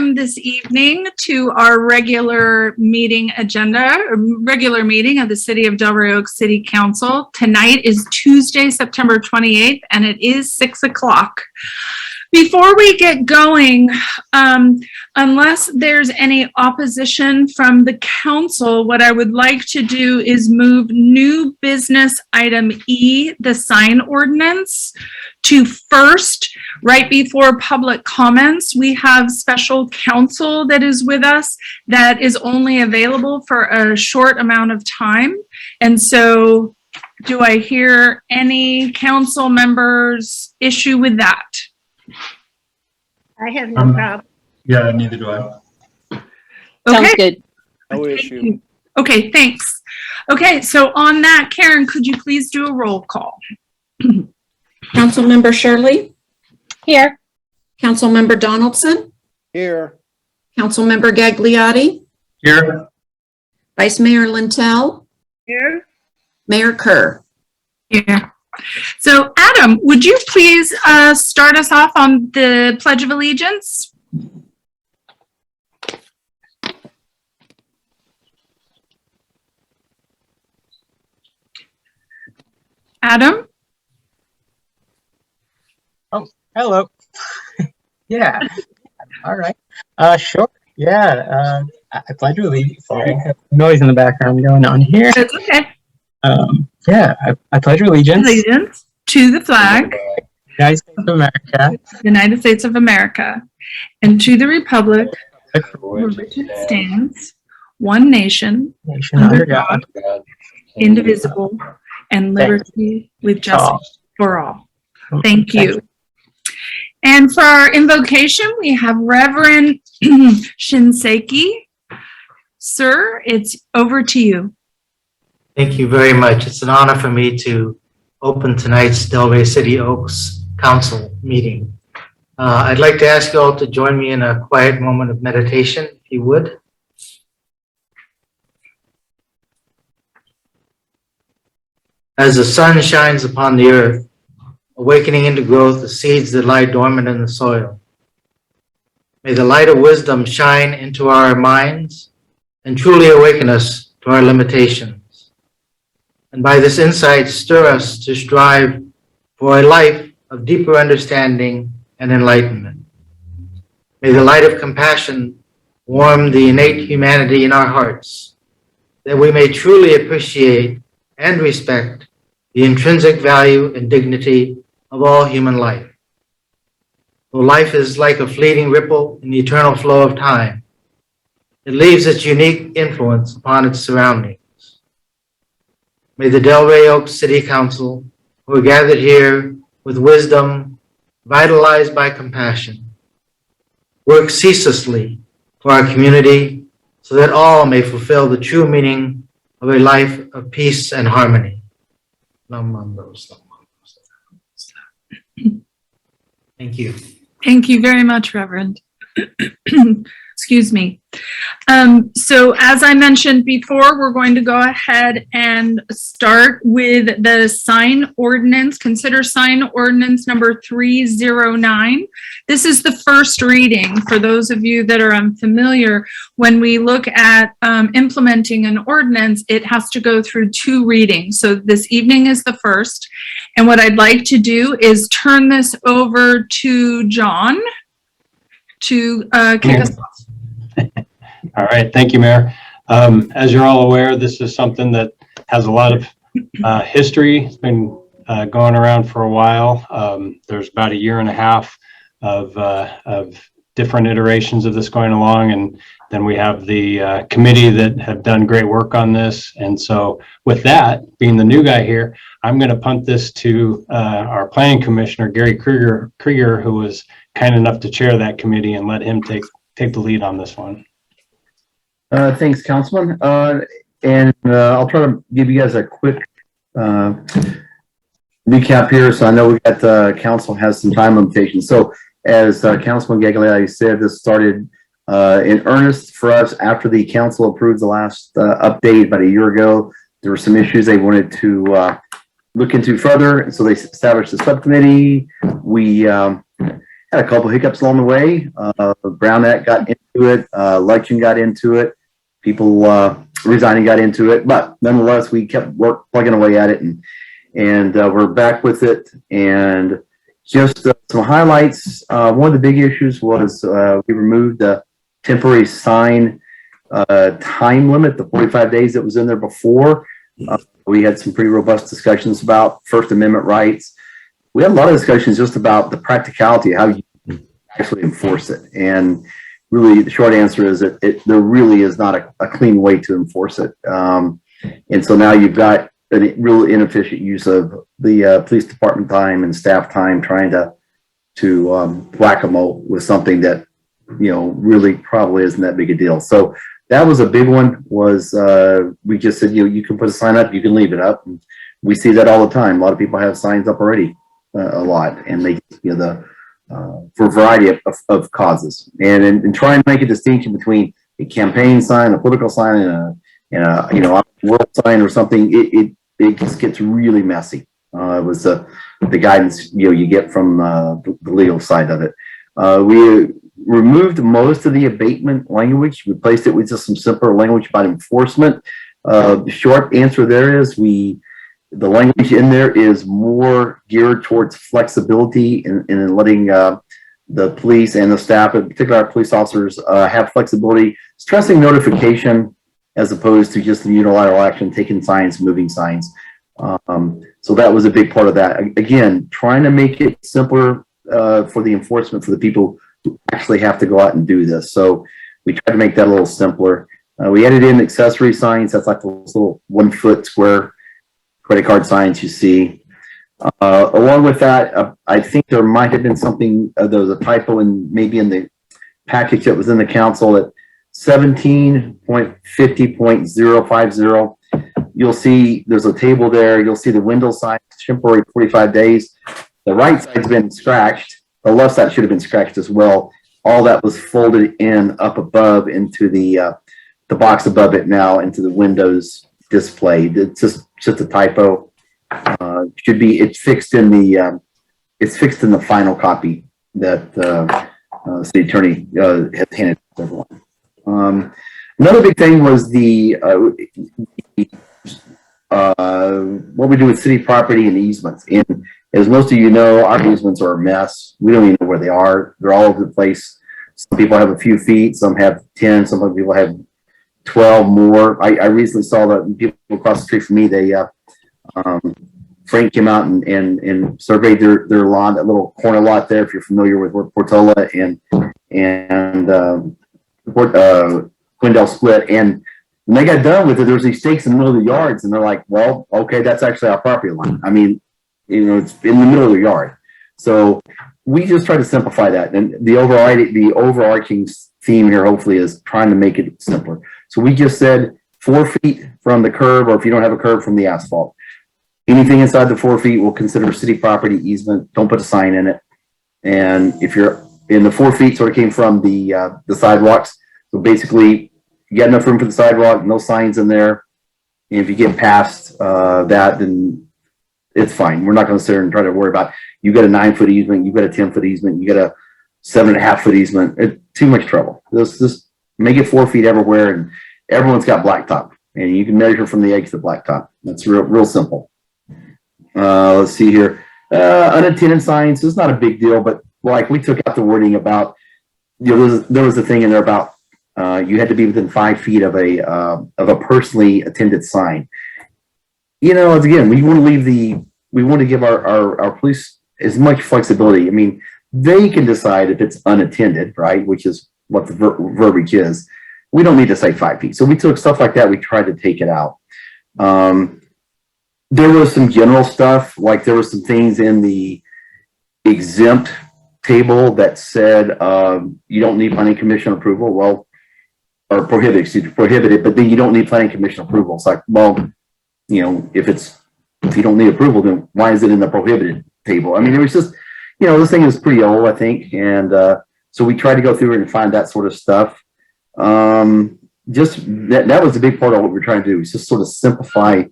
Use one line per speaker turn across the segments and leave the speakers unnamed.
welcome this evening to our regular meeting agenda, regular meeting of the City of Delray Oaks City Council. Tonight is Tuesday, September 28th, and it is 6 o'clock. Before we get going, unless there's any opposition from the council, what I would like to do is move new business item E, the sign ordinance, to first, right before public comments. We have special counsel that is with us that is only available for a short amount of time. And so do I hear any council members issue with that?
I have no problem.
Yeah, neither do I.
Okay.
Sounds good.
No issue.
Okay, thanks. Okay, so on that, Karen, could you please do a roll call?
Councilmember Shirley,
Here.
Councilmember Donaldson,
Here.
Councilmember Gagliotti,
Here.
Vice Mayor Lintel,
Here,
Mayor Kerr.
Yeah. So Adam, would you please start us off on the Pledge of Allegiance? Adam?
Hello. Yeah. All right. Sure. Yeah. I pledge allegiance. Sorry, I have noise in the background going on here.
That's okay.
Yeah. I pledge allegiance.
Allegiance to the flag,
United States of America.
United States of America, and to the republic for
Nation
which it stands, one nation,
under God.
indivisible, and liberty with justice for all. Thank you. And for our invocation, we have Reverend Shinseki. Sir, it's over to you.
Thank you very much. It's an honor for me to open tonight's Delray City Oaks Council meeting. I'd like to ask you all to join me in a quiet moment of meditation, if you would. As the sun shines upon the earth, awakening into growth the seeds that lie dormant in the soil, may the light of wisdom shine into our minds and truly awaken us to our limitations. And by this insight, stir us to strive for a life of deeper understanding and enlightenment. May the light of compassion warm the innate humanity in our hearts, that we may truly appreciate and respect the intrinsic value and dignity of all human life. Though life is like a fleeting ripple in the eternal flow of time, it leaves its unique influence upon its surroundings. May the Delray Oaks City Council, who are gathered here with wisdom, vitalized by compassion, work ceaselessly for our community so that all may fulfill the true meaning of a life of peace and harmony. Thank you.
Thank you very much, Reverend. Excuse me. So as I mentioned before, we're going to go ahead and start with the sign ordinance. Consider sign ordinance number 309. This is the first reading. For those of you that are unfamiliar, when we look at implementing an ordinance, it has to go through 2 readings. So this evening is the first. And what I'd like to do is turn this over to John to kick us off.
All right. Thank you, Mayor. As you're all aware, this is something that has a lot of history. It's been going around for a while. There's about 1.5 years of different iterations of this going along. And then we have the committee that have done great work on this. And so with that, being the new guy here, I'm going to punt this to our planning commissioner, Gary Krieger, who was kind enough to chair that committee, and let him take the lead on this one.
Thanks, Councilman. And I'll try to give you guys a quick recap here. So I know we got the council has some time limitations. So as Councilman Gagliotti said, this started in earnest for us after the council approved the last update about 1 year ago. There were some issues they wanted to look into further, and so they established a subcommittee. We had a couple hiccups along the way. Brown Act got into it, election got into it, people resigning got into it, but nonetheless, we kept plugging away at it, and we're back with it. And just some highlights. One of the big issues was we removed the temporary sign time limit, the 45 days that was in there before. We had some pretty robust discussions about First Amendment rights. We had a lot of discussions just about the practicality of how you actually enforce it. And really, the short answer is that there really is not a clean way to enforce it. And so now you've got a real inefficient use of the police department time and staff time trying to whack-a-mole with something that, really probably isn't that big a deal. So that was a big one. Was we just said, you can put a sign up, you can leave it up. And we see that all the time. A lot of people have signs up already, a lot, and they, for a variety of causes. And trying to make a distinction between a campaign sign, a political sign, and a world sign or something, it just gets really messy. It was the guidance you get from the legal side of it. We removed most of the abatement language, replaced it with just some simpler language about enforcement. The short answer there is the language in there is more geared towards flexibility and letting the police and the staff, in particular our police officers, have flexibility, stressing notification as opposed to just the unilateral action, taking signs, moving signs. So that was a big part of that. Again, trying to make it simpler for the enforcement for the people who actually have to go out and do this. So we tried to make that a little simpler. We added in accessory signs. That's like those little 1 foot square credit card signs you see. Along with that, I think there might have been something, there was a typo maybe in the package that was in the council at 17.50.050. You'll see there's a table there. You'll see the window sign, temporary 45 days. The right side's been scratched. The left side should have been scratched as well. All that was folded in up above into the box above it now into the Windows display. It's just a typo. It's fixed in the final copy that city attorney has handed to everyone. Another big thing was what we do with city property and easements. And as most of you know, our easements are a mess. We don't even know where they are. They're all over the place. Some people have a few feet, some have 10, some people have 12 more. I recently saw that people across the street from me, Frank came out and surveyed their lawn, that little corner lot there, if you're familiar with where Portola and Quindell split. And when they got done with it, there was these stakes in the middle of the yards, and they're like, well, okay, that's actually our property line. I mean, it's in the middle of the yard. So we just try to simplify that. And the overarching theme here, hopefully, is trying to make it simpler. So we just said 4 feet from the curb, or if you don't have a curb, from the asphalt. Anything inside the 4 feet we'll consider city property easement. Don't put a sign in it. And if you're in the 4 feet, sort of came from the sidewalks. So basically, you got enough room for the sidewalk, no signs in there. And if you get past that, then it's fine. We're not going to sit there and try to worry about, you got a 9 foot easement, you got a 10 foot easement, you got a 7.5 foot easement. It's too much trouble. Just make it 4 feet everywhere, and everyone's got blacktop, and you can measure from the edge to the blacktop. That's real simple. Let's see here. Unattended signs, it's not a big deal, but like we took out the wording about, there was a thing in there about you had to be within 5 feet of a personally attended sign. Again, we want to give our police as much flexibility. I mean, they can decide if it's unattended, right? Which is what the verbiage is. We don't need to say 5 feet. So we took stuff like that. We tried to take it out. There was some general stuff, like there was some things in the exempt table that said you don't need planning commission approval. Well, or prohibited, but then you don't need planning commission approval. It's like, well, if you don't need approval, then why is it in the prohibited table? I mean, it was just, this thing is pretty old, I think. And so we tried to go through it and find that sort of stuff. Just that was a big part of what we're trying to do, is just sort of simplify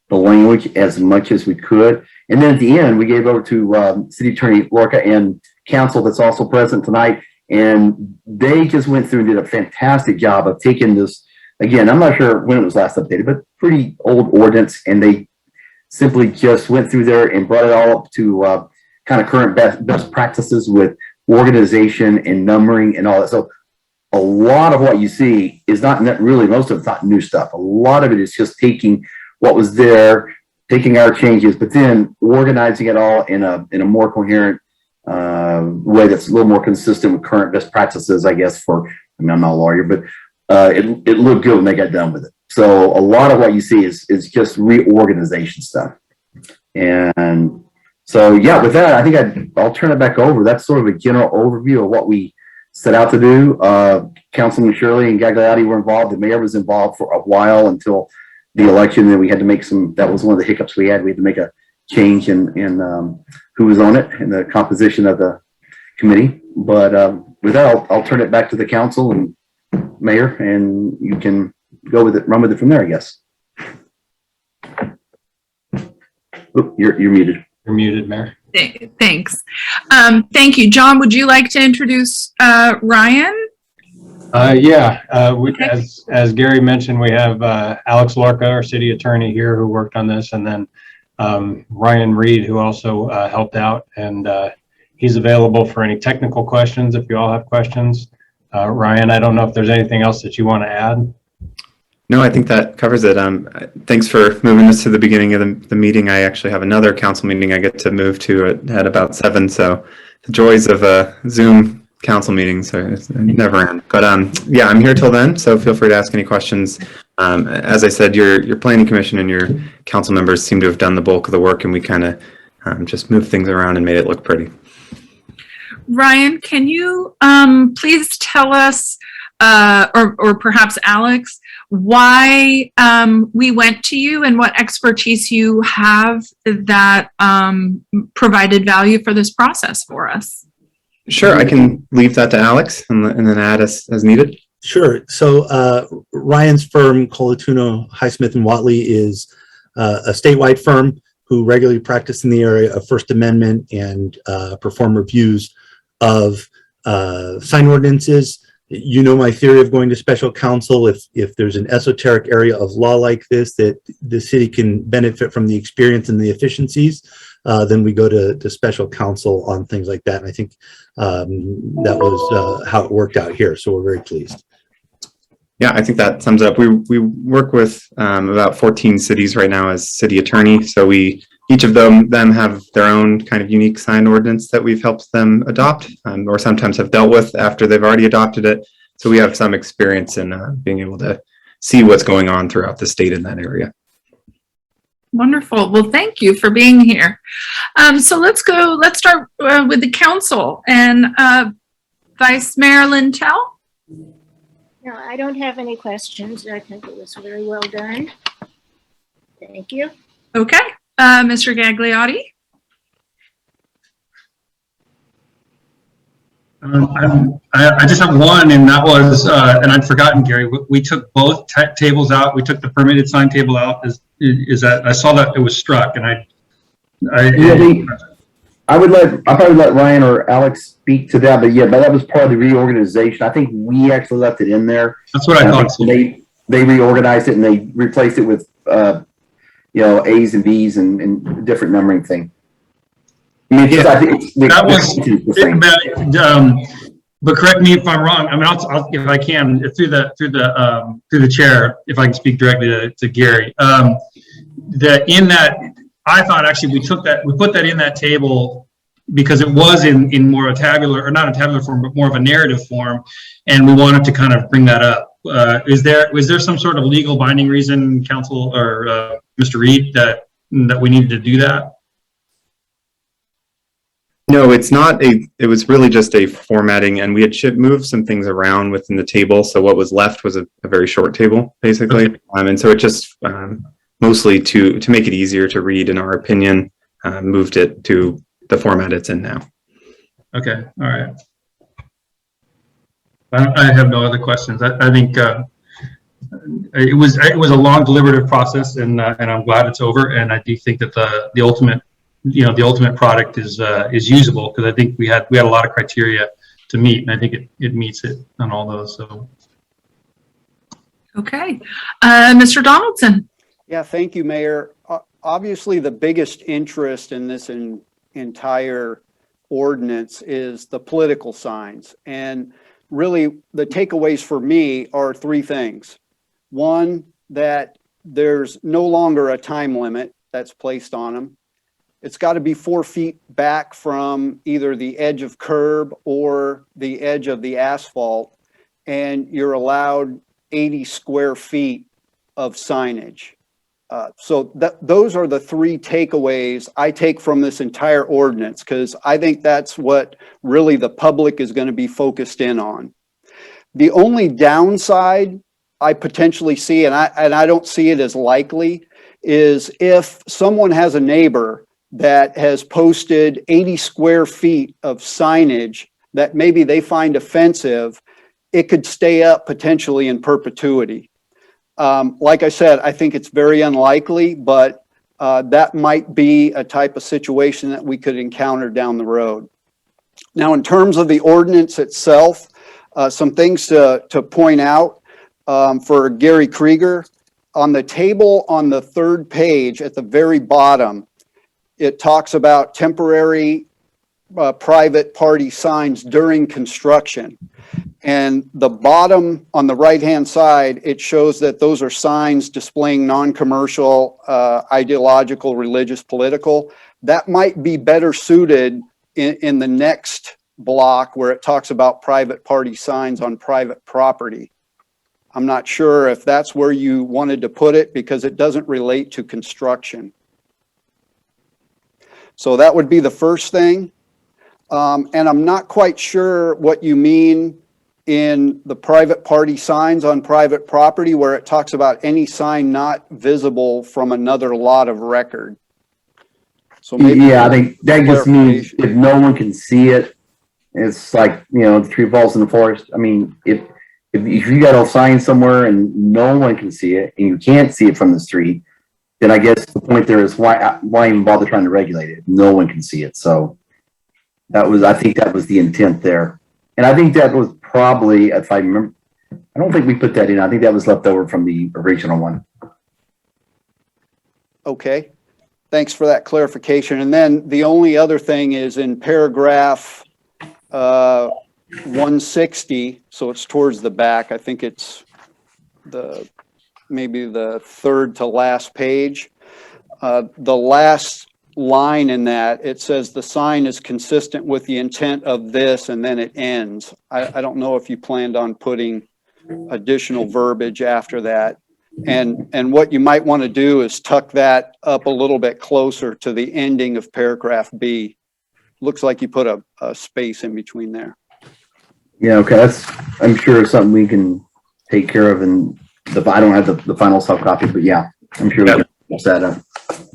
the language as much as we could. And then at the end, we gave over to City Attorney Lorca and council that's also present tonight. And they just went through and did a fantastic job of taking this, again, I'm not sure when it was last updated, but pretty old ordinance. And they simply just went through there and brought it all up to kind of current best practices with organization and numbering and all that. So a lot of what you see is not really, most of it's not new stuff. A lot of it is just taking what was there, taking our changes, but then organizing it all in a more coherent way that's a little more consistent with current best practices, I guess. I mean, I'm not a lawyer, but it looked good when they got done with it. So a lot of what you see is just reorganization stuff. And so, yeah, with that, I think I'll turn it back over. That's sort of a general overview of what we set out to do. Councilman Shirley and Gagliotti were involved. The mayor was involved for a while until the election. Then we had to make that was one of the hiccups we had. We had to make a change in who was on it and the composition of the committee. But with that, I'll turn it back to the council and mayor, and you can go with it, run with it from there, I guess. Oop, you're muted.
You're muted, Mayor.
Thanks. Thank you. John, would you like to introduce Ryan?
As Gary mentioned, we have Alex Lorca, our city attorney here, who worked on this, and then Ryan Reed, who also helped out, and he's available for any technical questions if you all have questions. Ryan, I don't know if there's anything else that you want to add.
No, I think that covers it. Thanks for moving this to the beginning of the meeting. I actually have another council meeting I get to move to at about 7. So the joys of Zoom council meetings are never end. But yeah, I'm here till then. So feel free to ask any questions. As I said, your planning commission and your council members seem to have done the bulk of the work, and we kind of just moved things around and made it look pretty.
Ryan, can you please tell us, or perhaps Alex, why we went to you and what expertise you have that provided value for this process for us?
Sure, I can leave that to Alex and then add as needed.
Sure. So Ryan's firm, Colatuno, Highsmith & Watley, is a statewide firm who regularly practice in the area of First Amendment and perform reviews of sign ordinances. You know my theory of going to special counsel. If there's an esoteric area of law like this that the city can benefit from the experience and the efficiencies, then we go to special counsel on things like that. And I think that was how it worked out here. So we're very pleased.
Yeah, I think that sums it up. We work with about 14 cities right now as city attorney. So each of them have their own kind of unique sign ordinance that we've helped them adopt, or sometimes have dealt with after they've already adopted it. So we have some experience in being able to see what's going on throughout the state in that area.
Wonderful. Well, thank you for being here. So let's start with the council and Vice Mayor Lintel.
No, I don't have any questions. I think it was very well done. Thank you.
Okay. Mr. Gagliotti.
I just have one, and that was, and I'd forgotten, Gary, we took both tables out. We took the permitted sign table out. Is that, I saw that it was struck, and
I'll probably let Ryan or Alex speak to that, but that was part of the reorganization. I think we actually left it in there.
That's what I thought.
They reorganized it and they replaced it with, A's and B's and different numbering thing. I mean, I think
that was, but correct me if I'm wrong. I mean, I'll if I can through the chair, if I can speak directly to Gary. I thought actually we put that in that table because it was in more a tabular, or not a tabular form, but more of a narrative form, and we wanted to kind of bring that up. Was there some sort of legal binding reason, Council or Mr. Reed, that we needed to do that?
No, it's not it was really just a formatting, and we had moved some things around within the table. So what was left was a very short table, basically. Okay. And so it just mostly to make it easier to read, in our opinion, moved it to the format it's in now.
Okay, all right. I have no other questions. I think it was a long deliberative process, and I'm glad it's over. And I do think that the ultimate the ultimate product is usable, because I think we had a lot of criteria to meet, and I think it meets it on all those. So.
Okay. Mr. Donaldson?
Yeah, thank you, Mayor. Obviously, the biggest interest in this entire ordinance is the political signs. And really, the takeaways for me are three things. One, that there's no longer a time limit that's placed on them. It's got to be 4 feet back from either the edge of curb or the edge of the asphalt, and you're allowed 80 square feet of signage. So those are the three takeaways I take from this entire ordinance, because I think that's what really the public is going to be focused in on. The only downside I potentially see, and I don't see it as likely, is if someone has a neighbor that has posted 80 square feet of signage that maybe they find offensive, it could stay up potentially in perpetuity. Like I said, I think it's very unlikely, but that might be a type of situation that we could encounter down the road. Now, in terms of the ordinance itself, some things to point out for Gary Krieger. On the table on the third page at the very bottom, it talks about temporary private party signs during construction. And the bottom on the right-hand side, it shows that those are signs displaying non-commercial, ideological, religious, political. That might be better suited in the next block where it talks about private party signs on private property. I'm not sure if that's where you wanted to put it, because it doesn't relate to construction. So that would be the first thing. And I'm not quite sure what you mean in the private party signs on private property, where it talks about any sign not visible from another lot of record. So maybe,
yeah, I think that just means if no one can see it, it's like, the tree falls in the forest. I mean, if you got a sign somewhere and no one can see it, and you can't see it from the street, then I guess the point there is why even bother trying to regulate it? No one can see it. So I think that was the intent there. And I think that was probably, if I remember, I don't think we put that in. I think that was left over from the original one.
Okay, thanks for that clarification. And then the only other thing is in paragraph 160, so it's towards the back. I think it's maybe the third to last page. The last line in that, it says the sign is consistent with the intent of this, and then it ends. I don't know if you planned on putting additional verbiage after that. And what you might want to do is tuck that up a little bit closer to the ending of paragraph B. Looks like you put a space in between there.
Yeah, okay, that's, I'm sure, something we can take care of, and I don't have the final soft copy, but yeah, I'm sure we can fix that up.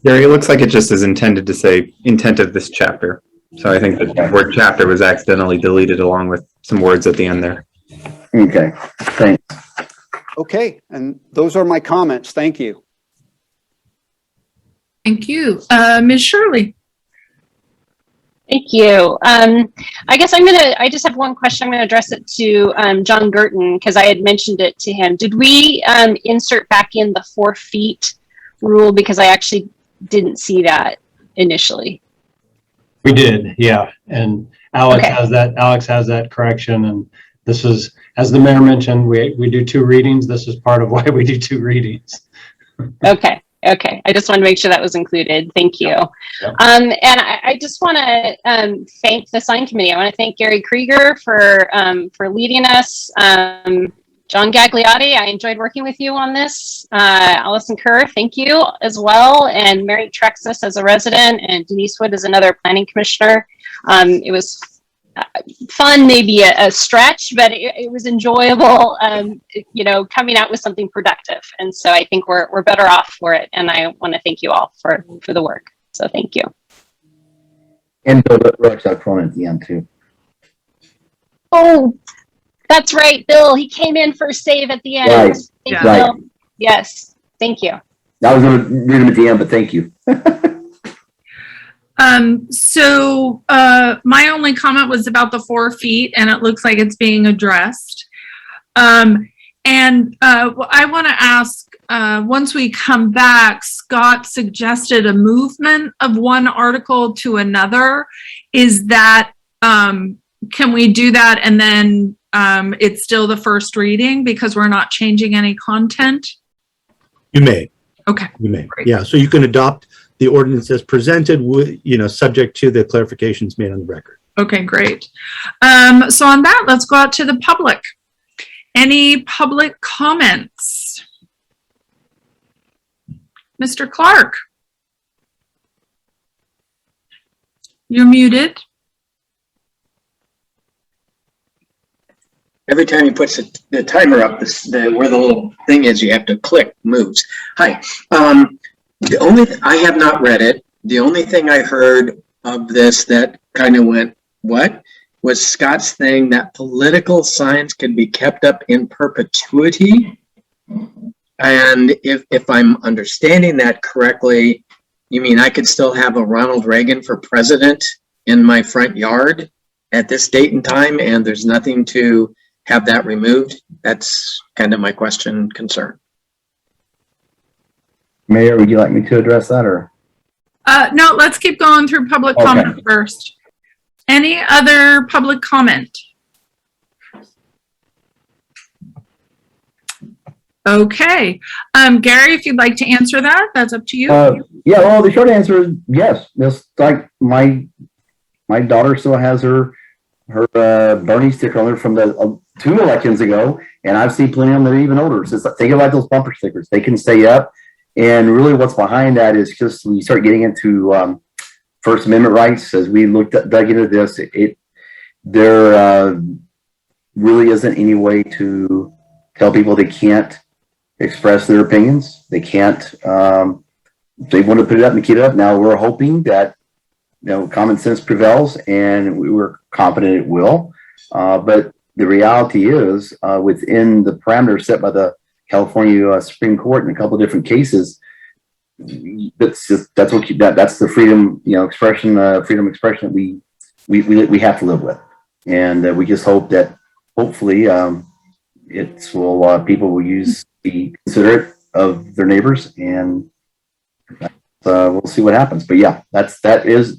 Gary, it looks like it just is intended to say intent of this chapter. So I think the word chapter was accidentally deleted along with some words at the end there.
Okay, thanks.
Okay, and those are my comments. Thank you.
Thank you. Ms. Shirley?
Thank you. I guess I just have one question. I'm going to address it to John Girton, because I had mentioned it to him. Did we insert back in the 4 feet rule? Because I actually didn't see that initially.
We did, yeah. And Alex
Okay.
Alex has that correction. And this is, as the mayor mentioned, we do 2 readings. This is part of why we do 2 readings.
Okay. I just want to make sure that was included. Thank you.
Yep.
And I just want to thank the sign committee. I want to thank Gary Krieger for leading us. John Gagliotti, I enjoyed working with you on this. Allison Kerr, thank you as well. And Mary Trexis as a resident, and Denise Wood as another planning commissioner. It was fun, maybe a stretch, but it was enjoyable, coming out with something productive. And so I think we're better off for it. And I want to thank you all for the work. So thank you.
And Bill Roach got thrown at the end too.
Oh, that's right, Bill. He came in for a save at the end.
Right.
Thank you,
Right.
Bill. Yes, thank you.
I was going to read them at the end, but thank you.
My only comment was about the 4 feet, and it looks like it's being addressed. I want to ask, once we come back, Scott suggested a movement of one article to another. Is that, can we do that and then it's still the first reading because we're not changing any content?
You may.
Okay.
You may.
Great.
Yeah, so you can adopt the ordinance as presented, subject to the clarifications made on the record.
Okay, great. So on that, let's go out to the public. Any public comments? Mr. Clark? You're muted.
Every time he puts the timer up, where the little thing is, you have to click, moves. Hi. I have not read it. The only thing I heard of this that kind of went, what? Was Scott's thing that political signs can be kept up in perpetuity. And if I'm understanding that correctly, you mean I could still have a Ronald Reagan for president in my front yard at this date and time, and there's nothing to have that removed? That's kind of my concern.
Mayor, would you like me to address that, or?
No, let's keep going through public
Okay.
comment first. Any other public comment? Okay. Gary, if you'd like to answer that, that's up to you.
Yeah, well, the short answer is yes. Just like my daughter still has her Bernie sticker on there from the 2 elections ago, and I've seen plenty of them that are even older. So think about those bumper stickers; they can stay up. And really, what's behind that is just when you start getting into First Amendment rights. As we dug into this, there really isn't any way to tell people they can't express their opinions. They can't. They want to put it up and keep it up. Now we're hoping that common sense prevails, and we were confident it will. But the reality is, within the parameters set by the California Supreme Court in a couple of different cases, that's the freedom expression that we have to live with, and we just hope that hopefully people will be considerate of their neighbors, and we'll see what happens. But yeah,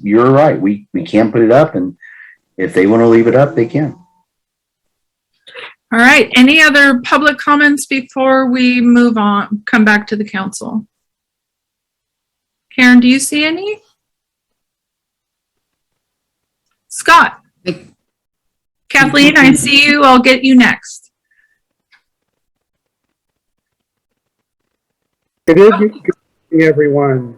you're right. We can put it up, and if they want to leave it up, they can.
All right. Any other public comments before we move on, come back to the council? Karen, do you see any? Scott? Kathleen, I see you. I'll get you next.
Good evening, everyone.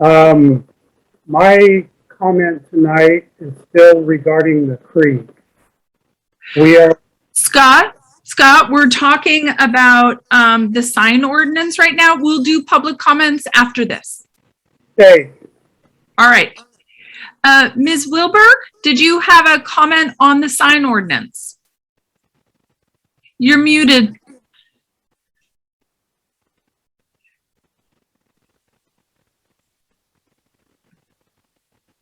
My comment tonight is still regarding the creek.
Scott, we're talking about the sign ordinance right now. We'll do public comments after this.
Okay.
All right. Ms. Wilbur, did you have a comment on the sign ordinance? You're muted.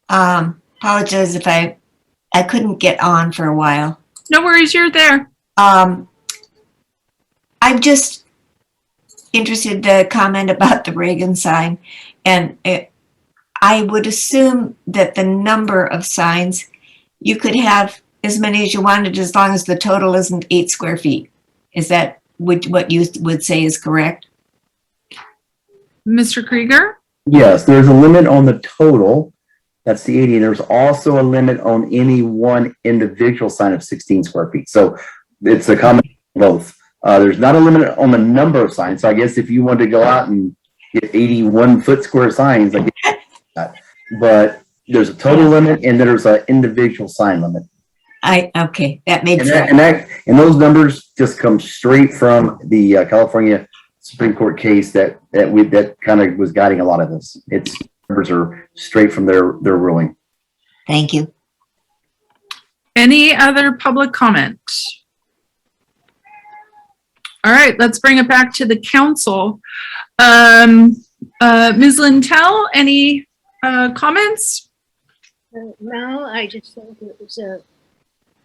Apologize if I couldn't get on for a while.
No worries, you're there.
I'm just interested in the comment about the Reagan sign, and I would assume that the number of signs, you could have as many as you wanted as long as the total isn't 8 square feet. Is that what you would say is correct?
Mr. Krieger?
Yes, there's a limit on the total. That's the 80. And there's also a limit on any one individual sign of 16 square feet. So it's a combination of both. There's not a limit on the number of signs. So I guess if you wanted to go out and get 81 foot square signs, I get that. But there's a total limit, and there's an individual sign limit.
Okay, that makes sense.
And those numbers just come straight from the California Supreme Court case that kind of was guiding a lot of this. Its numbers are straight from their ruling.
Thank you.
Any other public comment? All right, let's bring it back to the council. Ms. Lintel, any comments?
No, I just think it was a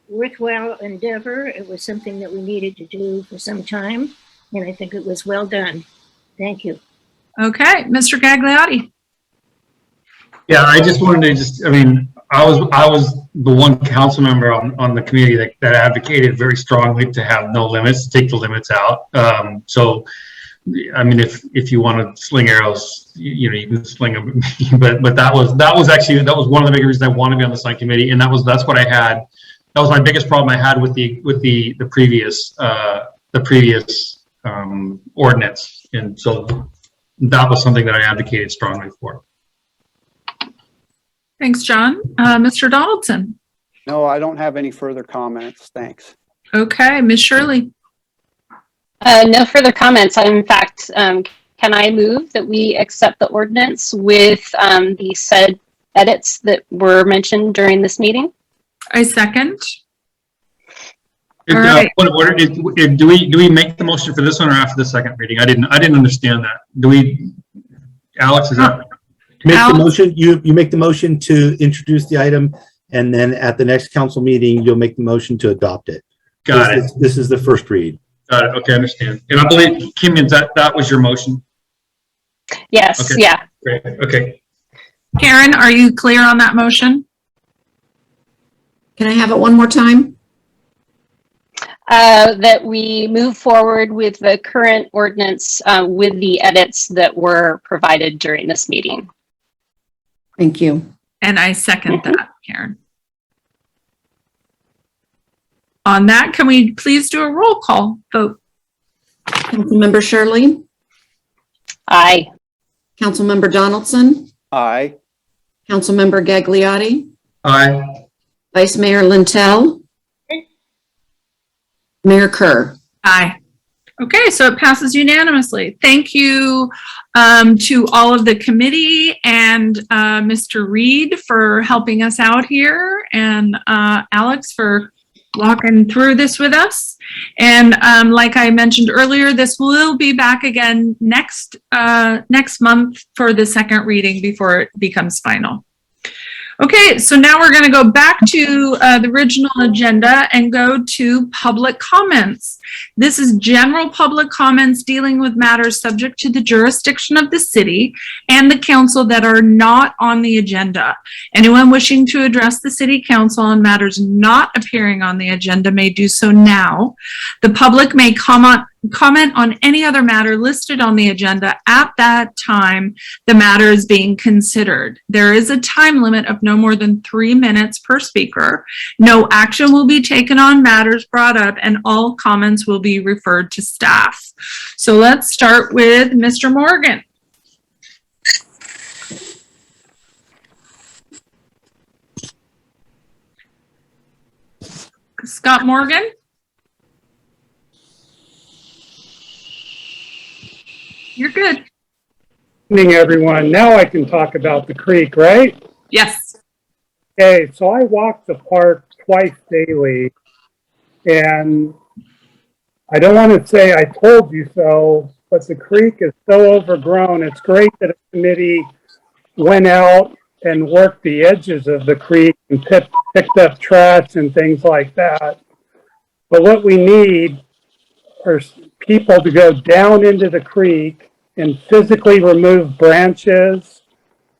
worthwhile endeavor. It was something that we needed to do for some time, and I think it was well done. Thank you.
Okay, Mr. Gagliotti.
Yeah, I just wanted to I mean, I was the one council member on the committee that advocated very strongly to have no limits, to take the limits out. So, I mean, if you want to sling arrows, you know, you can sling them. but that was one of the big reasons I wanted to be on the sign committee, and that's what I had. That was my biggest problem I had with the previous ordinance, and so that was something that I advocated strongly for.
Thanks, John. Mr. Donaldson.
No, I don't have any further comments. Thanks.
Okay, Ms. Shirley.
No further comments. In fact, can I move that we accept the ordinance with the said edits that were mentioned during this meeting?
I second.
All
right.
Point of order, do we make the motion for this one or after the second reading? I didn't understand that. Do we, Alex, is that?
Make the
Alex?
motion, you make the motion to introduce the item, and then at the next council meeting, you'll make the motion to adopt it.
Got it.
This is the first read.
Got it. Okay, I understand. And I believe, Kim, that was your motion?
Yes,
Okay.
yeah.
Great, okay.
Karen, are you clear on that motion?
Can I have it one more time?
That we move forward with the current ordinance with the edits that were provided during this meeting.
Thank you.
And I second that, Karen. On that, can we please do a roll call vote?
Councilmember Shirley,
Aye.
Councilmember Donaldson,
Aye.
Councilmember Gagliotti,
Aye.
Vice Mayor Lintel, Mayor Kerr.
Aye. Okay, so it passes unanimously. Thank you to all of the committee and Mr. Reed for helping us out here, and Alex for walking through this with us. And like I mentioned earlier, this will be back again next month for the second reading before it becomes final. Okay, so now we're going to go back to the original agenda and go to public comments. This is general public comments dealing with matters subject to the jurisdiction of the city and the council that are not on the agenda. Anyone wishing to address the city council on matters not appearing on the agenda may do so now. The public may comment on any other matter listed on the agenda at that time the matter is being considered. There is a time limit of no more than 3 minutes per speaker. No action will be taken on matters brought up, and all comments will be referred to staff. So let's start with Mr. Morgan. Scott Morgan? You're good.
Evening, everyone. Now I can talk about the creek, right?
Yes.
Okay, so I walk the park twice daily, and I don't want to say I told you so, but the creek is so overgrown. It's great that a committee went out and worked the edges of the creek and picked up trash and things like that. But what we need are people to go down into the creek and physically remove branches,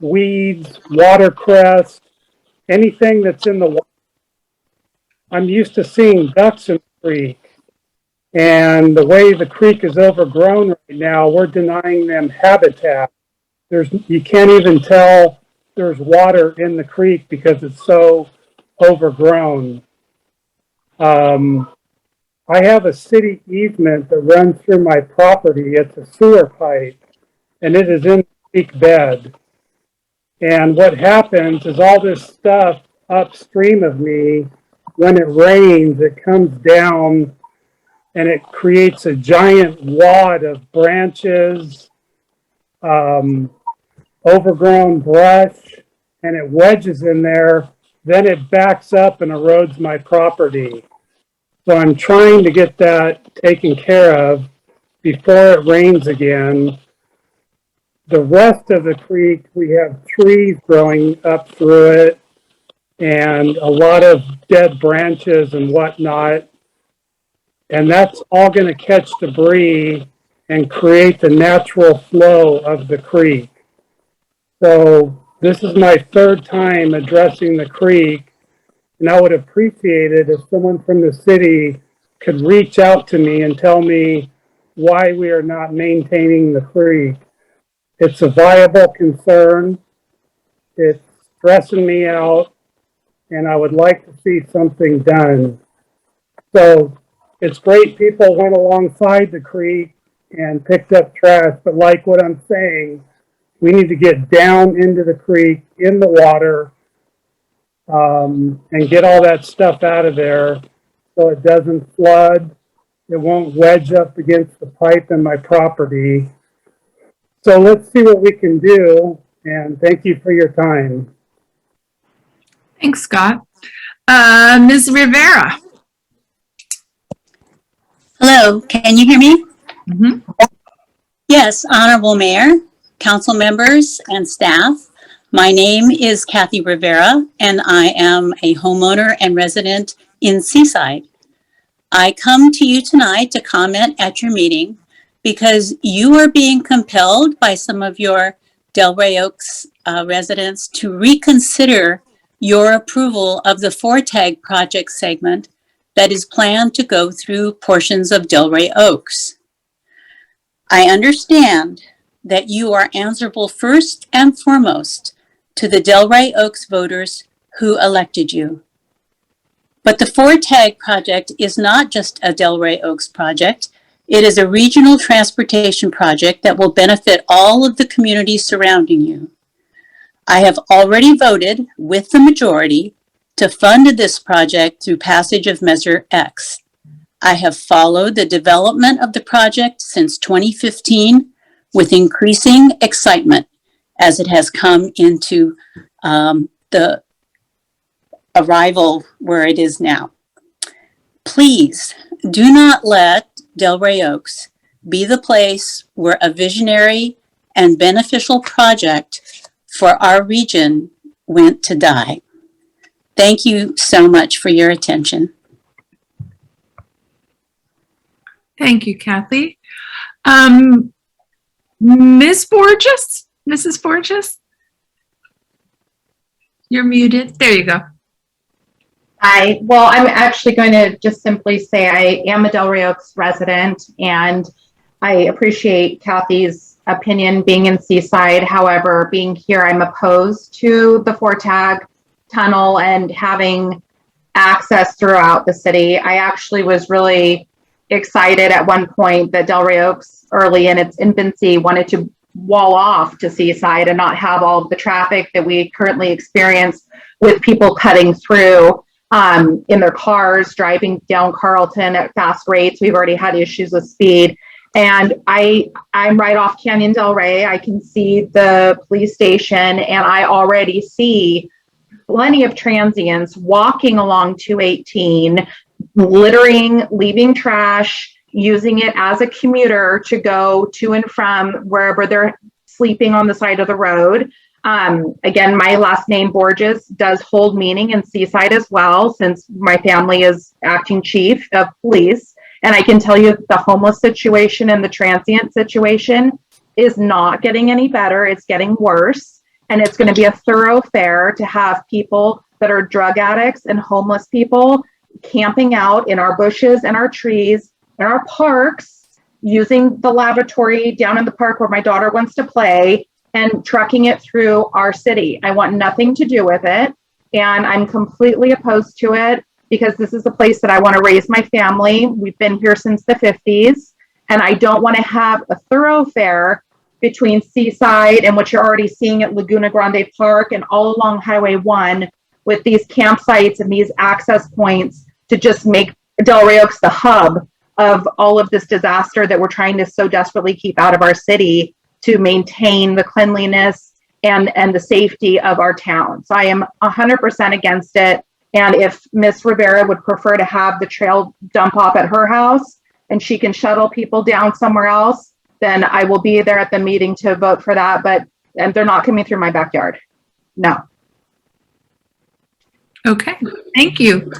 weeds, watercress, anything that's in the water. I'm used to seeing ducks in the creek, and the way the creek is overgrown right now, we're denying them habitat. You can't even tell there's water in the creek because it's so overgrown. I have a city easement that runs through my property. It's a sewer pipe, and it is in the creek bed. And what happens is all this stuff upstream of me, when it rains, it comes down and it creates a giant wad of branches, overgrown brush, and it wedges in there. Then it backs up and erodes my property. So I'm trying to get that taken care of before it rains again. The rest of the creek, we have trees growing up through it. and a lot of dead branches and whatnot. And that's all going to catch debris and create the natural flow of the creek. So this is my third time addressing the creek, and I would appreciate it if someone from the city could reach out to me and tell me why we are not maintaining the creek. It's a viable concern. It's stressing me out, and I would like to see something done. So it's great people went alongside the creek and picked up trash, but like what I'm saying, we need to get down into the creek, in the water, and get all that stuff out of there so it doesn't flood. It won't wedge up against the pipe in my property. So let's see what we can do, and thank you for your time.
Thanks, Scott. Ms. Rivera.
Hello, can you hear me?
Mhm.
Yes, Honorable Mayor, council members, and staff. My name is Kathy Rivera, and I am a homeowner and resident in Seaside. I come to you tonight to comment at your meeting because you are being compelled by some of your Delray Oaks residents to reconsider your approval of the Fortag project segment that is planned to go through portions of Delray Oaks. I understand that you are answerable first and foremost to the Delray Oaks voters who elected you. But the Fortag project is not just a Delray Oaks project. It is a regional transportation project that will benefit all of the communities surrounding you. I have already voted with the majority to fund this project through passage of Measure X. I have followed the development of the project since 2015 with increasing excitement as it has come into the arrival where it is now. Please do not let Delray Oaks be the place where a visionary and beneficial project for our region went to die. Thank you so much for your attention.
Thank you, Kathy. Ms. Borges? Mrs. Borges? You're muted. There you go.
Hi. Well, I'm actually going to just simply say I am a Delray Oaks resident, and I appreciate Kathy's opinion being in Seaside. However, being here, I'm opposed to the Fortag tunnel and having access throughout the city. I actually was really excited at one point that Delray Oaks, early in its infancy, wanted to wall off to Seaside and not have all of the traffic that we currently experience with people cutting through in their cars, driving down Carlton at fast rates. We've already had issues with speed. And I'm right off Canyon Del Rey. I can see the police station, and I already see plenty of transients walking along 218, littering, leaving trash, using it as a commuter to go to and from wherever they're sleeping on the side of the road. Again, my last name, Borges, does hold meaning in Seaside as well, since my family is acting chief of police. And I can tell you the homeless situation and the transient situation is not getting any better. It's getting worse. And it's going to be a thoroughfare to have people that are drug addicts and homeless people camping out in our bushes and our trees and our parks, using the lavatory down in the park where my daughter wants to play, and trucking it through our city. I want nothing to do with it. And I'm completely opposed to it because this is a place that I want to raise my family. We've been here since the 50s. And I don't want to have a thoroughfare between Seaside and what you're already seeing at Laguna Grande Park and all along Highway 1 with these campsites and these access points to just make Delray Oaks the hub of all of this disaster that we're trying to so desperately keep out of our city to maintain the cleanliness and the safety of our town. So I am 100% against it. And if Ms. Rivera would prefer to have the trail dump off at her house and she can shuttle people down somewhere else, then I will be there at the meeting to vote for that. But and they're not coming through my backyard. No.
Okay, thank you.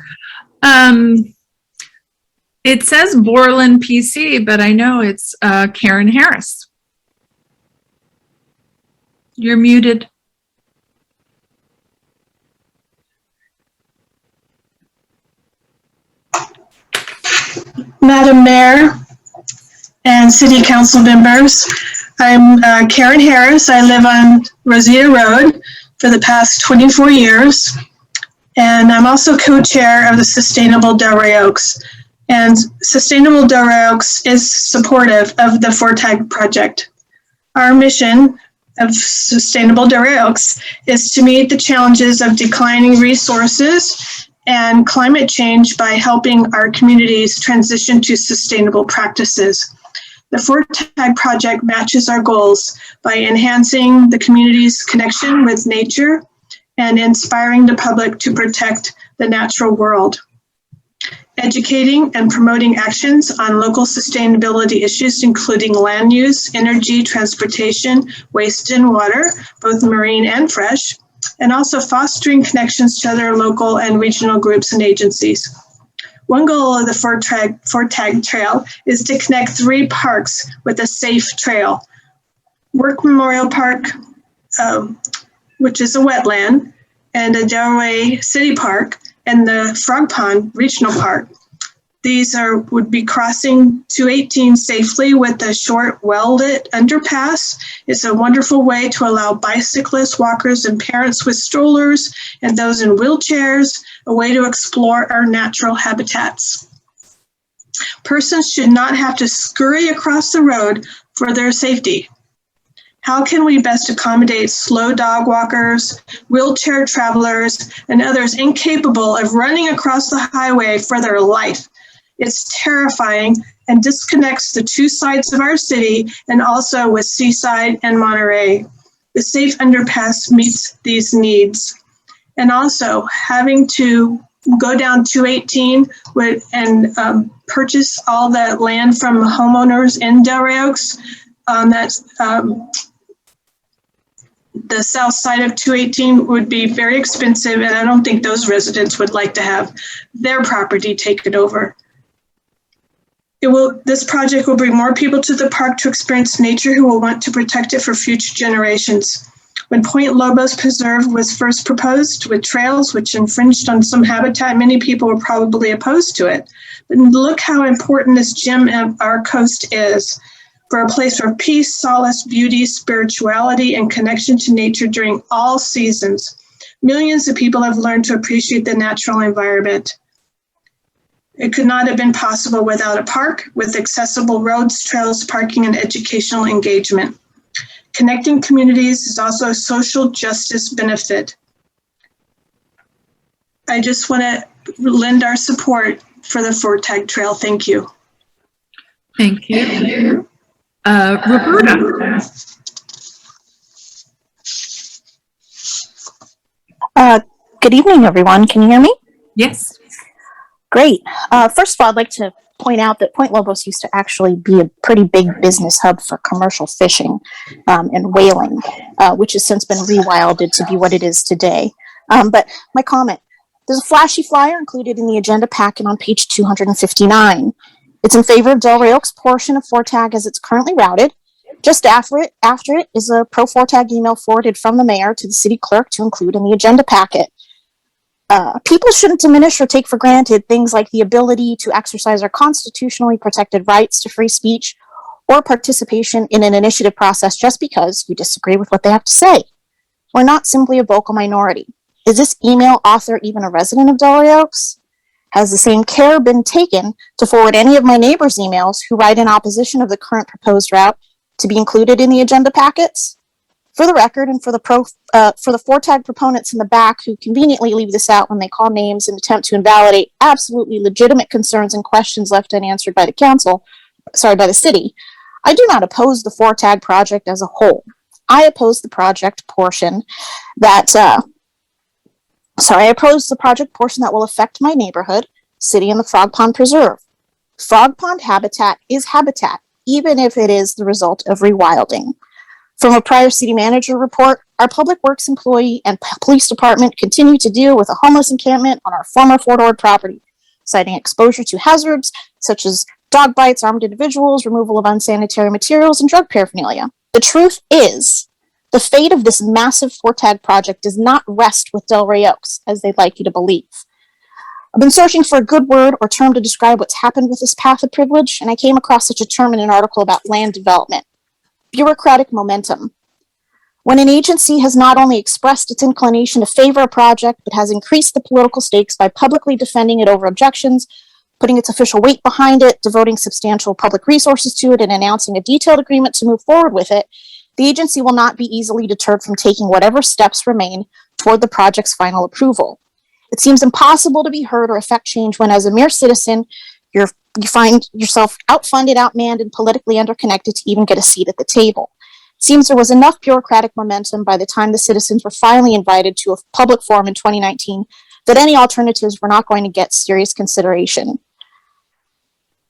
It says Borland PC, but I know it's Karen Harris. You're muted.
Madam Mayor and City Council members, I'm Karen Harris. I live on Rosita Road for the past 24 years, and I'm also co-chair of the Sustainable Delray Oaks. And Sustainable Delray Oaks is supportive of the FORTAG project. Our mission of Sustainable Delray Oaks is to meet the challenges of declining resources and climate change by helping our communities transition to sustainable practices. The FORTAG project matches our goals by enhancing the community's connection with nature and inspiring the public to protect the natural world. Educating and promoting actions on local sustainability issues, including land use, energy, transportation, waste and water, both marine and fresh, and also fostering connections to other local and regional groups and agencies. One goal of the FORTAG Trail is to connect 3 parks with a safe trail. Work Memorial Park, which is a wetland, and a Delray City Park, and the Frog Pond Regional Park. These would be crossing 218 safely with a short, well-lit underpass. It's a wonderful way to allow bicyclists, walkers, and parents with strollers, and those in wheelchairs, a way to explore our natural habitats. Persons should not have to scurry across the road for their safety. How can we best accommodate slow dog walkers, wheelchair travelers, and others incapable of running across the highway for their life? It's terrifying and disconnects the 2 sides of our city and also with Seaside and Monterey. The safe underpass meets these needs. And also having to go down 218 and purchase all that land from homeowners in Delray Oaks. That's the south side of 218 would be very expensive, and I don't think those residents would like to have their property taken over. This project will bring more people to the park to experience nature who will want to protect it for future generations. When Point Lobos Preserve was first proposed with trails which infringed on some habitat, many people were probably opposed to it. But look how important this gem of our coast is for a place for peace, solace, beauty, spirituality, and connection to nature during all seasons. Millions of people have learned to appreciate the natural environment. It could not have been possible without a park with accessible roads, trails, parking, and educational engagement. Connecting communities is also a social justice benefit. I just want to lend our support for the FORTAG Trail. Thank you.
Thank you. Roberta.
Good evening, everyone. Can you hear me?
Yes.
Great. First of all, I'd like to point out that Point Lobos used to actually be a pretty big business hub for commercial fishing and whaling, which has since been rewilded to be what it is today. But my comment, there's a flashy flyer included in the agenda packet on page 259. It's in favor of Delray Oaks portion of FORTAG as it's currently routed. Just after it is a pro FORTAG email forwarded from the mayor to the city clerk to include in the agenda packet. People shouldn't diminish or take for granted things like the ability to exercise our constitutionally protected rights to free speech or participation in an initiative process just because we disagree with what they have to say. We're not simply a vocal minority. Is this email author even a resident of Delray Oaks? Has the same care been taken to forward any of my neighbors' emails who write in opposition of the current proposed route to be included in the agenda packets? For the record, and for the FORTAG proponents in the back who conveniently leave this out when they call names and attempt to invalidate absolutely legitimate concerns and questions left unanswered by the city, I do not oppose the FORTAG project as a whole. I oppose the project portion that will affect my neighborhood, city, and the Frog Pond Preserve. Frog Pond habitat is habitat, even if it is the result of rewilding. From a prior city manager report, our public works employee and police department continue to deal with a homeless encampment on our former Fort Ord property, citing exposure to hazards such as dog bites, armed individuals, removal of unsanitary materials, and drug paraphernalia. The truth is, the fate of this massive FORTAG project does not rest with Delray Oaks, as they'd like you to believe. I've been searching for a good word or term to describe what's happened with this path of privilege, and I came across such a term in an article about land development. Bureaucratic momentum. When an agency has not only expressed its inclination to favor a project, but has increased the political stakes by publicly defending it over objections, putting its official weight behind it, devoting substantial public resources to it, and announcing a detailed agreement to move forward with it, the agency will not be easily deterred from taking whatever steps remain toward the project's final approval. It seems impossible to be heard or affect change when, as a mere citizen, you find yourself outfunded, outmanned, and politically interconnected to even get a seat at the table. It seems there was enough bureaucratic momentum by the time the citizens were finally invited to a public forum in 2019 that any alternatives were not going to get serious consideration.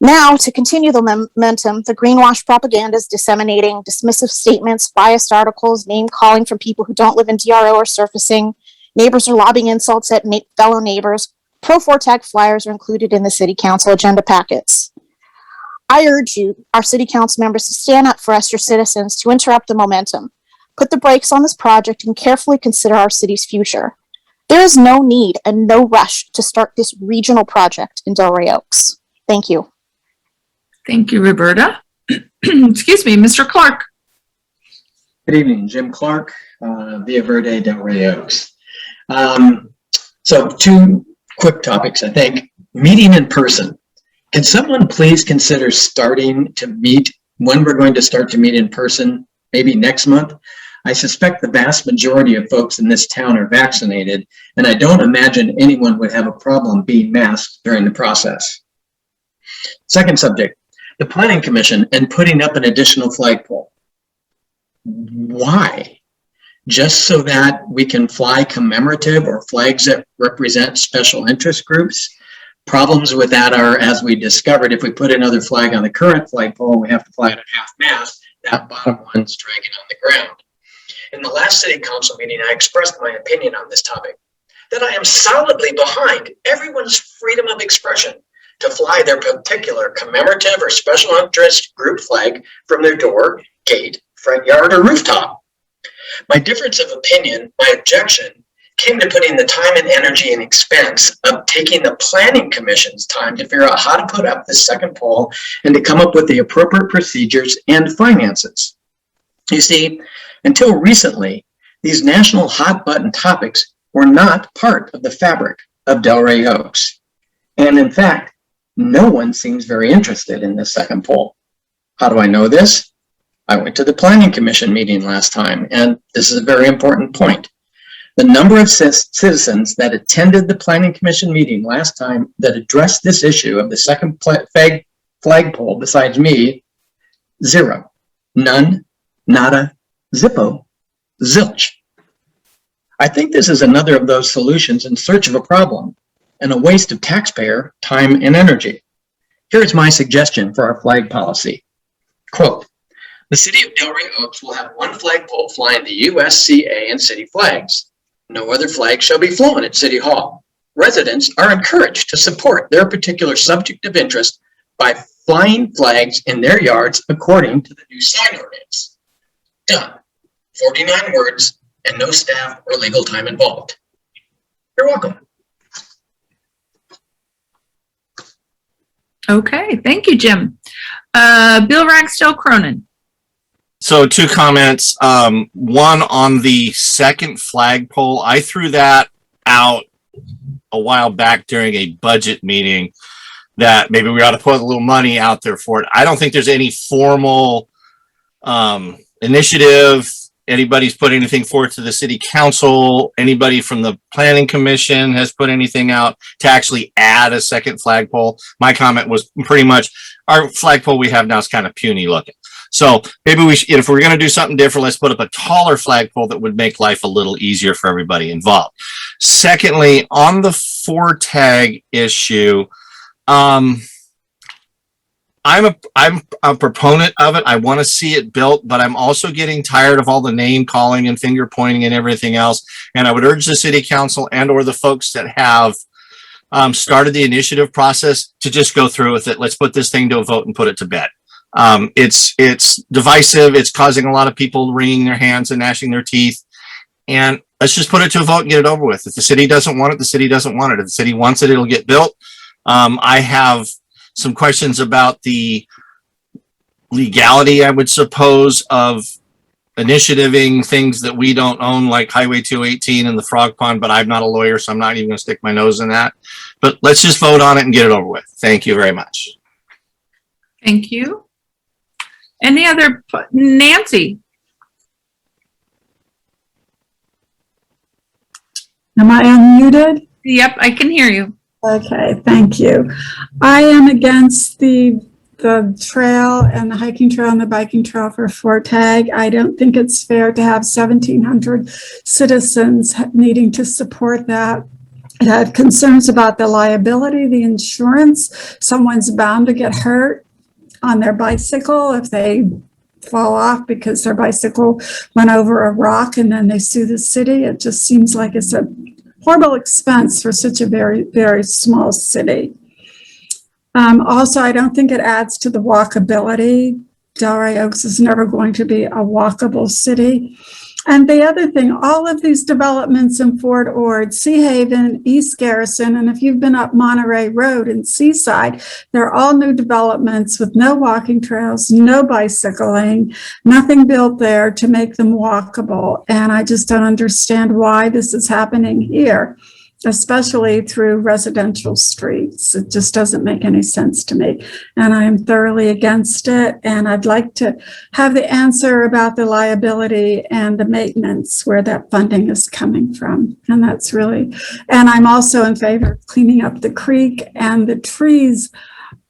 Now, to continue the momentum, the greenwash propaganda is disseminating dismissive statements, biased articles, name-calling from people who don't live in DRO are surfacing, neighbors are lobbing insults at fellow neighbors, pro-FORTAG flyers are included in the city council agenda packets. I urge you, our city council members, to stand up for us, your citizens, to interrupt the momentum, put the brakes on this project, and carefully consider our city's future. There is no need and no rush to start this regional project in Delray Oaks. Thank you.
Thank you, Roberta. Excuse me, Mr. Clark.
Good evening, Jim Clark, Via Verde, Delray Oaks. So 2 quick topics, I think. Meeting in person. Can someone please consider starting to meet when we're going to start to meet in person, maybe next month? I suspect the vast majority of folks in this town are vaccinated, and I don't imagine anyone would have a problem being masked during the process. Second subject, the Planning Commission and putting up an additional flagpole. Why? Just so that we can fly commemorative or flags that represent special interest groups? Problems with that are, as we discovered, if we put another flag on the current flagpole, we have to fly it at half-mast. That bottom one's dragging on the ground. In the last city council meeting, I expressed my opinion on this topic, that I am solidly behind everyone's freedom of expression to fly their particular commemorative or special interest group flag from their door, gate, front yard, or rooftop. My difference of opinion, my objection, came to putting the time and energy and expense of taking the Planning Commission's time to figure out how to put up the second pole and to come up with the appropriate procedures and finances. You see, until recently, these national hot button topics were not part of the fabric of Delray Oaks. And in fact, no one seems very interested in this second pole. How do I know this? I went to the Planning Commission meeting last time, and this is a very important point. The number of citizens that attended the Planning Commission meeting last time that addressed this issue of the second flagpole besides me, 0. None, nada, zippo, zilch. I think this is another of those solutions in search of a problem and a waste of taxpayer time and energy. Here's my suggestion for our flag policy. Quote, the city of Delray Oaks will have one flagpole flying the USCA and city flags. No other flag shall be flown at City Hall. Residents are encouraged to support their particular subject of interest by flying flags in their yards according to the new sign ordinance. Done. 49 words and no staff or legal time involved. You're welcome.
Okay, thank you, Jim. Bill Ragsdale Cronin.
So 2 comments. One on the second flagpole. I threw that out a while back during a budget meeting that maybe we ought to put a little money out there for it. I don't think there's any formal initiative. Anybody's put anything forward to the city council. Anybody from the Planning Commission has put anything out to actually add a second flagpole. My comment was pretty much our flagpole we have now is kind of puny looking. So maybe we should, if we're going to do something different, let's put up a taller flagpole that would make life a little easier for everybody involved. Secondly, on the FORTAG issue, I'm a proponent of it. I want to see it built, but I'm also getting tired of all the name calling and finger pointing and everything else. And I would urge the city council and or the folks that have started the initiative process to just go through with it. Let's put this thing to a vote and put it to bed. It's divisive. It's causing a lot of people wringing their hands and gnashing their teeth. And let's just put it to a vote and get it over with. If the city doesn't want it, the city doesn't want it. If the city wants it, it'll get built. I have some questions about the legality, I would suppose, of initiativing things that we don't own, like Highway 218 and the Frog Pond, but I'm not a lawyer, so I'm not even going to stick my nose in that. But let's just vote on it and get it over with. Thank you very much.
Thank you. Any other, Nancy?
Am I unmuted?
Yep, I can hear you.
Okay, thank you. I am against the trail and the hiking trail and the biking trail for Fort Tag. I don't think it's fair to have 1,700 citizens needing to support that. It had concerns about the liability, the insurance. Someone's bound to get hurt on their bicycle if they fall off because their bicycle went over a rock and then they sue the city. It just seems like it's a horrible expense for such a very, very small city. Also, I don't think it adds to the walkability. Delray Oaks is never going to be a walkable city. And the other thing, all of these developments in Fort Ord, Sea Haven, East Garrison, and if you've been up Monterey Road in Seaside, they're all new developments with no walking trails, no bicycling, nothing built there to make them walkable. And I just don't understand why this is happening here, especially through residential streets. It just doesn't make any sense to me. And I am thoroughly against it. And I'd like to have the answer about the liability and the maintenance, where that funding is coming from. And that's really, and I'm also in favor of cleaning up the creek and the trees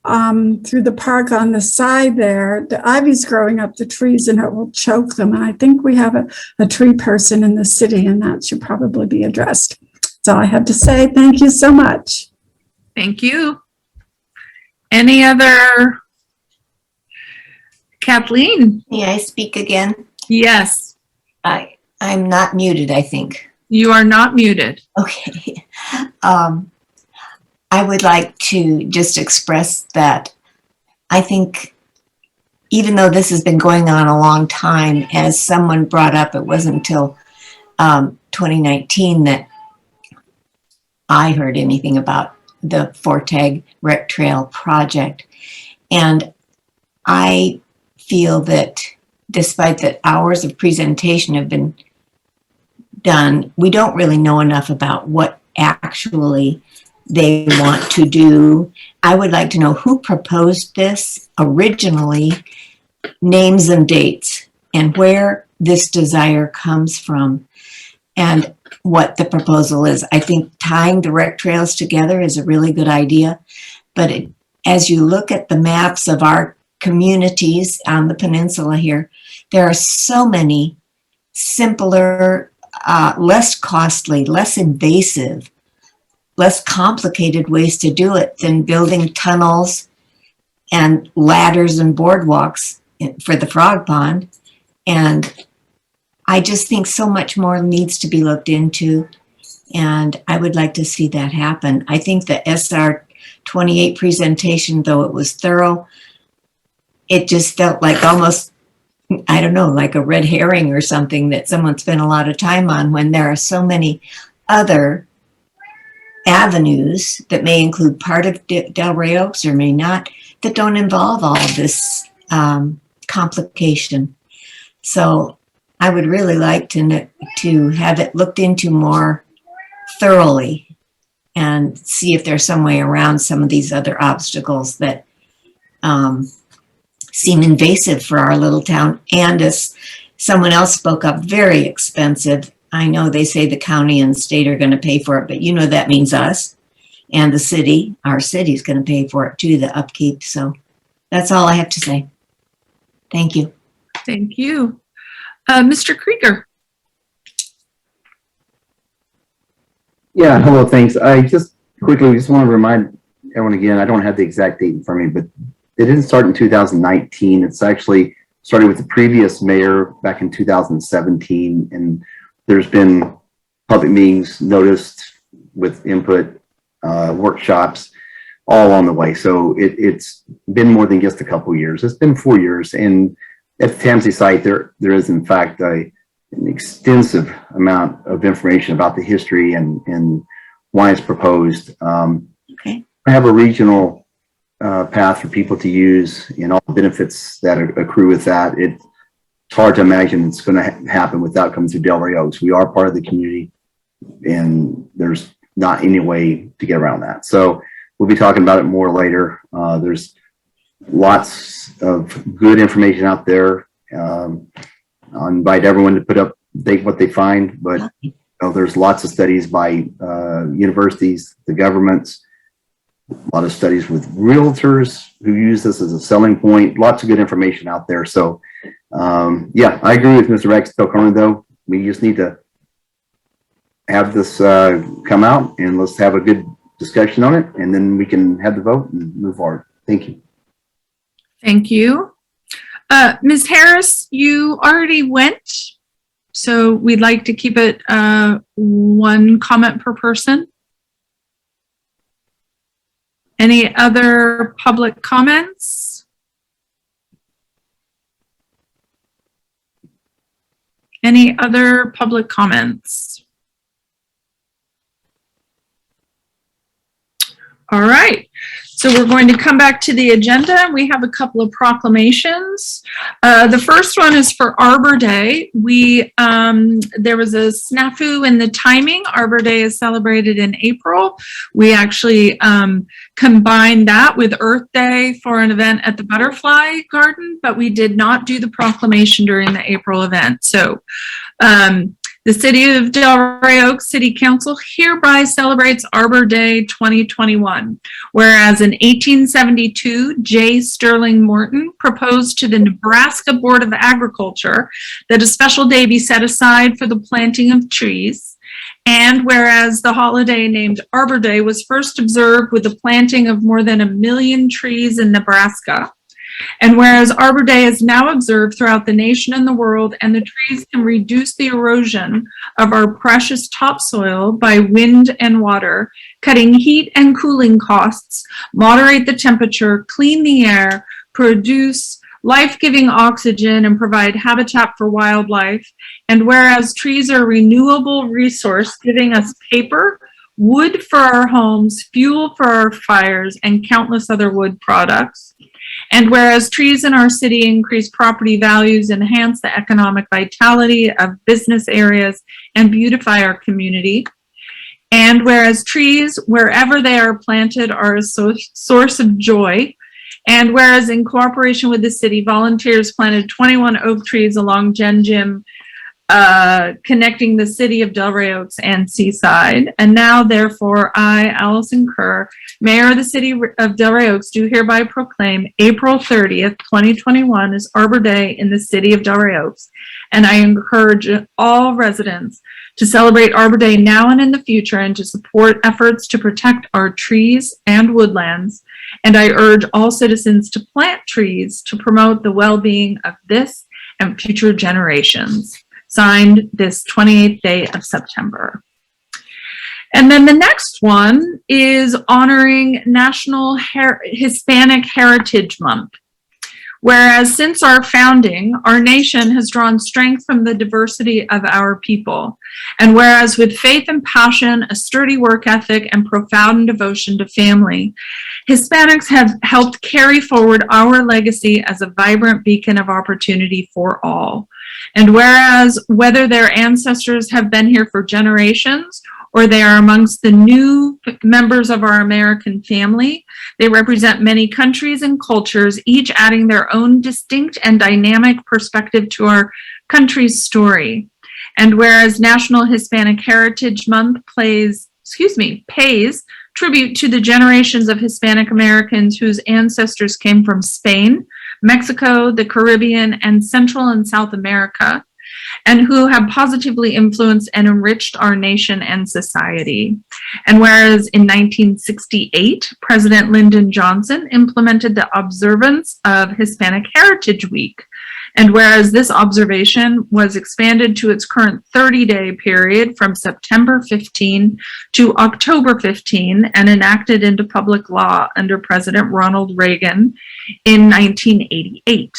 through the park on the side there. The ivy's growing up the trees and it will choke them. And I think we have a tree person in the city and that should probably be addressed. That's all I have to say. Thank you so much.
Thank you. Any other? Kathleen?
May I speak again?
Yes.
I'm not muted, I think.
You are not muted.
Okay. I would like to just express that I think even though this has been going on a long time, as someone brought up, it wasn't until 2019 that I heard anything about the Fort Tag Rec Trail project. And I feel that despite that hours of presentation have been done, we don't really know enough about what actually they want to do. I would like to know who proposed this originally, names and dates, and where this desire comes from, and what the proposal is. I think tying the rec trails together is a really good idea, but as you look at the maps of our communities on the peninsula here, there are so many simpler, less costly, less invasive, less complicated ways to do it than building tunnels and ladders and boardwalks for the Frog Pond. And I just think so much more needs to be looked into, and I would like to see that happen. I think the SR 28 presentation, though it was thorough, it just felt like almost, I don't know, like a red herring or something that someone spent a lot of time on, when there are so many other avenues that may include part of Delray Oaks or may not, that don't involve all of this complication. So I would really like to have it looked into more thoroughly and see if there's some way around some of these other obstacles that seem invasive for our little town. And as someone else spoke up, very expensive. I know they say the county and state are going to pay for it, but you know that means us and the city. Our city is going to pay for it too, the upkeep. So that's all I have to say. Thank you.
Thank you. Mr. Krieger.
Yeah, hello, thanks. I just quickly just want to remind everyone again, I don't have the exact date in front of me, but it didn't start in 2019. It's actually started with the previous mayor back in 2017. And there's been public meetings noticed with input, workshops all on the way. So it's been more than just a couple years. It's been 4 years. And at the Tamsi site, there is in fact an extensive amount of information about the history and why it's proposed.
Okay.
I have a regional path for people to use and all the benefits that accrue with that. It's hard to imagine it's going to happen without coming through Delray Oaks. We are part of the community, and there's not any way to get around that. So we'll be talking about it more later. There's lots of good information out there. I'll invite everyone to put up what they find, but there's lots of studies by universities, the governments, a lot of studies with realtors who use this as a selling point. Lots of good information out there. So yeah, I agree with Mr. Rex Delcarmen, though. We just need to have this come out, and let's have a good discussion on it, and then we can have the vote and move forward. Thank you.
Thank you. Ms. Harris, you already went, so we'd like to keep it one comment per person. Any other public comments? Any other public comments? All right, so we're going to come back to the agenda. We have a couple of proclamations. The first one is for Arbor Day. There was a snafu in the timing. Arbor Day is celebrated in April. We actually combined that with Earth Day for an event at the Butterfly Garden, but we did not do the proclamation during the April event. So the City of Delray Oaks City Council hereby celebrates Arbor Day 2021, whereas in 1872, J. Sterling Morton proposed to the Nebraska Board of Agriculture that a special day be set aside for the planting of trees, and whereas the holiday named Arbor Day was first observed with the planting of more than 1 million trees in Nebraska, and whereas Arbor Day is now observed throughout the nation and the world, and the trees can reduce the erosion of our precious topsoil by wind and water, cutting heat and cooling costs, moderate the temperature, clean the air, produce life-giving oxygen, and provide habitat for wildlife. And whereas trees are a renewable resource, giving us paper, wood for our homes, fuel for our fires, and countless other wood products. And whereas trees in our city increase property values, enhance the economic vitality of business areas, and beautify our community. And whereas trees, wherever they are planted, are a source of joy. And whereas in cooperation with the city, volunteers planted 21 oak trees along Gen Jim, connecting the city of Delray Oaks and Seaside. And now, therefore, I, Allison Kerr, Mayor of the City of Delray Oaks, do hereby proclaim April 30th, 2021 as Arbor Day in the City of Delray Oaks. And I encourage all residents to celebrate Arbor Day now and in the future, and to support efforts to protect our trees and woodlands. And I urge all citizens to plant trees to promote the well-being of this and future generations. Signed this 28th day of September. And then the next one is honoring National Hispanic Heritage Month. Whereas since our founding, our nation has drawn strength from the diversity of our people. And whereas with faith and passion, a sturdy work ethic, and profound devotion to family, Hispanics have helped carry forward our legacy as a vibrant beacon of opportunity for all. And whereas whether their ancestors have been here for generations, or they are amongst the new members of our American family, they represent many countries and cultures, each adding their own distinct and dynamic perspective to our country's story. And whereas National Hispanic Heritage Month pays tribute to the generations of Hispanic Americans whose ancestors came from Spain, Mexico, the Caribbean, and Central and South America. and who have positively influenced and enriched our nation and society. And whereas in 1968, President Lyndon Johnson implemented the observance of Hispanic Heritage Week, and whereas this observation was expanded to its current 30-day period from September 15 to October 15 and enacted into public law under President Ronald Reagan in 1988.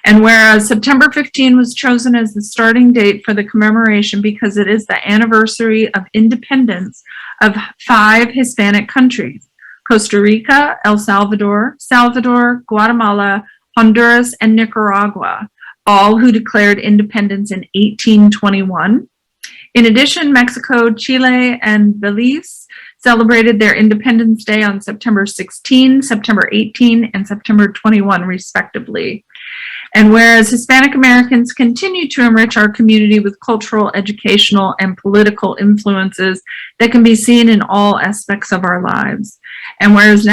And whereas September 15 was chosen as the starting date for the commemoration because it is the anniversary of independence of 5 Hispanic countries: Costa Rica, El Salvador, Guatemala, Honduras, and Nicaragua, all who declared independence in 1821. In addition, Mexico, Chile, and Belize celebrated their Independence Day on September 16, September 18, and September 21, respectively. And whereas Hispanic Americans continue to enrich our community with cultural, educational, and political influences that can be seen in all aspects of our lives. And whereas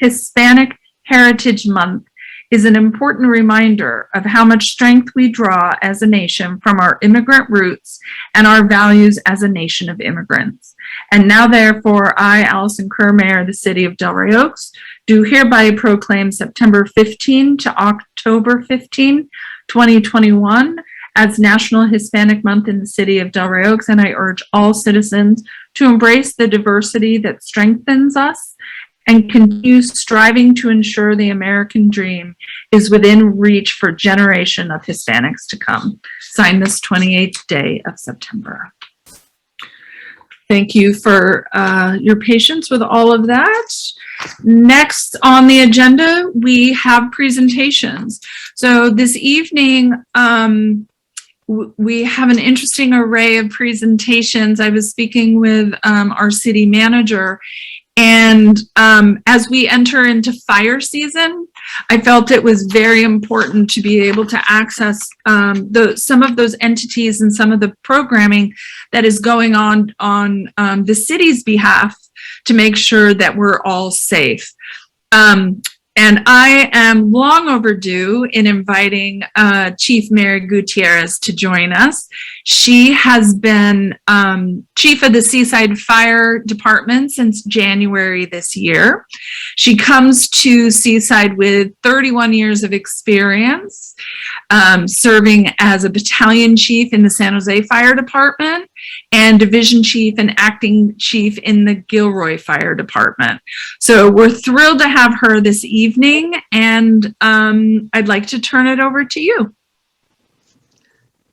Hispanic Heritage Month is an important reminder of how much strength we draw as a nation from our immigrant roots and our values as a nation of immigrants. And now, therefore, I, Allison Kerr, Mayor of the City of Delray Oaks, do hereby proclaim September 15 to October 15, 2021 as National Hispanic Month in the City of Delray Oaks, and I urge all citizens to embrace the diversity that strengthens us and continue striving to ensure the American dream is within reach for generation of Hispanics to come. Signed this 28th day of September. Thank you for your patience with all of that. Next on the agenda, we have presentations. So this evening, we have an interesting array of presentations. I was speaking with our city manager, and as we enter into fire season, I felt it was very important to be able to access some of those entities and some of the programming that is going on the city's behalf to make sure that we're all safe. And I am long overdue in inviting Chief Mary Gutierrez to join us. She has been chief of the Seaside Fire Department since January this year. She comes to Seaside with 31 years of experience, serving as a battalion chief in the San Jose Fire Department and division chief and acting chief in the Gilroy Fire Department. So we're thrilled to have her this evening, and I'd like to turn it over to you.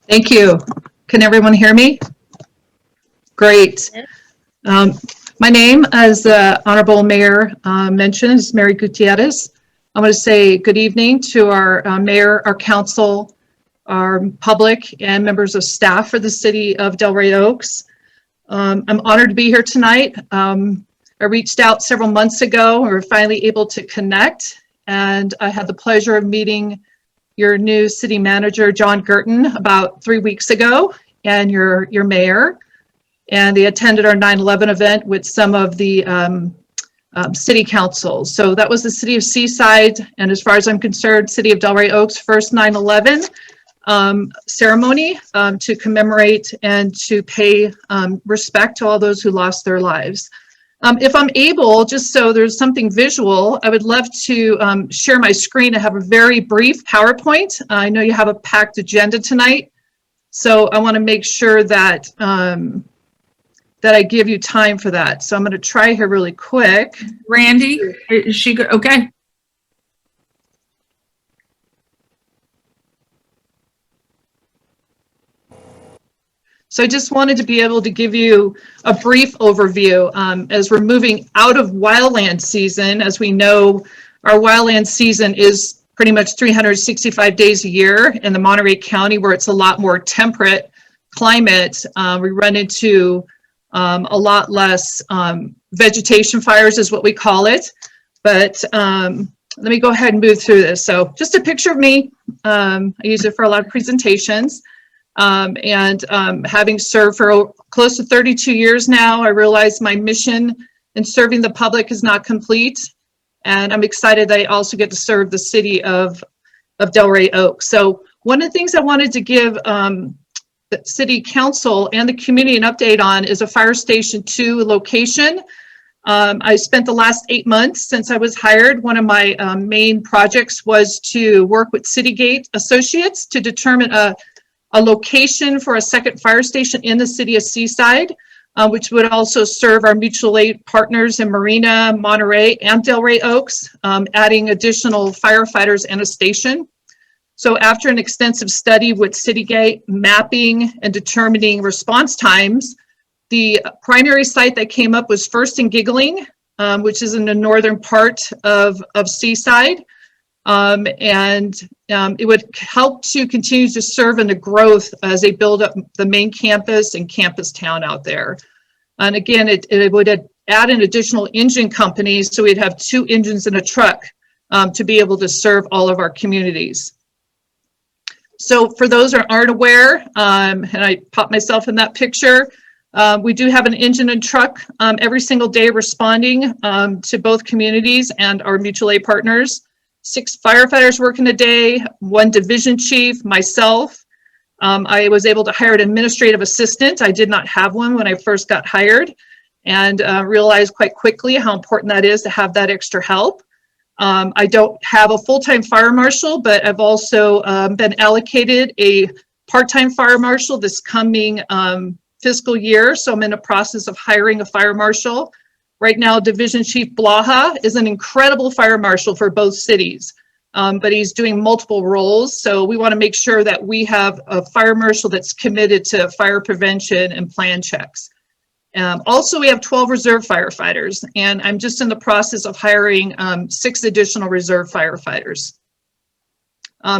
Thank you. Can everyone hear me? Great. My name, as the Honorable Mayor mentioned, is Mary Gutierrez. I want to say good evening to our mayor, our council, our public, and members of staff for the city of Delray Oaks. I'm honored to be here tonight. I reached out several months ago. We were finally able to connect, and I had the pleasure of meeting your new city manager, John Gurton, about 3 weeks ago, and your mayor. And they attended our 9/11 event with some of the city councils. So that was the city of Seaside, and as far as I'm concerned, city of Delray Oaks' first 9/11 ceremony to commemorate and to pay respect to all those who lost their lives. If I'm able, just so there's something visual, I would love to share my screen. I have a very brief PowerPoint. I know you have a packed agenda tonight, so I want to make sure that that I give you time for that. So I'm going to try here really quick.
Randy, is she good? Okay.
So I just wanted to be able to give you a brief overview as we're moving out of wildland season. As we know, our wildland season is pretty much 365 days a year in the Monterey County, where it's a lot more temperate climate. We run into a lot less vegetation fires is what we call it. But let me go ahead and move through this. So just a picture of me. I use it for a lot of presentations. Having served for close to 32 years now, I realize my mission in serving the public is not complete. And I'm excited that I also get to serve the city of Delray Oaks. So One of the things I wanted to give the city council and the community an update on is a Fire Station 2 location. I spent the last 8 months since I was hired. One of my main projects was to work with Citygate Associates to determine a location for a second fire station in the city of Seaside, which would also serve our mutual aid partners in Marina, Monterey, and Delray Oaks, adding additional firefighters and a station. So after an extensive study with Citygate, mapping and determining response times, the primary site that came up was First and Giggling, which is in the northern part of Seaside. It would help to continue to serve in the growth as they build up the main campus and campus town out there. And again, it would add an additional engine company, so we'd have 2 engines in a truck to be able to serve all of our communities. So for those that aren't aware, and I popped myself in that picture, we do have an engine and truck every single day responding to both communities and our mutual aid partners. 6 firefighters working a day, 1 division chief, myself. I was able to hire an administrative assistant. I did not have one when I first got hired, and realized quite quickly how important that is to have that extra help. I don't have a full-time fire marshal, but I've also been allocated a part-time fire marshal this coming fiscal year. So I'm in the process of hiring a fire marshal. Right now, Division Chief Blaha is an incredible fire marshal for both cities, but he's doing multiple roles. So we want to make sure that we have a fire marshal that's committed to fire prevention and plan checks. Also, we have 12 reserve firefighters, and I'm just in the process of hiring 6 additional reserve firefighters.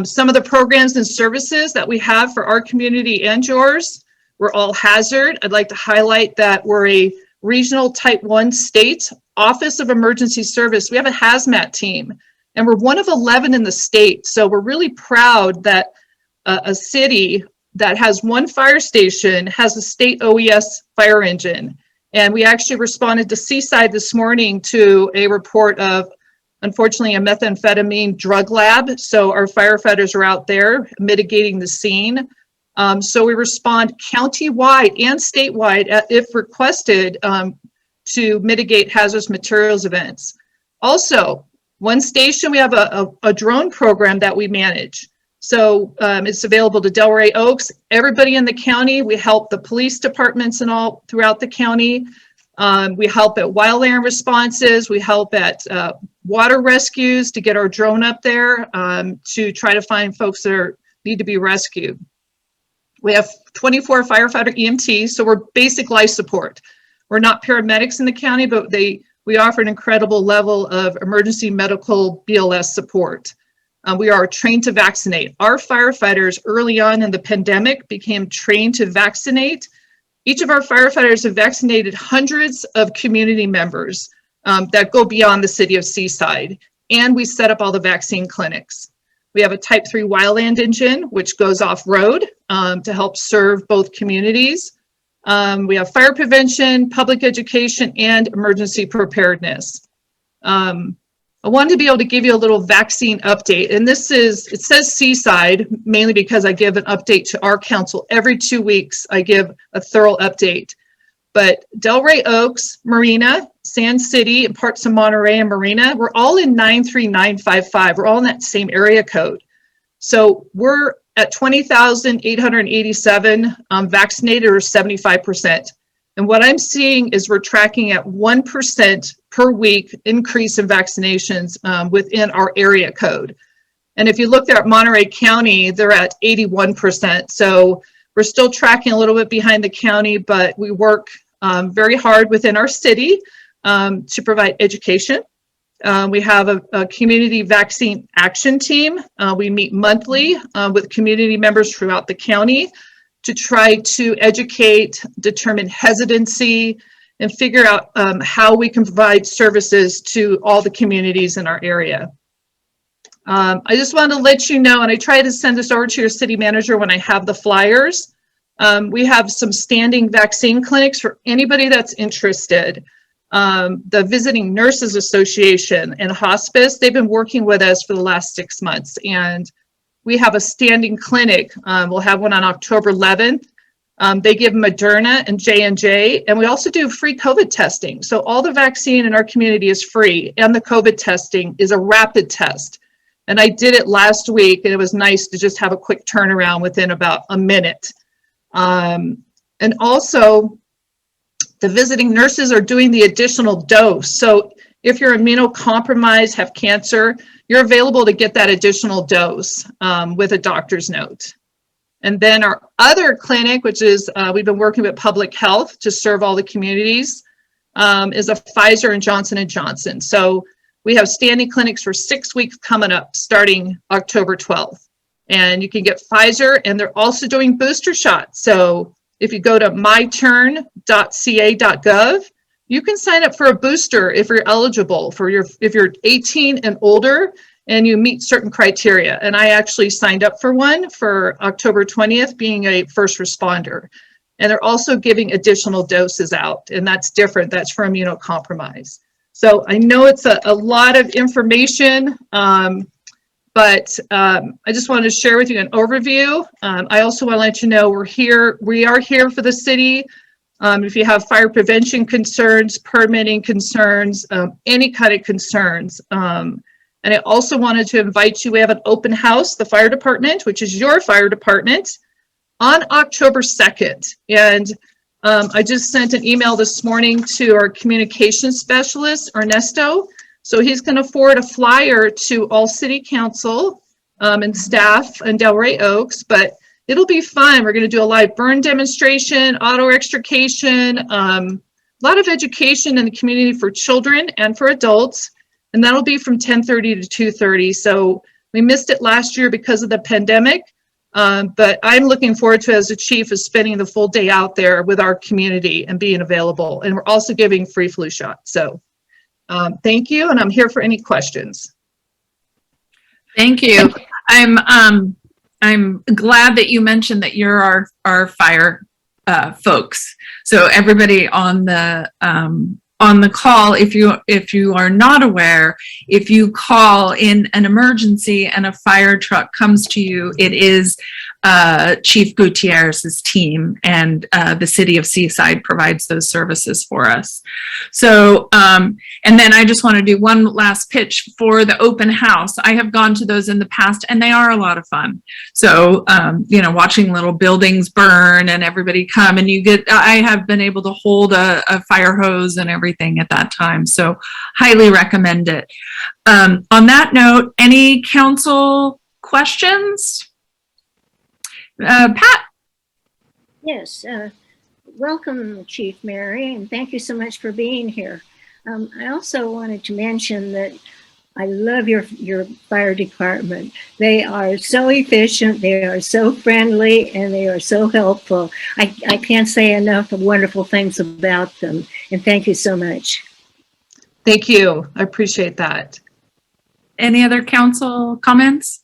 Some of the programs and services that we have for our community and yours, we're all hazard. I'd like to highlight that we're a regional type 1 state Office of Emergency Service. We have a hazmat team, and we're one of 11 in the state. So we're really proud that a city that has 1 fire station has a state OES fire engine. And we actually responded to Seaside this morning to a report of, unfortunately, a methamphetamine drug lab. So our firefighters are out there mitigating the scene. So we respond county-wide and statewide, if requested, to mitigate hazardous materials events. Also, 1 station, we have a drone program that we manage. So it's available to Delray Oaks, everybody in the county. We help the police departments and all throughout the county. We help at wildland responses. We help at water rescues to get our drone up there to try to find folks that need to be rescued. We have 24 firefighter EMTs, so we're basic life support. We're not paramedics in the county, but we offer an incredible level of emergency medical BLS support. We are trained to vaccinate. Our firefighters early on in the pandemic became trained to vaccinate. Each of our firefighters have vaccinated hundreds of community members that go beyond the city of Seaside. And we set up all the vaccine clinics. We have a type 3 wildland engine, which goes off-road to help serve both communities. We have fire prevention, public education, and emergency preparedness. I wanted to be able to give you a little vaccine update. And it says Seaside, mainly because I give an update to our council. Every 2 weeks, I give a thorough update. But Delray Oaks, Marina, Sand City, and parts of Monterey and Marina, we're all in 93955. We're all in that same area code. So we're at 20,887 vaccinated, or 75%. And what I'm seeing is we're tracking at 1% per week increase in vaccinations within our area code. And if you look at Monterey County, they're at 81%. So we're still tracking a little bit behind the county, but we work very hard within our city to provide education. We have a community vaccine action team. We meet monthly with community members throughout the county to try to educate, determine hesitancy, and figure out how we can provide services to all the communities in our area. I just wanted to let you know, and I try to send this over to your city manager when I have the flyers. We have some standing vaccine clinics for anybody that's interested. The Visiting Nurses Association and Hospice, they've been working with us for the last 6 months, and we have a standing clinic. We'll have one on October 11th. They give Moderna and J&J, and we also do free COVID testing. So all the vaccine in our community is free, and the COVID testing is a rapid test. And I did it last week, and it was nice to just have a quick turnaround within about a minute. And also, the visiting nurses are doing the additional dose. So if you're immunocompromised, have cancer, you're available to get that additional dose with a doctor's note. And then our other clinic, which is we've been working with public health to serve all the communities, is a Pfizer and Johnson & Johnson. So we have standing clinics for 6 weeks coming up, starting October 12th. And you can get Pfizer, and they're also doing booster shots. So if you go to myturn.ca.gov, you can sign up for a booster if you're eligible if you're 18 and older and you meet certain criteria. And I actually signed up for one for October 20th, being a first responder. And they're also giving additional doses out, and that's different. That's for immunocompromised. So I know it's a lot of information, but I just wanted to share with you an overview. I also want to let you know we are here for the city. If you have fire prevention concerns, permitting concerns, any kind of concerns. And I also wanted to invite you, we have an open house, the fire department, which is your fire department, on October 2nd. And I just sent an email this morning to our communications specialist, Ernesto. So he's going to forward a flyer to all city council and staff in Delray Oaks, but it'll be fun. We're going to do a live burn demonstration, auto extrication, a lot of education in the community for children and for adults. And that'll be from 10:30 to 2:30. So we missed it last year because of the pandemic. But I'm looking forward to, as a chief, is spending the full day out there with our community and being available. And we're also giving free flu shots. So thank you. And I'm here for any questions.
Thank you. I'm glad that you mentioned that you're our fire folks. So everybody on the call, if you are not aware, if you call in an emergency and a fire truck comes to you, it is Chief Gutierrez's team, and the city of Seaside provides those services for us. So, and then I just want to do one last pitch for the open house. I have gone to those in the past, and they are a lot of fun. So, watching little buildings burn and everybody come, and I have been able to hold a fire hose and everything at that time. So, highly recommend it. On that note, any council questions? Pat?
Yes, welcome, Chief Mary, and thank you so much for being here. I also wanted to mention that I love your fire department. They are so efficient, they are so friendly, and they are so helpful. I can't say enough of wonderful things about them, and thank you so much.
Thank you. I appreciate that.
Any other council comments?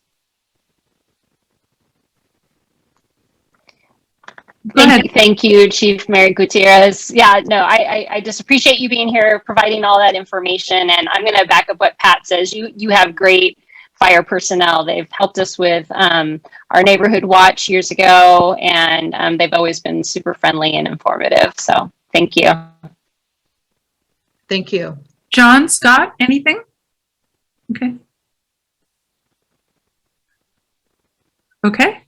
Thank you, Chief Mary Gutierrez. Yeah, no, I just appreciate you being here, providing all that information. And I'm going to back up what Pat says. You have great fire personnel. They've helped us with our neighborhood watch years ago, and they've always been super friendly and informative. So thank you.
Thank you.
John, Scott, anything? Okay. Okay.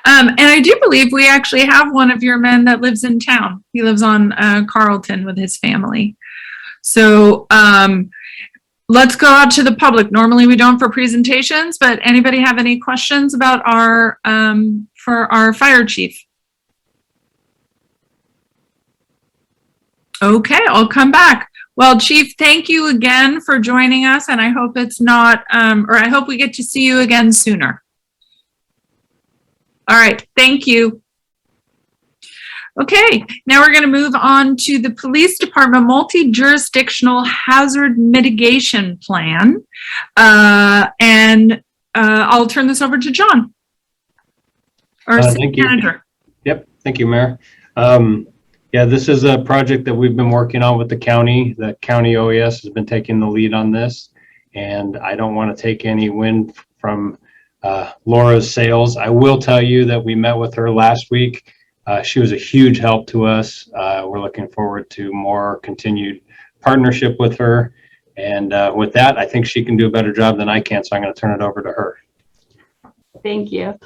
And I do believe we actually have one of your men that lives in town. He lives on Carlton with his family. So let's go out to the public. Normally we don't for presentations, but anybody have any questions about for our fire chief? Okay, I'll come back. Well, Chief, thank you again for joining us, and I hope it's not, or I hope we get to see you again sooner. All right, thank you. Okay, now we're going to move on to the Police Department Multi-Jurisdictional Hazard Mitigation Plan. I'll turn this over to John, our city manager.
Yep, thank you, Mayor. Yeah, this is a project that we've been working on with the county. The county OES has been taking the lead on this, and I don't want to take any wind from Laura's sales. I will tell you that we met with her last week. She was a huge help to us. We're looking forward to more continued partnership with her. And with that, I think she can do a better job than I can, so I'm going to turn it over to her.
Thank you.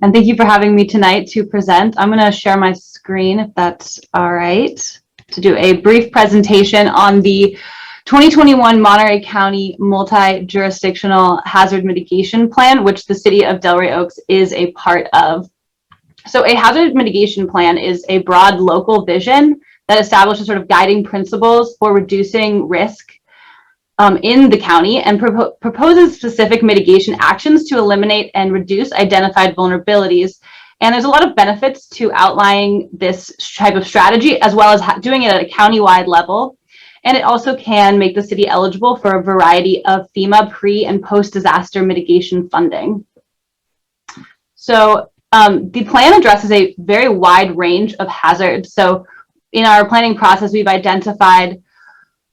And thank you for having me tonight to present. I'm going to share my screen, if that's all right, to do a brief presentation on the 2021 Monterey County Multi-Jurisdictional Hazard Mitigation Plan, which the City of Delray Oaks is a part of. So a hazard mitigation plan is a broad local vision that establishes sort of guiding principles for reducing risk in the county and proposes specific mitigation actions to eliminate and reduce identified vulnerabilities. And there's a lot of benefits to outlining this type of strategy, as well as doing it at a county-wide level. And it also can make the city eligible for a variety of FEMA pre- and post-disaster mitigation funding. So the plan addresses a very wide range of hazards. So in our planning process, we've identified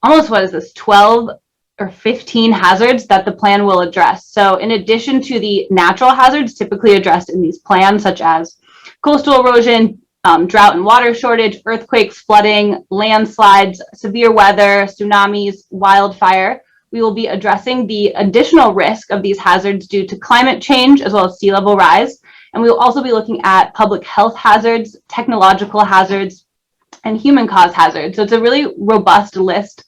almost, 12 or 15 hazards that the plan will address. So in addition to the natural hazards typically addressed in these plans, such as coastal erosion, drought and water shortage, earthquakes, flooding, landslides, severe weather, tsunamis, wildfire, we will be addressing the additional risk of these hazards due to climate change as well as sea level rise. And we will also be looking at public health hazards, technological hazards, and human caused hazards. So it's a really robust list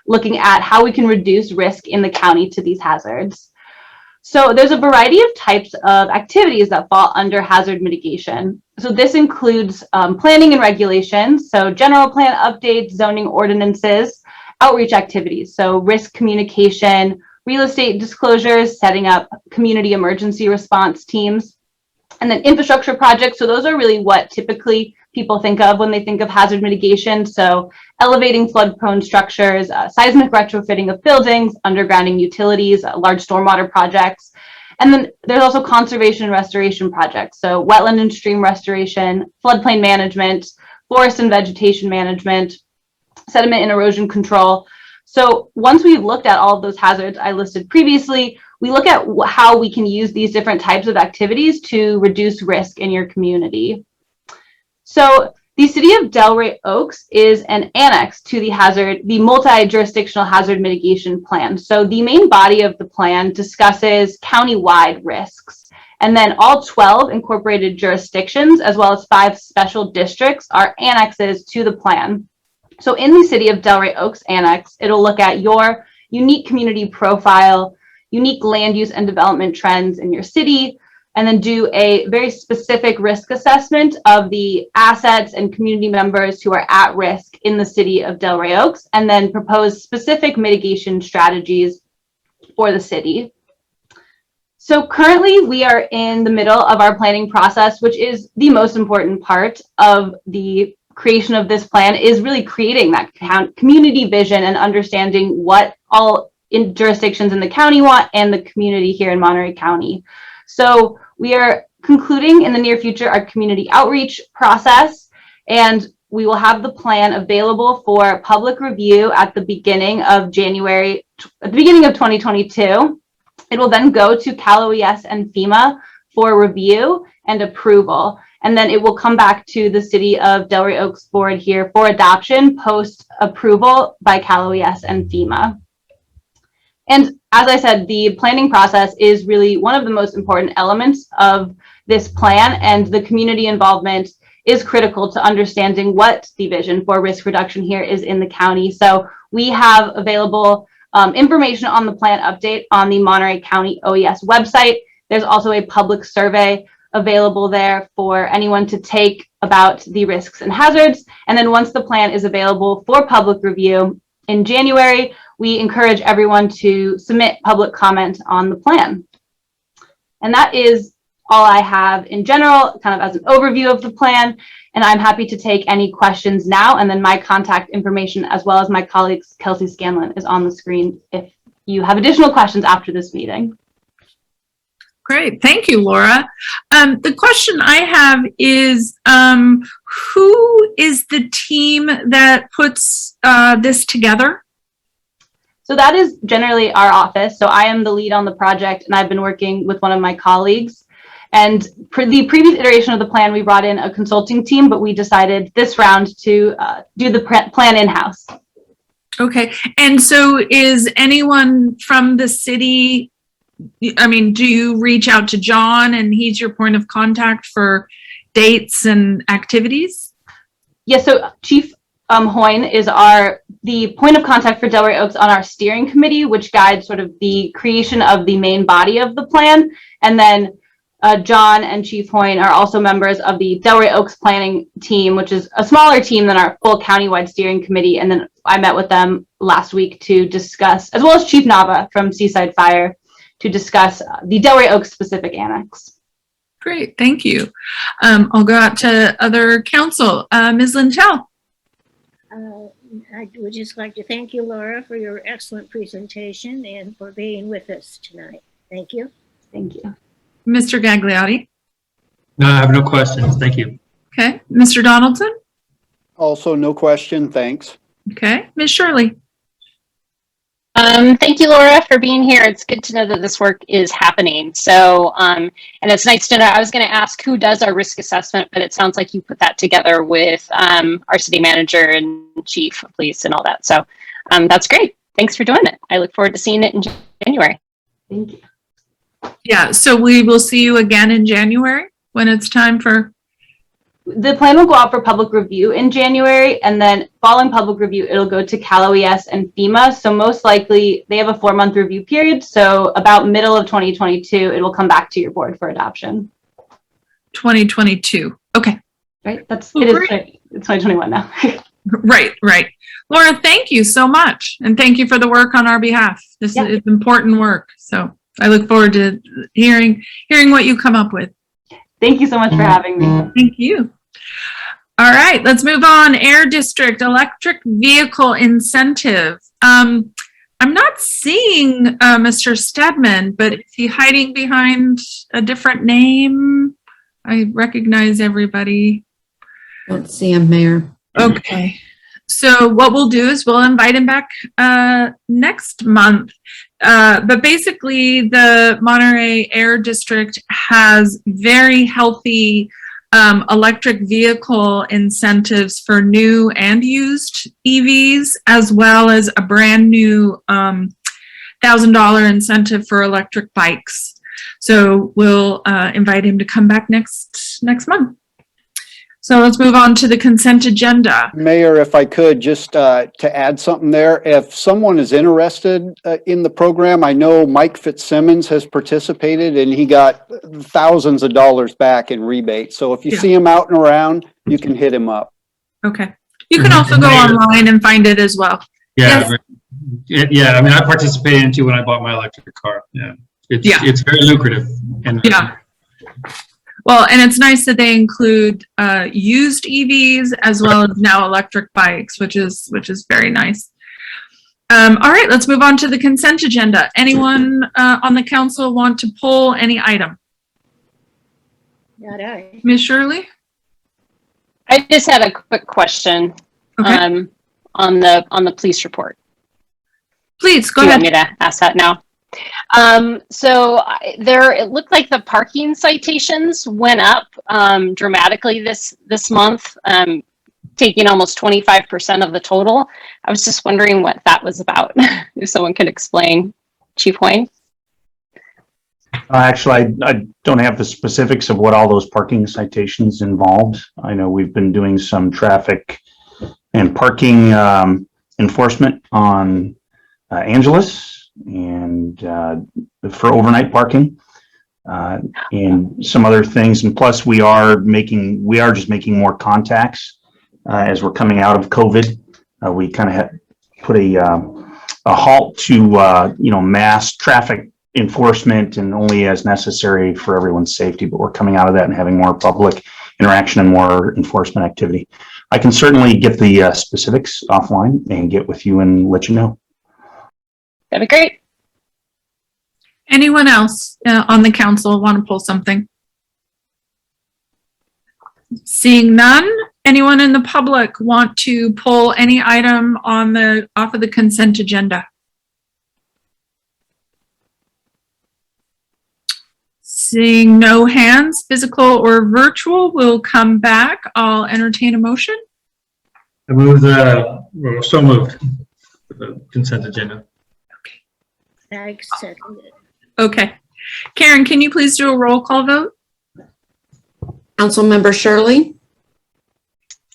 looking at how we can reduce risk in the county to these hazards. So there's a variety of types of activities that fall under hazard mitigation. So this includes planning and regulations, so general plan updates, zoning ordinances, outreach activities, so risk communication, real estate disclosures, setting up community emergency response teams, and then infrastructure projects. So those are really what typically people think of when they think of hazard mitigation. So elevating flood-prone structures, seismic retrofitting of buildings, undergrounding utilities, large stormwater projects. And then there's also conservation and restoration projects. So wetland and stream restoration, floodplain management, forest and vegetation management, sediment and erosion control. So once we've looked at all of those hazards I listed previously, we look at how we can use these different types of activities to reduce risk in your community. So the City of Delray Oaks is an annex to the multi-jurisdictional hazard mitigation plan. So the main body of the plan discusses county-wide risks. And then all 12 incorporated jurisdictions, as well as 5 special districts, are annexes to the plan. So in the City of Delray Oaks annex, it'll look at your unique community profile, unique land use and development trends in your city, and then do a very specific risk assessment of the assets and community members who are at risk in the City of Delray Oaks, and then propose specific mitigation strategies for the city. So currently we are in the middle of our planning process, which is the most important part of the creation of this plan, is really creating that community vision and understanding what all jurisdictions in the county want and the community here in Monterey County. So we are concluding in the near future our community outreach process, and we will have the plan available for public review at the beginning of 2022. It will then go to Cal OES and FEMA for review and approval. And then it will come back to the City of Delray Oaks board here for adoption post approval by Cal OES and FEMA. And as I said, the planning process is really one of the most important elements of this plan, and the community involvement is critical to understanding what the vision for risk reduction here is in the county. So we have available information on the plan update on the Monterey County OES website. There's also a public survey available there for anyone to take about the risks and hazards. And then once the plan is available for public review in January, we encourage everyone to submit public comment on the plan. And that is all I have in general, kind of as an overview of the plan. And I'm happy to take any questions now. And then my contact information, as well as my colleague's Kelsey Scanlon, is on the screen if you have additional questions after this meeting.
Great. Thank you, Laura. The question I have is, who is the team that puts this together?
So that is generally our office. So I am the lead on the project, and I've been working with one of my colleagues. And for the previous iteration of the plan, we brought in a consulting team, but we decided this round to do the plan in-house.
Okay, and so is anyone from the city, I mean, do you reach out to John and he's your point of contact for dates and activities?
Yeah, so Chief Hoyne is the point of contact for Delray Oaks on our steering committee, which guides sort of the creation of the main body of the plan. And then John and Chief Hoyne are also members of the Delray Oaks planning team, which is a smaller team than our full countywide steering committee. And then I met with them last week to discuss, as well as Chief Nava from Seaside Fire, to discuss the Delray Oaks specific annex.
Great, thank you. I'll go out to other council. Ms. Lintel.
I would just like to thank you, Laura, for your excellent presentation and for being with us tonight. Thank you.
Thank you.
Mr. Gagliotti.
No, I have no questions. Thank you.
Okay, Mr. Donaldson.
Also, no question, thanks.
Okay, Ms. Shirley.
Thank you, Laura, for being here. It's good to know that this work is happening. So, and it's nice to know. I was going to ask who does our risk assessment, but it sounds like you put that together with our city manager and chief of police and all that. So that's great. Thanks for doing it. I look forward to seeing it in January.
Thank you.
Yeah, so we will see you again in January when it's time for.
The plan will go out for public review in January, and then following public review, it'll go to Cal OES and FEMA. So most likely they have a 4-month review period. So about middle of 2022, it will come back to your board for adoption.
2022. Okay.
Right. It's 2021 now.
Right. Laura, thank you so much. And thank you for the work on our behalf. This is important work. So I look forward to hearing what you come up with.
Thank you so much for having me.
Thank you. All right, let's move on. Air District electric vehicle incentive. I'm not seeing Mr. Stedman, but is he hiding behind a different name? I recognize everybody.
Don't see him, Mayor.
Okay. So what we'll do is we'll invite him back next month. But basically, the Monterey Air District has very healthy electric vehicle incentives for new and used EVs, as well as a brand new $1,000 incentive for electric bikes. So we'll invite him to come back next month. So let's move on to the consent agenda.
Mayor, if I could, just to add something there, if someone is interested in the program, I know Mike Fitzsimmons has participated and he got thousands of dollars back in rebates. So if you see him out and around, you can hit him up.
Okay. You can also go online and find it as well.
Yeah. Yes. Yeah. I mean, I participated in it when I bought my electric car. Yeah. It's very lucrative. And
Well, and it's nice that they include used EVs as well as now electric bikes, which is very nice. All right, let's move on to the consent agenda. Anyone on the council want to pull any item?
Not I.
Ms. Shirley?
I just had a quick question on the police report.
Please go
ahead.
ahead.
You want me to ask that now? It looked like the parking citations went up dramatically this month, taking almost 25% of the total. I was just wondering what that was about. If someone could explain, Chief Hoyne.
Actually, I don't have the specifics of what all those parking citations involved. I know we've been doing some traffic and parking enforcement on Angeles and for overnight parking and some other things. And plus we are just making more contacts as we're coming out of COVID. We kind of put a halt to mass traffic enforcement and only as necessary for everyone's safety, but we're coming out of that and having more public interaction and more enforcement activity. I can certainly get the specifics offline and get with you and let you know.
That'd be great.
Anyone else on the council want to pull something? Seeing none, anyone in the public want to pull any item off of the consent agenda? Seeing no hands, physical or virtual, will come back. I'll entertain a motion.
I move so moved. The consent agenda.
I second it.
Okay. Karen, can you please do a roll call vote?
Councilmember Shirley,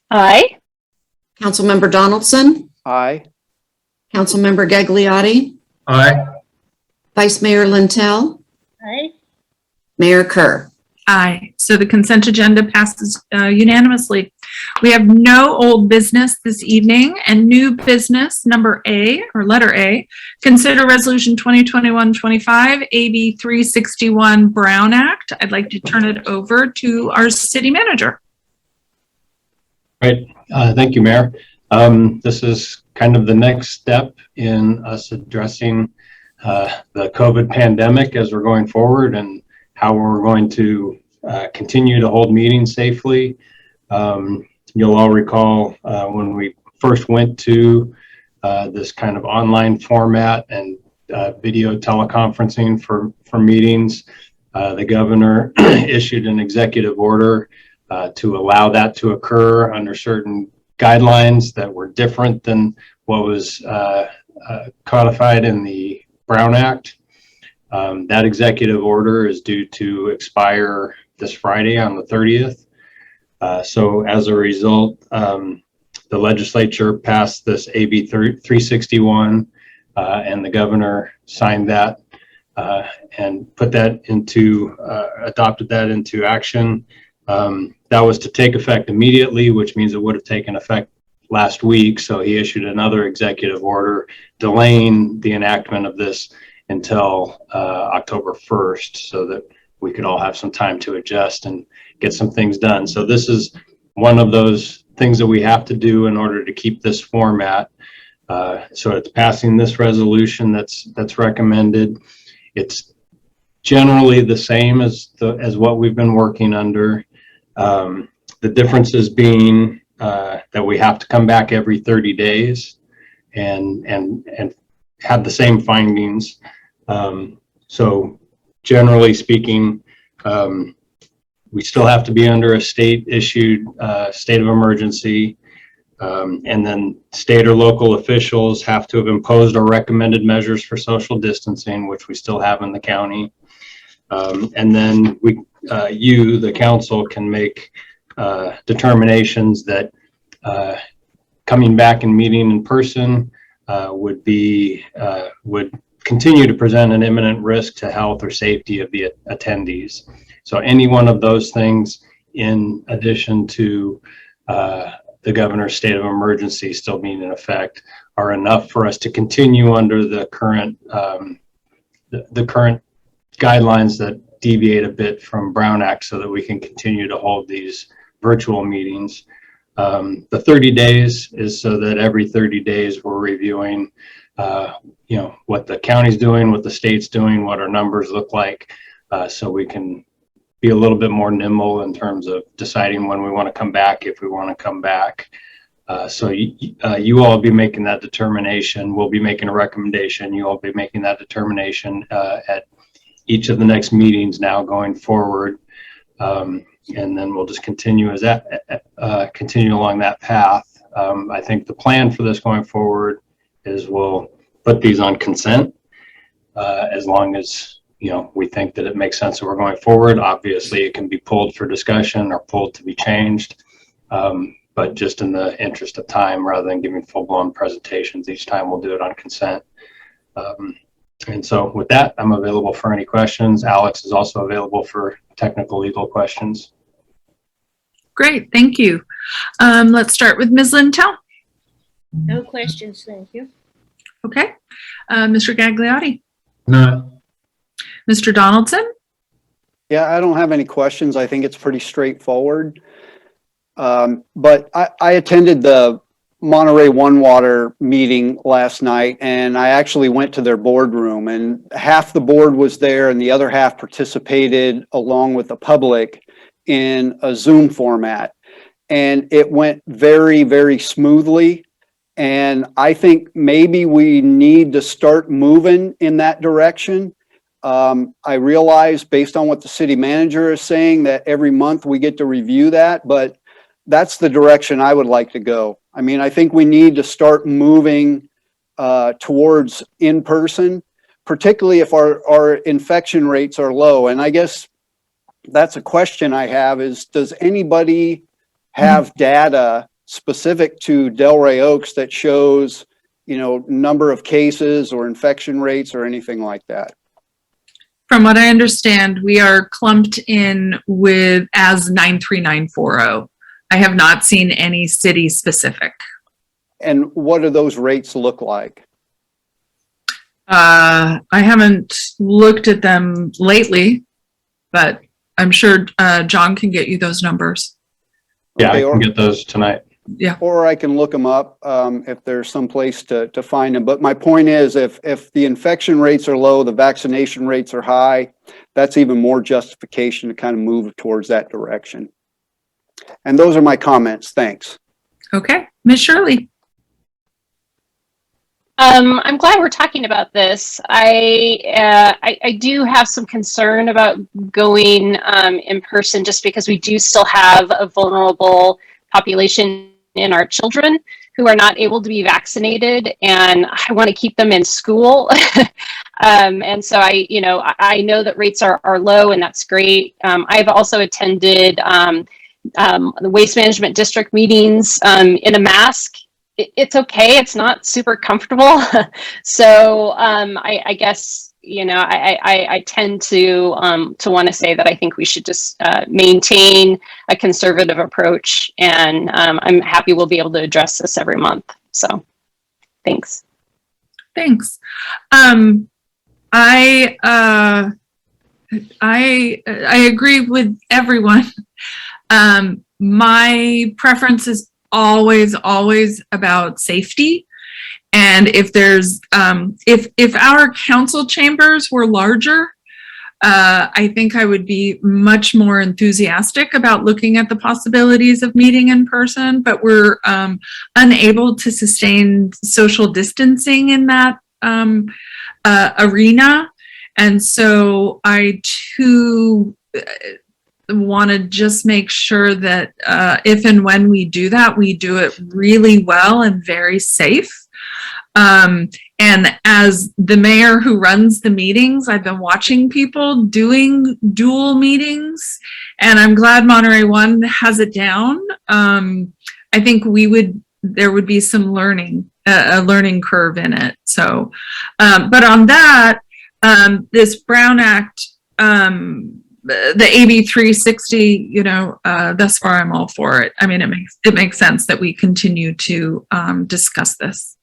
Aye.
Councilmember Donaldson,
Aye.
Councilmember Gagliotti,
Aye.
Vice Mayor Lintel,
Aye.
Mayor Kerr.
Aye. So the consent agenda passes unanimously. We have no old business this evening and new business, number A, or letter A. Consider Resolution 2021-25, AB 361 Brown Act. I'd like to turn it over to our city manager.
Right. Thank you, Mayor. This is kind of the next step in us addressing the COVID pandemic as we're going forward and how we're going to continue to hold meetings safely. You'll all recall when we first went to this kind of online format and video teleconferencing for meetings, the governor issued an executive order to allow that to occur under certain guidelines that were different than what was codified in the Brown Act. That executive order is due to expire this Friday on the 30th. So as a result, the legislature passed this AB 361 and the governor signed that and put that into, adopted that into action. That was to take effect immediately, which means it would have taken effect last week. So he issued another executive order delaying the enactment of this until October 1st so that we could all have some time to adjust and get some things done. So this is one of those things that we have to do in order to keep this format. So it's passing this resolution that's recommended. It's generally the same as what we've been working under. The differences being that we have to come back every 30 days and have the same findings. So generally speaking, we still have to be under a state issued state of emergency. And then state or local officials have to have imposed or recommended measures for social distancing, which we still have in the county. And then you, the council, can make determinations that coming back and meeting in person would continue to present an imminent risk to health or safety of the attendees. So any one of those things, in addition to the governor's state of emergency still being in effect, are enough for us to continue under the current guidelines that deviate a bit from Brown Act so that we can continue to hold these virtual meetings. The 30 days is so that every 30 days we're reviewing what the county's doing, what the state's doing, what our numbers look like, so we can be a little bit more nimble in terms of deciding when we want to come back, if we want to come back. So you all be making that determination. We'll be making a recommendation. You all be making that determination at each of the next meetings now going forward. And then we'll just continue continue along that path. I think the plan for this going forward is we'll put these on consent as long as we think that it makes sense that we're going forward. Obviously, it can be pulled for discussion or pulled to be changed, but just in the interest of time, rather than giving full-blown presentations each time, we'll do it on consent. And so with that, I'm available for any questions. Alex is also available for technical legal questions.
Great, thank you. Let's start with Ms. Lintel.
No questions, thank you.
Okay. Mr. Gagliotti.
None.
Mr. Donaldson.
Yeah, I don't have any questions. I think it's pretty straightforward. But I attended the Monterey One Water meeting last night, and I actually went to their boardroom, and half the board was there and the other half participated along with the public in a Zoom format. And it went very, very smoothly. And I think maybe we need to start moving in that direction. I realize based on what the city manager is saying that every month we get to review that, but that's the direction I would like to go. I mean, I think we need to start moving towards in-person, particularly if our infection rates are low. And I guess that's a question I have is, does anybody have data specific to Delray Oaks that shows, you know, number of cases or infection rates or anything like that?
From what I understand, we are clumped in with as 93940. I have not seen any city specific.
And what do those rates look like?
I haven't looked at them lately, but I'm sure John can get you those numbers.
Yeah,
Okay,
I can get those tonight.
Yeah.
Or I can look them up if there's some place to find them. But my point is, if the infection rates are low, the vaccination rates are high, that's even more justification to kind of move towards that direction. And those are my comments. Thanks.
Okay, Ms. Shirley.
I'm glad we're talking about this. I do have some concern about going in person just because we do still have a vulnerable population in our children who are not able to be vaccinated, and I want to keep them in school. And so I know that rates are low, and that's great. I've also attended the Waste Management District meetings in a mask. It's okay. It's not super comfortable. So I guess, I tend to want to say that I think we should just maintain a conservative approach, and I'm happy we'll be able to address this every month. So thanks.
Thanks. I agree with everyone. My preference is always about safety. And if there's, if our council chambers were larger, I think I would be much more enthusiastic about looking at the possibilities of meeting in person, but we're unable to sustain social distancing in that arena. And so I too want to just make sure that if and when we do that, we do it really well and very safe. And as the mayor who runs the meetings, I've been watching people doing dual meetings, and I'm glad Monterey One has it down. I think there would be some learning, a learning curve in it. So, but on that, this Brown Act, the AB 360, thus far I'm all for it. I mean, it makes sense that we continue to discuss this.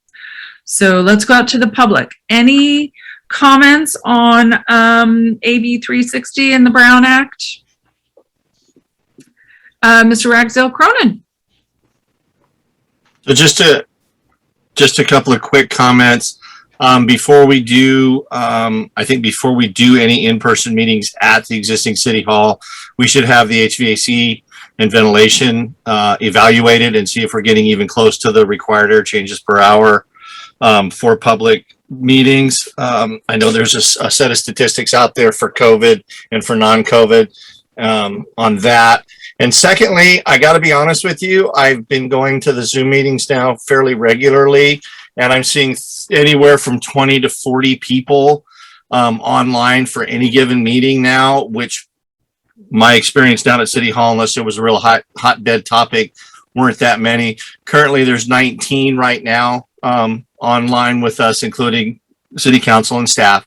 So let's go out to the public. Any comments on AB 360 and the Brown Act? Mr. Ragsdale Cronin.
So just a couple of quick comments. Before we do, I think before we do any in-person meetings at the existing city hall, we should have the HVAC and ventilation evaluated and see if we're getting even close to the required air changes per hour for public meetings. I know there's a set of statistics out there for COVID and for non-COVID on that. And secondly, I got to be honest with you, I've been going to the Zoom meetings now fairly regularly, and I'm seeing anywhere from 20 to 40 people online for any given meeting now, which my experience down at City Hall, unless it was a real hotbed topic, weren't that many. Currently, there's 19 right now online with us, including City Council and staff.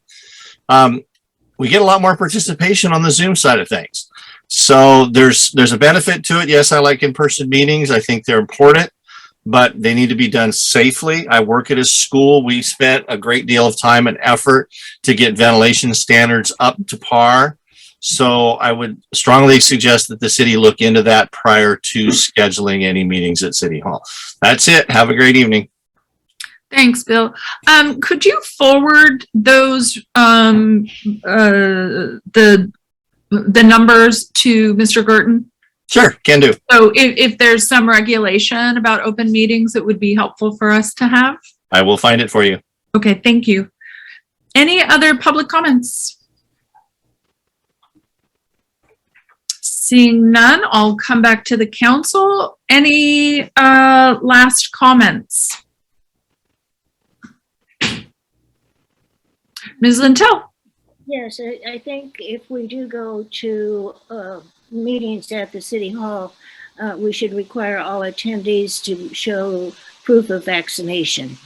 We get a lot more participation on the Zoom side of things. So there's a benefit to it. Yes, I like in-person meetings. I think they're important, but they need to be done safely. I work at a school. We spent a great deal of time and effort to get ventilation standards up to par. So I would strongly suggest that the city look into that prior to scheduling any meetings at City Hall. That's it. Have a great evening.
Thanks, Bill. Could you forward those, the numbers to Mr. Girton?
Sure, can do.
So if there's some regulation about open meetings, it would be helpful for us to have.
I will find it for you.
Okay, thank you. Any other public comments? Seeing none, I'll come back to the council. Any last comments? Ms. Lintel?
Yes, I think if we do go to meetings at the city hall, we should require all attendees to show proof of vaccination.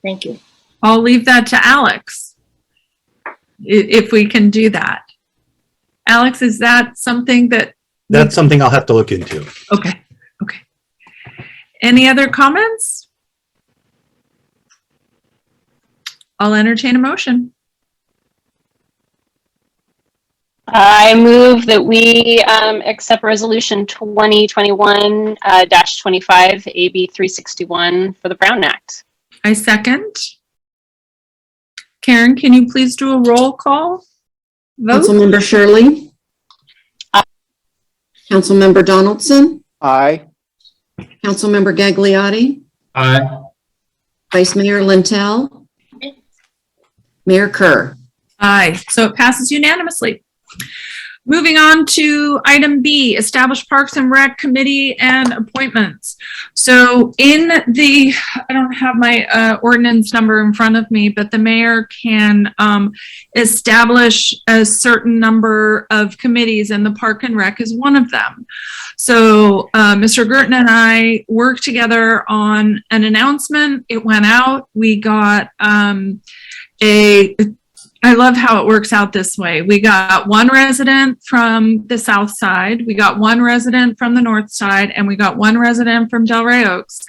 Thank you.
I'll leave that to Alex, if we can do that. Alex, is that something that?
That's something I'll have to look into.
Okay, okay. Any other comments? I'll entertain a motion.
I move that we accept resolution 2021-25 AB 361 for the Brown Act.
I second. Karen, can you please do a roll call vote?
Councilmember Shirley? Councilmember Donaldson?
Aye.
Councilmember Gagliotti?
Aye.
Vice Mayor Lintel? Mayor Kerr?
Aye, so it passes unanimously. Moving on to item B, establish Parks and Rec Committee and appointments. So in the, I don't have my ordinance number in front of me, but the mayor can establish a certain number of committees, and the Park and Rec is one of them. So Mr. Girton and I worked together on an announcement. It went out. We got I love how it works out this way. We got one resident from the south side, we got one resident from the north side, and we got one resident from Delray Oaks.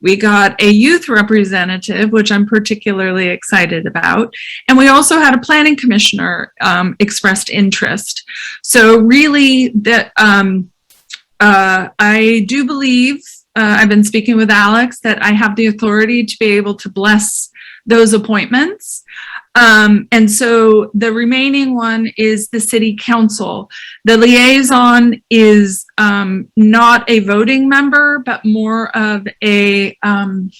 We got a youth representative, which I'm particularly excited about. And we also had a planning commissioner expressed interest. So really that I do believe, I've been speaking with Alex, that I have the authority to be able to bless those appointments. And so the remaining one is the city council. The liaison is not a voting member, but more of a kind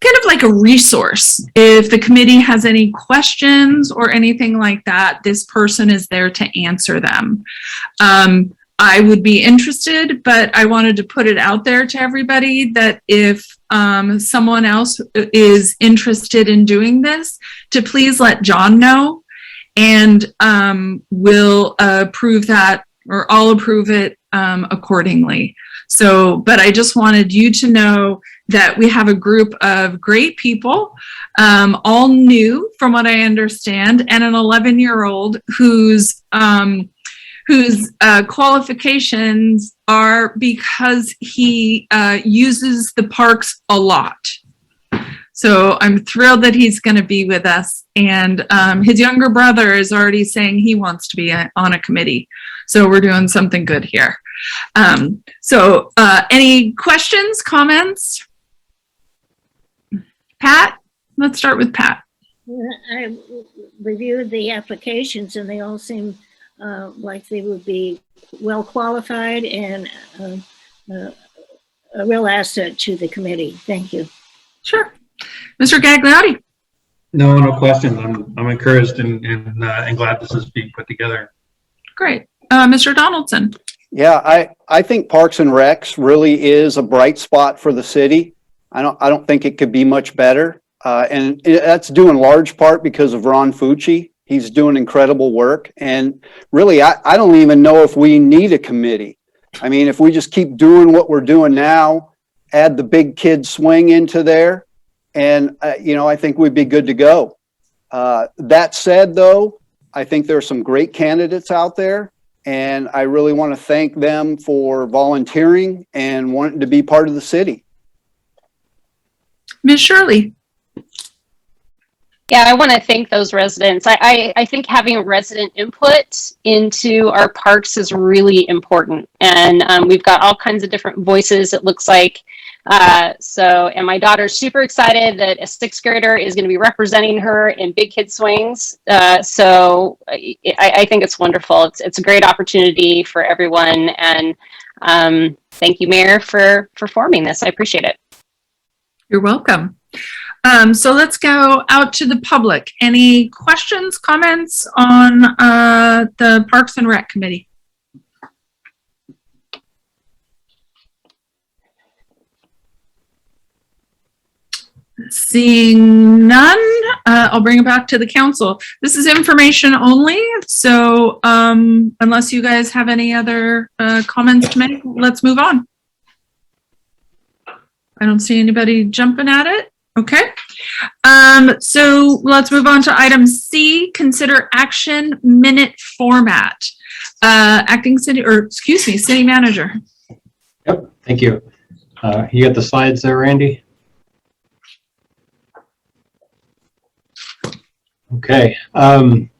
of like a resource. If the committee has any questions or anything like that, this person is there to answer them. I would be interested, but I wanted to put it out there to everybody that if someone else is interested in doing this, to please let John know, and we'll approve that, or I'll approve it accordingly. So, but I just wanted you to know that we have a group of great people, all new from what I understand, and an 11-year-old whose qualifications are because he uses the parks a lot. So I'm thrilled that he's going to be with us. And his younger brother is already saying he wants to be on a committee. So we're doing something good here. Any questions, comments? Pat, let's start with Pat.
I reviewed the applications and they all seem like they would be well qualified and a real asset to the committee. Thank you.
Sure. Mr. Gagliotti.
No questions. I'm encouraged and glad this is being put together.
Great. Mr. Donaldson.
Yeah, I think Parks and Recs really is a bright spot for the city. I don't think it could be much better. And that's due in large part because of Ron Fucci. He's doing incredible work. And really, I don't even know if we need a committee. I mean, if we just keep doing what we're doing now, add the big kid swing into there, and, I think we'd be good to go. That said, though, I think there are some great candidates out there, and I really want to thank them for volunteering and wanting to be part of the city.
Ms. Shirley.
Yeah, I want to thank those residents. I think having resident input into our parks is really important. And we've got all kinds of different voices, it looks like. And my daughter's super excited that a sixth grader is going to be representing her in Big Kid Swings. So I think it's wonderful. It's a great opportunity for everyone. And thank you, Mayor, for forming this. I appreciate it.
You're welcome. So let's go out to the public. Any questions, comments on the Parks and Rec Committee? Seeing none, I'll bring it back to the council. This is information only, so unless you guys have any other comments to make, let's move on. I don't see anybody jumping at it. Okay. So let's move on to item C, consider action minute format. City manager.
Yep, thank you. You got the slides there, Randy? Okay,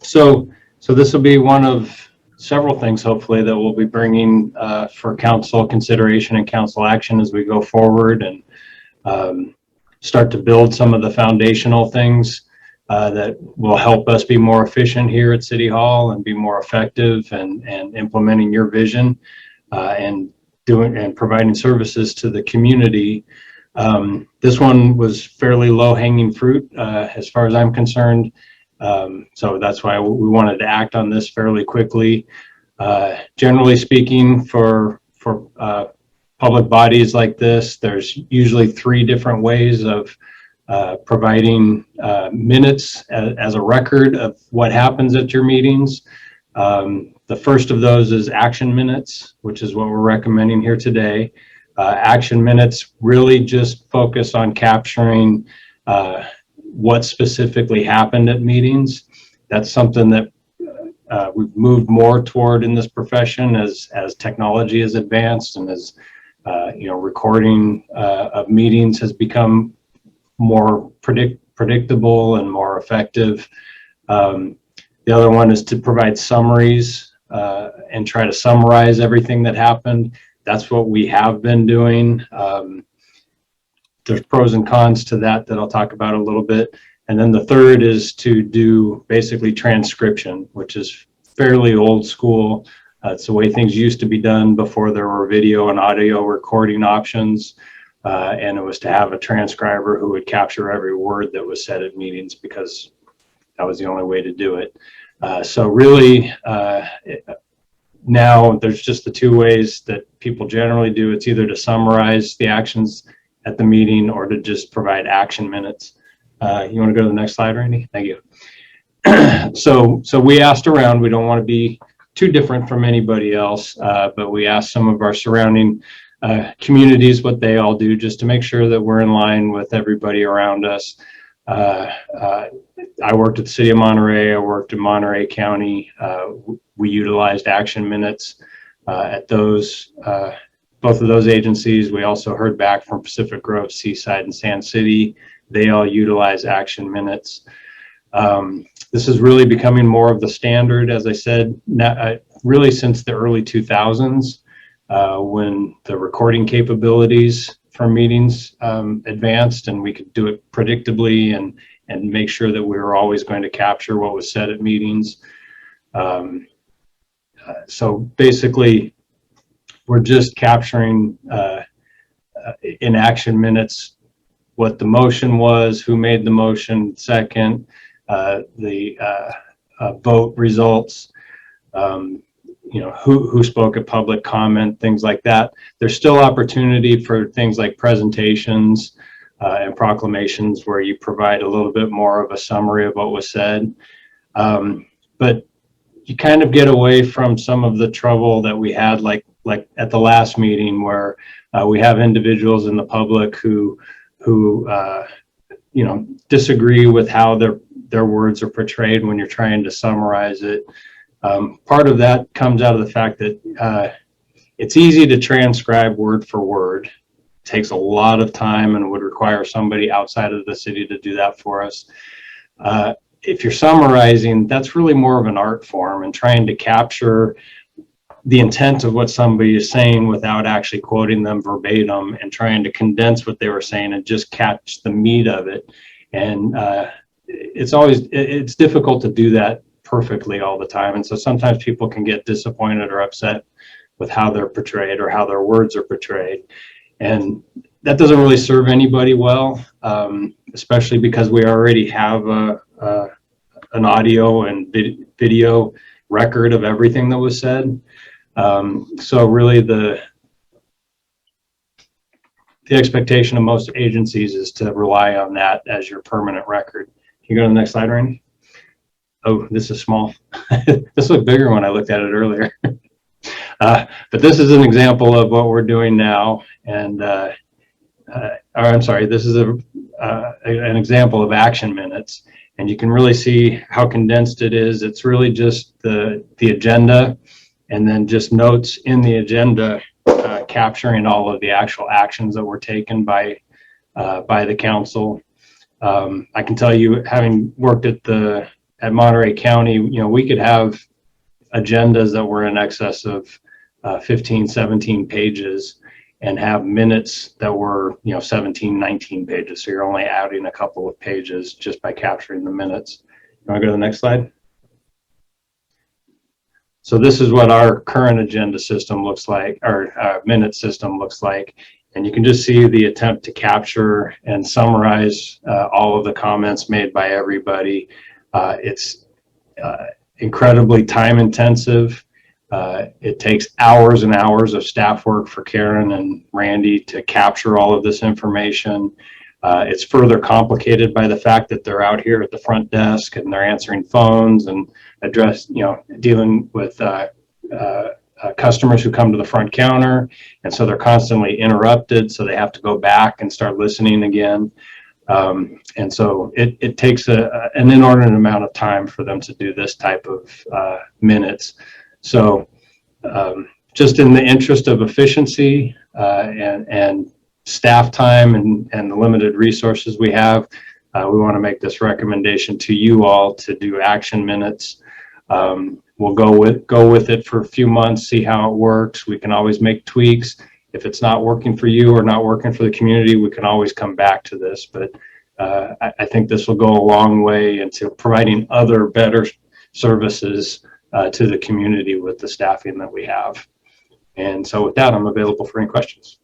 so this will be one of several things, hopefully, that we'll be bringing for council consideration and council action as we go forward and start to build some of the foundational things that will help us be more efficient here at City Hall and be more effective and implementing your vision and providing services to the community. This one was fairly low-hanging fruit as far as I'm concerned. So that's why we wanted to act on this fairly quickly. Generally speaking, for public bodies like this, there's usually 3 different ways of providing minutes as a record of what happens at your meetings. The first of those is action minutes, which is what we're recommending here today. Action minutes really just focus on capturing what specifically happened at meetings. That's something that we've moved more toward in this profession as technology has advanced and as recording of meetings has become more predictable and more effective. The other one is to provide summaries and try to summarize everything that happened. That's what we have been doing. There's pros and cons to that I'll talk about a little bit. And then the third is to do basically transcription, which is fairly old school. It's the way things used to be done before there were video and audio recording options. And it was to have a transcriber who would capture every word that was said at meetings because that was the only way to do it. So really, now there's just the 2 ways that people generally do. It's either to summarize the actions at the meeting or to just provide action minutes. You want to go to the next slide, Randy? Thank you. So we asked around. We don't want to be too different from anybody else, but we asked some of our surrounding communities what they all do just to make sure that we're in line with everybody around us. I worked at the City of Monterey. I worked in Monterey County. We utilized action minutes at those both of those agencies. We also heard back from Pacific Grove, Seaside, and Sand City. They all utilize action minutes. This is really becoming more of the standard, as I said, really since the early 2000s, when the recording capabilities for meetings advanced and we could do it predictably and make sure that we were always going to capture what was said at meetings. So basically, we're just capturing in action minutes what the motion was, who made the motion second, the vote results, who spoke at public comment, things like that. There's still opportunity for things like presentations and proclamations where you provide a little bit more of a summary of what was said. But you kind of get away from some of the trouble that we had like at the last meeting where we have individuals in the public who disagree with how their words are portrayed when you're trying to summarize it. Part of that comes out of the fact that it's easy to transcribe word for word. It takes a lot of time and would require somebody outside of the city to do that for us. If you're summarizing, that's really more of an art form and trying to capture the intent of what somebody is saying without actually quoting them verbatim and trying to condense what they were saying and just catch the meat of it. And it's difficult to do that perfectly all the time. And so sometimes people can get disappointed or upset with how they're portrayed or how their words are portrayed. And that doesn't really serve anybody well. especially because we already have an audio and video record of everything that was said. So really the expectation of most agencies is to rely on that as your permanent record. Can you go to the next slide, Randy? Oh, this is small. This looked bigger when I looked at it earlier. But this is an example of what we're doing now. And, I'm sorry, this is an example of action minutes. And you can really see how condensed it is. It's really just the agenda and then just notes in the agenda capturing all of the actual actions that were taken by the council. I can tell you, having worked at Monterey County, we could have agendas that were in excess of 15, 17 pages and have minutes that were, 17, 19 pages. So you're only adding a couple of pages just by capturing the minutes. You want to go to the next slide? So this is what our current agenda system looks like, our minute system looks like. And you can just see the attempt to capture and summarize all of the comments made by everybody. It's incredibly time intensive. It takes hours and hours of staff work for Karen and Randy to capture all of this information. It's further complicated by the fact that they're out here at the front desk and they're answering phones and dealing with customers who come to the front counter. And so they're constantly interrupted. So they have to go back and start listening again. And so it takes an inordinate amount of time for them to do this type of minutes. So just in the interest of efficiency and staff time and the limited resources we have, we want to make this recommendation to you all to do action minutes. We'll go with it for a few months, see how it works. We can always make tweaks. If it's not working for you or not working for the community, we can always come back to this. But I think this will go a long way into providing other better services to the community with the staffing that we have. And so with that, I'm available for any questions.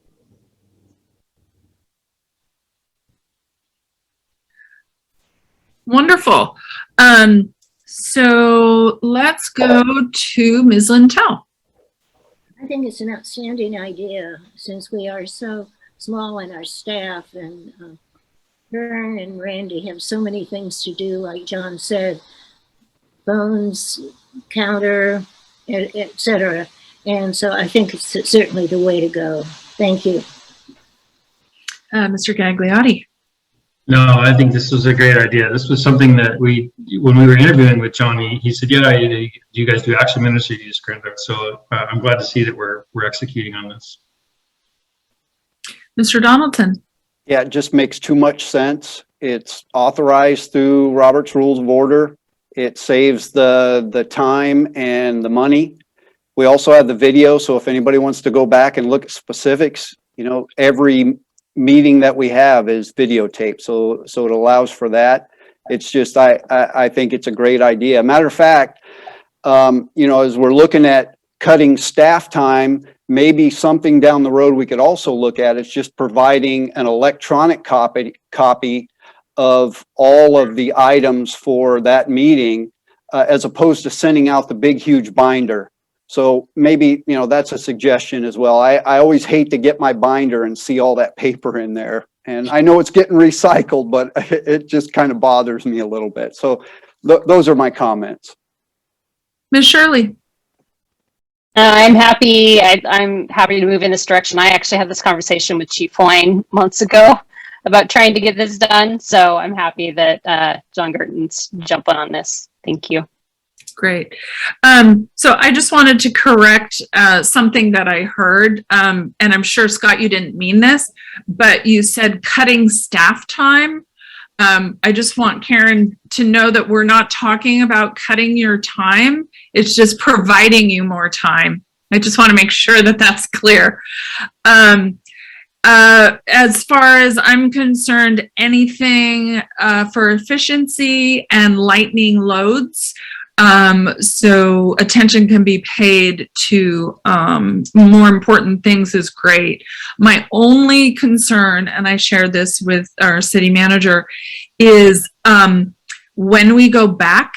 Wonderful. So let's go to Ms. Lintel.
I think it's an outstanding idea since we are so small in our staff, and Vern and Randy have so many things to do, like John said, phones, counter, etc. And so I think it's certainly the way to go. Thank you.
Mr. Gagliotti.
No, I think this was a great idea. This was something that when we were interviewing with Johnny, he said, yeah, do you guys do action minutes or do you use current events? So I'm glad to see that we're executing on this.
Mr. Donaldson.
Yeah, it just makes too much sense. It's authorized through Robert's Rules of Order. It saves the time and the money. We also have the video, so if anybody wants to go back and look at specifics, every meeting that we have is videotaped, so it allows for that. It's just I think it's a great idea. Matter of fact, as we're looking at cutting staff time, maybe something down the road we could also look at is just providing an electronic copy of all of the items for that meeting, as opposed to sending out the big huge binder. So maybe, that's a suggestion as well. I always hate to get my binder and see all that paper in there. And I know it's getting recycled, but it just kind of bothers me a little bit. So those are my comments.
Ms. Shirley.
I'm happy. I'm happy to move in this direction. I actually had this conversation with Chief Hoyne months ago about trying to get this done. So I'm happy that John Gerton's jumping on this. Thank you.
Great. So I just wanted to correct something that I heard, and I'm sure, Scott, you didn't mean this, but you said cutting staff time. I just want Karen to know that we're not talking about cutting your time. It's just providing you more time. I just want to make sure that that's clear. As far as I'm concerned, anything for efficiency and lightening loads, So attention can be paid to more important things is great. My only concern, and I shared this with our city manager, is when we go back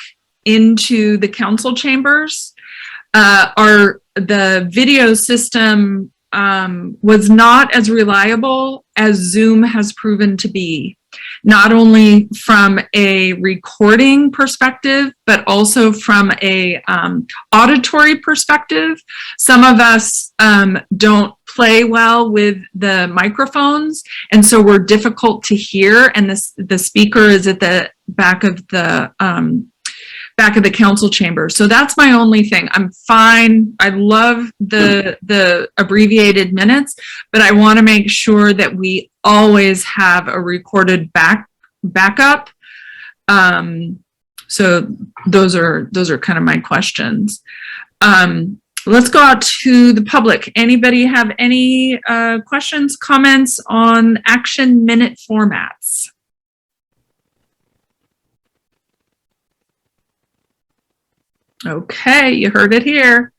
into the council chambers, the video system was not as reliable as Zoom has proven to be, not only from a recording perspective, but also from a auditory perspective. Some of us don't play well with the microphones, and so we're difficult to hear, and the speaker is at the back of the council chamber. So that's my only thing. I'm fine. I love the abbreviated minutes, but I want to make sure that we always have a recorded backup. So those are kind of my questions. Let's go out to the public. Anybody have any questions, comments on action minute formats? Okay, you heard it here.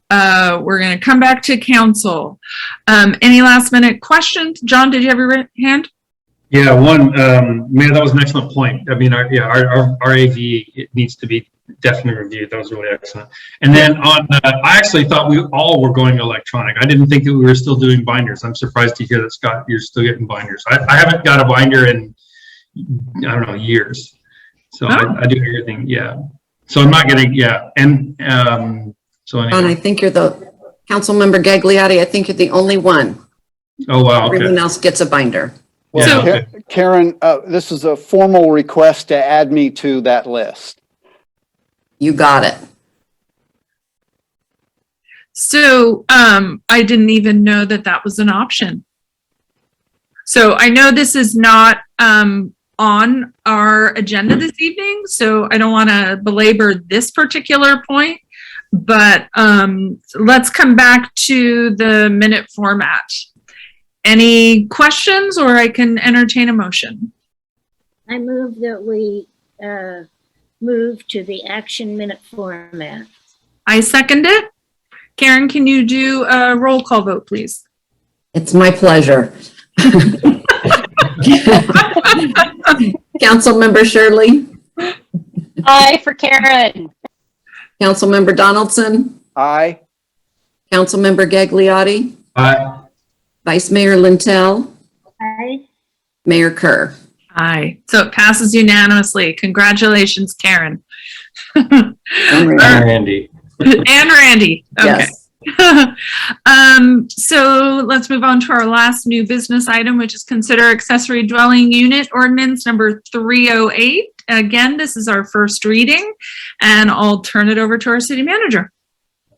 We're going to come back to council. Any last minute questions? John, did you have your hand?
Yeah, Mayor, that was an excellent point. I mean, our AV, it needs to be definitely reviewed. That was really excellent. And then I actually thought we all were going electronic. I didn't think that we were still doing binders. I'm surprised to hear that, Scott, you're still getting binders. I haven't got a binder in, I don't know, years. So I do everything, yeah. So I'm not getting, yeah. And so anyway.
And I think you're the Councilmember Gagliotti. I think you're the only one.
Oh, wow. Okay.
Everyone else gets a binder.
Well,
Yeah, okay.
Karen, this is a formal request to add me to that list.
You got it.
So I didn't even know that was an option. So I know this is not on our agenda this evening, so I don't want to belabor this particular point, but let's come back to the minute format. Any questions, or I can entertain a motion?
I move that we move to the action minute format.
I second it. Karen, can you do a roll call vote, please?
It's my pleasure. Councilmember Shirley,
Aye for Karen.
Councilmember Donaldson,
Aye.
Councilmember Gagliotti,
Aye.
Vice Mayor Lintel,
Aye.
Mayor Kerr.
Aye. So it passes unanimously. Congratulations, Karen.
And
Randy.
And Randy. Okay.
Yes.
So let's move on to our last new business item, which is consider accessory dwelling unit ordinance number 308. Again, this is our first reading, and I'll turn it over to our city manager.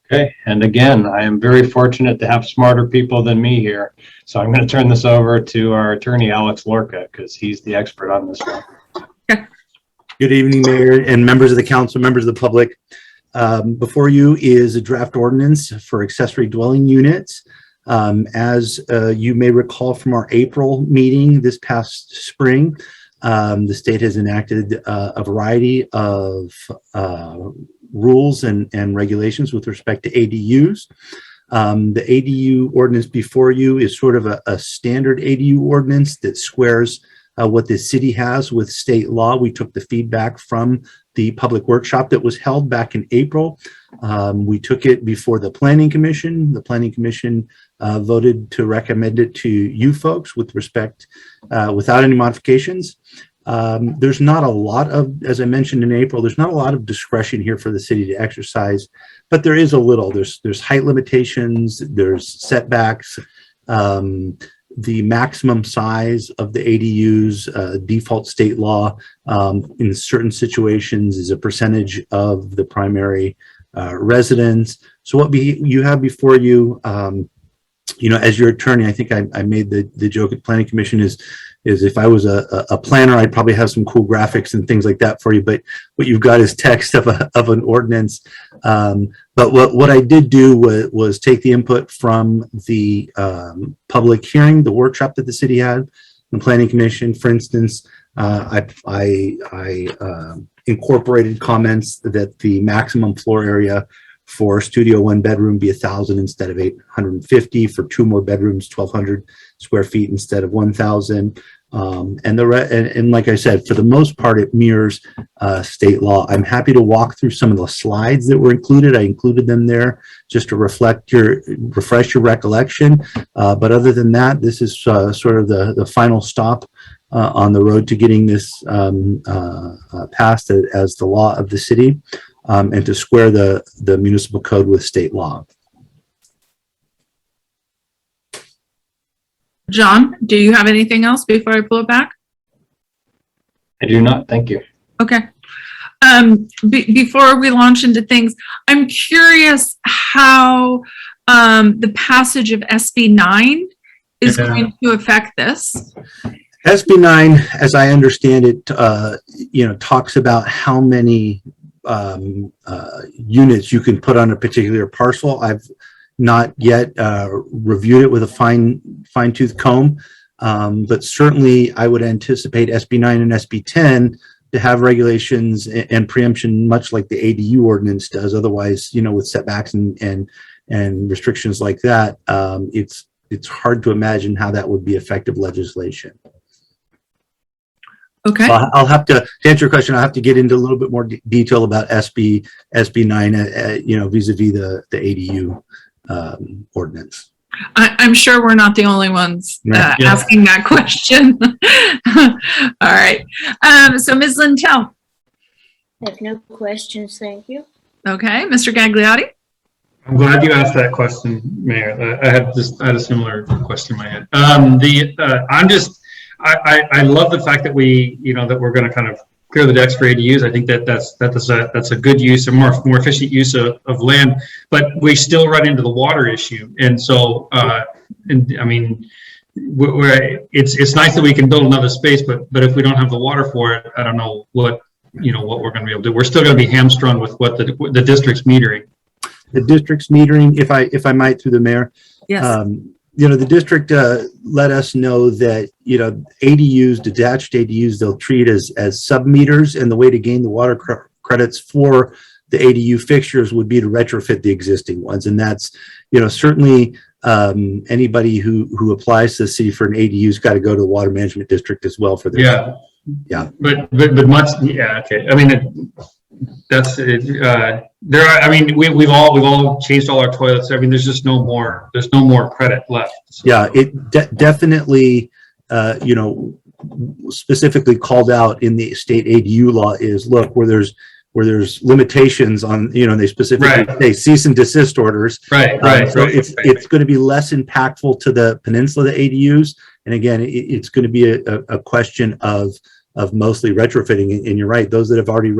Okay, and again, I am very fortunate to have smarter people than me here. So I'm going to turn this over to our attorney, Alex Lorca, because he's the expert on this one.
Good evening, Mayor and members of the council, members of the public. Before you is a draft ordinance for accessory dwelling units. As you may recall from our April meeting this past spring, the state has enacted a variety of rules and regulations with respect to ADUs. The ADU ordinance before you is sort of a standard ADU ordinance that squares what the city has with state law. We took the feedback from the public workshop that was held back in April. We took it before the Planning Commission. The Planning Commission voted to recommend it to you folks with respect, without any modifications. There's not a lot of, as I mentioned in April, there's not a lot of discretion here for the city to exercise, but there is a little. There's height limitations, there's setbacks. The maximum size of the ADUs, default state law, in certain situations is a percentage of the primary residence. So what you have before you, as your attorney, I think I made the joke at Planning Commission is if I was a planner, I'd probably have some cool graphics and things like that for you. But what you've got is text of an ordinance. But what I did do was take the input from the public hearing, the workshop that the city had, the Planning Commission. For instance, I incorporated comments that the maximum floor area for studio 1 bedroom be 1,000 instead of 850, for 2 more bedrooms, 1,200 square feet instead of 1,000. And like I said, for the most part, it mirrors state law. I'm happy to walk through some of the slides that were included. I included them there just to refresh your recollection. But other than that, this is sort of the final stop on the road to getting this passed as the law of the city, and to square the municipal code with state law.
John, do you have anything else before I pull it back?
I do not. Thank you.
Okay. Before we launch into things, I'm curious how the passage of SB 9 is going to affect this.
SB 9, as I understand it, talks about how many units you can put on a particular parcel. I've not yet reviewed it with a fine-tooth comb, but certainly I would anticipate SB 9 and SB 10 to have regulations and preemption much like the ADU ordinance does. Otherwise, with setbacks and restrictions like that, it's hard to imagine how that would be effective legislation.
Okay.
So I'll have to answer your question. I'll have to get into a little bit more detail about SB 9, vis-a-vis the ADU ordinance.
I'm sure we're not the only ones asking that question. All right. So Ms. Lintel.
I have no questions, thank you.
Okay. Mr. Gagliotti.
I'm glad you asked that question, Mayor. I had a similar question in my head. I love the fact that that we're going to kind of clear the decks for ADUs. I think that's a good use, a more efficient use of land, but we still run into the water issue. And so, it's nice that we can build another space, but if we don't have the water for it, I don't know what we're going to be able to do. We're still going to be hamstrung with what the district's metering.
The district's metering, if I might, through the mayor.
Yes.
The district let us know that, ADUs, detached ADUs, they'll treat as sub-meters, and the way to gain the water credits for the ADU fixtures would be to retrofit the existing ones. And that's, certainly anybody who applies to the city for an ADU's got to go to the water management district as well for this. Yeah.
But much, okay. I mean, that's it. We've all changed all our toilets. I mean, there's just no more credit left. So.
Yeah, it definitely, specifically called out in the state ADU law is, look, where there's limitations on, they specifically say cease and desist orders. It's going to be less impactful to the peninsula, the ADUs. And again, it's going to be a question of mostly retrofitting. And you're right, those that have already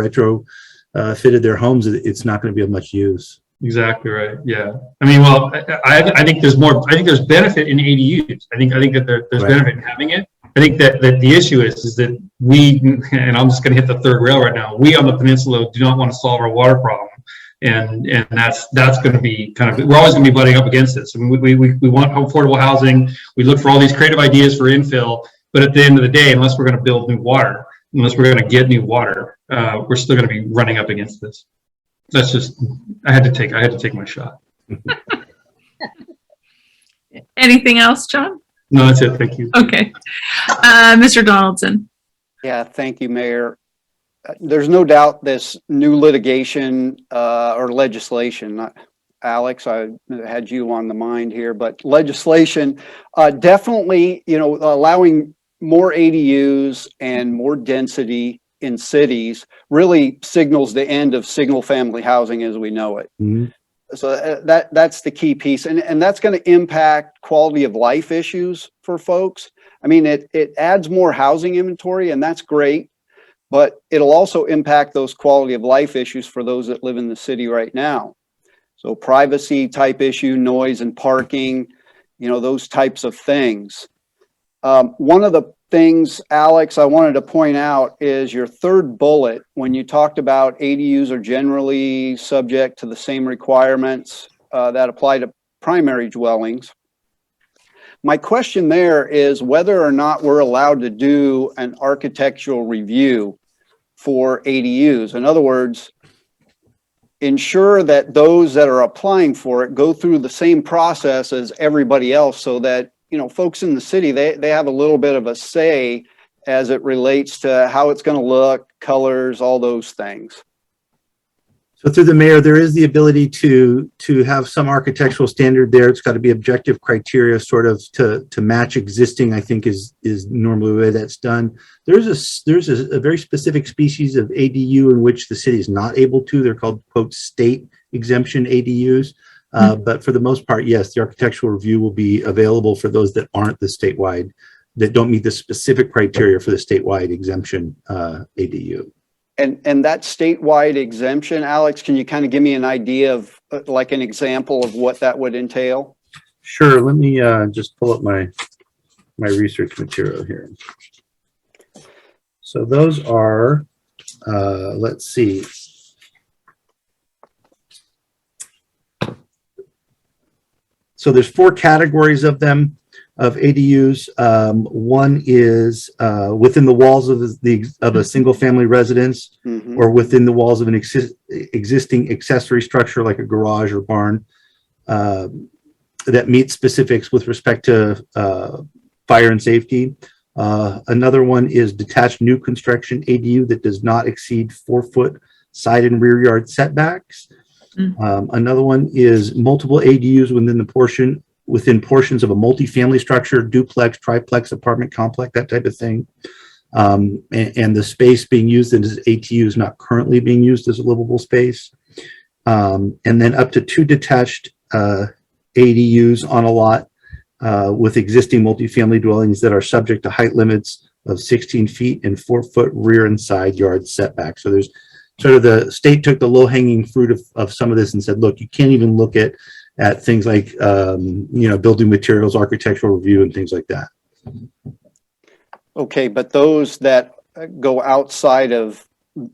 fitted their homes, it's not going to be of much use.
Exactly right. Yeah. I mean, well, I think there's more. I think there's benefit in ADUs. I think that there's benefit in having it. I think that the issue is that we, and I'm just going to hit the third rail right now. We on the peninsula do not want to solve our water problem, and that's going to be we're always going to be butting up against this. I mean, we want affordable housing. We look for all these creative ideas for infill, but at the end of the day, unless we're going to build new water, unless we're going to get new water, we're still going to be running up against this. That's just, I had to take my shot.
Anything else, John?
No, that's it. Thank you.
Okay. Mr. Donaldson.
Yeah, thank you, Mayor. There's no doubt this new litigation or legislation, Alex, I had you on the mind here, but legislation definitely, allowing more ADUs and more density in cities really signals the end of single family housing as we know it. Mm-hmm. So that's the key piece. And that's going to impact quality of life issues for folks. I mean, it adds more housing inventory, and that's great, but it'll also impact those quality of life issues for those that live in the city right now. So privacy type issue, noise and parking, those types of things. One of the things, Alex, I wanted to point out is your third bullet when you talked about ADUs are generally subject to the same requirements that apply to primary dwellings. My question there is whether or not we're allowed to do an architectural review for ADUs. In other words, ensure that those that are applying for it go through the same process as everybody else, so that, you know, folks in the city, they have a little bit of a say as it relates to how it's going to look, colors, all those things.
So through the mayor, there is the ability to have some architectural standard there. It's got to be objective criteria sort of to match existing, I think is normally the way that's done. There's a very specific species of ADU in which the city is not able to. They're called, quote, state exemption ADUs. But for the most part, yes, the architectural review will be available for those that aren't the statewide, that don't meet the specific criteria for the statewide exemption ADU.
And that statewide exemption, Alex, can you kind of give me an idea of like an example of what that would entail?
Sure. Let me just pull up my research material here. So those are, let's see. So there's 4 categories of them, of ADUs. One is within the walls of a single family residence, or within the walls of an existing accessory structure like a garage or barn, that meets specifics with respect to fire and safety. Another one is detached new construction ADU that does not exceed 4-foot side and rear yard setbacks. Another one is multiple ADUs within portions of a multifamily structure, duplex, triplex, apartment complex, that type of thing. And the space being used as ATU is not currently being used as a livable space. And then up to 2 detached ADUs on a lot with existing multifamily dwellings that are subject to height limits of 16 feet and 4-foot rear and side yard setback. So there's sort of, the state took the low-hanging fruit of some of this and said, look, you can't even look at things like, you know, building materials, architectural review, and things like that.
Okay, but those that go outside of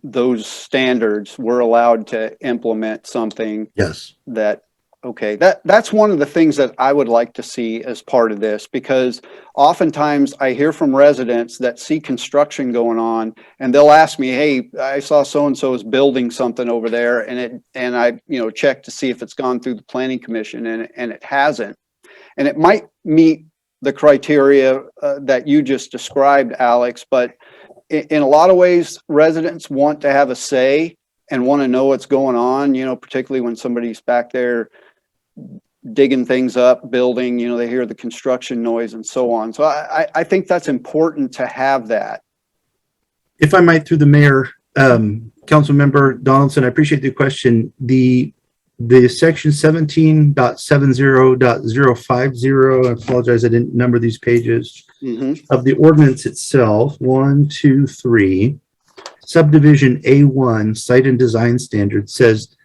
those standards, we're allowed to implement something.
Yes.
That, okay, that's one of the things that I would like to see as part of this, because oftentimes I hear from residents that see construction going on and they'll ask me, hey, I saw so-and-so is building something over there, and I, you know, check to see if it's gone through the planning commission, and it hasn't. And it might meet the criteria that you just described, Alex, but in a lot of ways, residents want to have a say and want to know what's going on, you know, particularly when somebody's back there digging things up, building, you know, they hear the construction noise and so on. So I think that's important to have that.
If I might, through the mayor, Council Member Donaldson, I appreciate the question. The section 17.70.050, I apologize, I didn't number these pages, of the ordinance itself, 1, 2, 3, subdivision A1, site and design standards, says,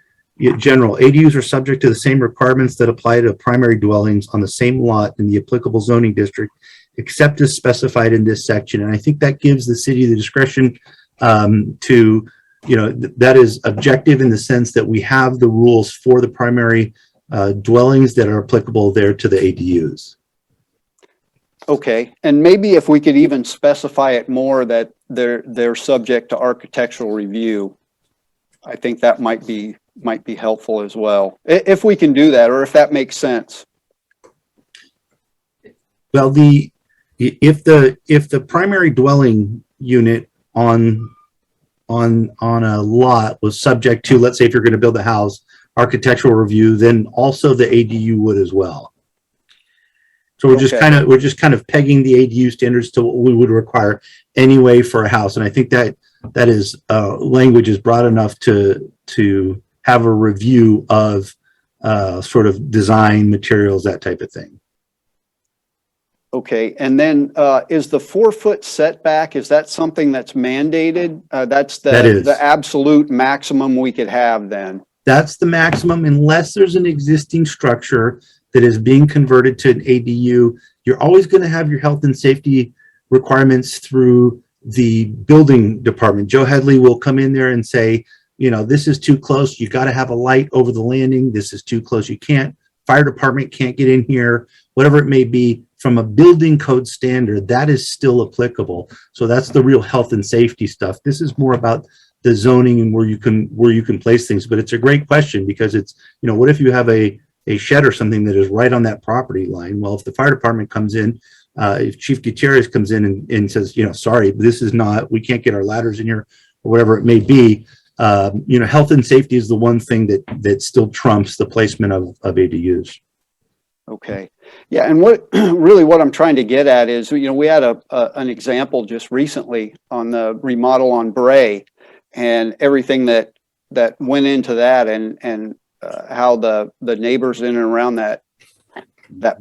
general, ADUs are subject to the same requirements that apply to primary dwellings on the same lot in the applicable zoning district, except as specified in this section. And I think that gives the city the discretion to, you know, that is objective in the sense that we have the rules for the primary dwellings that are applicable there to the ADUs.
Okay, and maybe if we could even specify it more that they're subject to architectural review, I think that might be helpful as well, if we can do that, or if that makes sense.
Well, if the primary dwelling unit on a lot was subject to, let's say if you're going to build a house, architectural review, then also the ADU would as well. So we're just kind of pegging the ADU standards to what we would require anyway for a house. And I think that is language is broad enough to have a review of sort of design materials, that type of thing.
Okay, and then is the 4-foot setback, is that something that's mandated? That's the absolute maximum we could have then?
That's the maximum, unless there's an existing structure that is being converted to an ADU. You're always going to have your health and safety requirements through the building department. Joe Headley will come in there and say, you know, this is too close. You got to have a light over the landing. This is too close. You can't. Fire department can't get in here. Whatever it may be, from a building code standard, that is still applicable. So that's the real health and safety stuff. This is more about the zoning and where you can place things. But it's a great question because it's, what if you have a shed or something that is right on that property line? Well, if the fire department comes in, if Chief Gutierrez comes in and says, sorry, this is not, we can't get our ladders in here or whatever it may be, health and safety is the one thing that still trumps the placement of ADUs.
Okay. Yeah. And what I'm trying to get at is, we had an example just recently on the remodel on Bray and everything that went into that and how the neighbors in and around that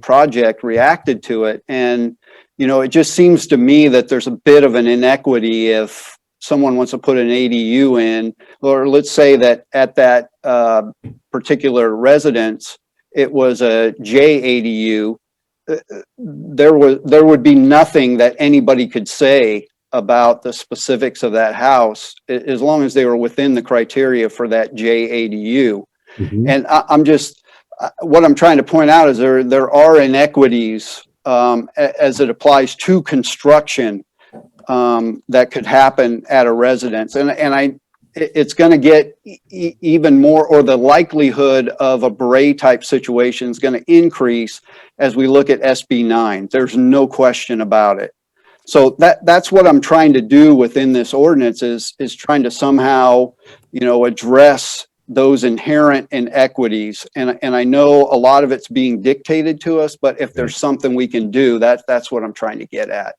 project reacted to it. And, it just seems to me that there's a bit of an inequity if someone wants to put an ADU in, or let's say that at that particular residence, it was a JADU, there would be nothing that anybody could say about the specifics of that house as long as they were within the criteria for that JADU. Mm-hmm. And what I'm trying to point out is there are inequities as it applies to construction that could happen at a residence. And it's going to get even more, or the likelihood of a Bray type situation is going to increase as we look at SB 9. There's no question about it. So that's what I'm trying to do within this ordinance is trying to somehow, address those inherent inequities. And I know a lot of it's being dictated to us, but if there's something we can do, that's what I'm trying to get at.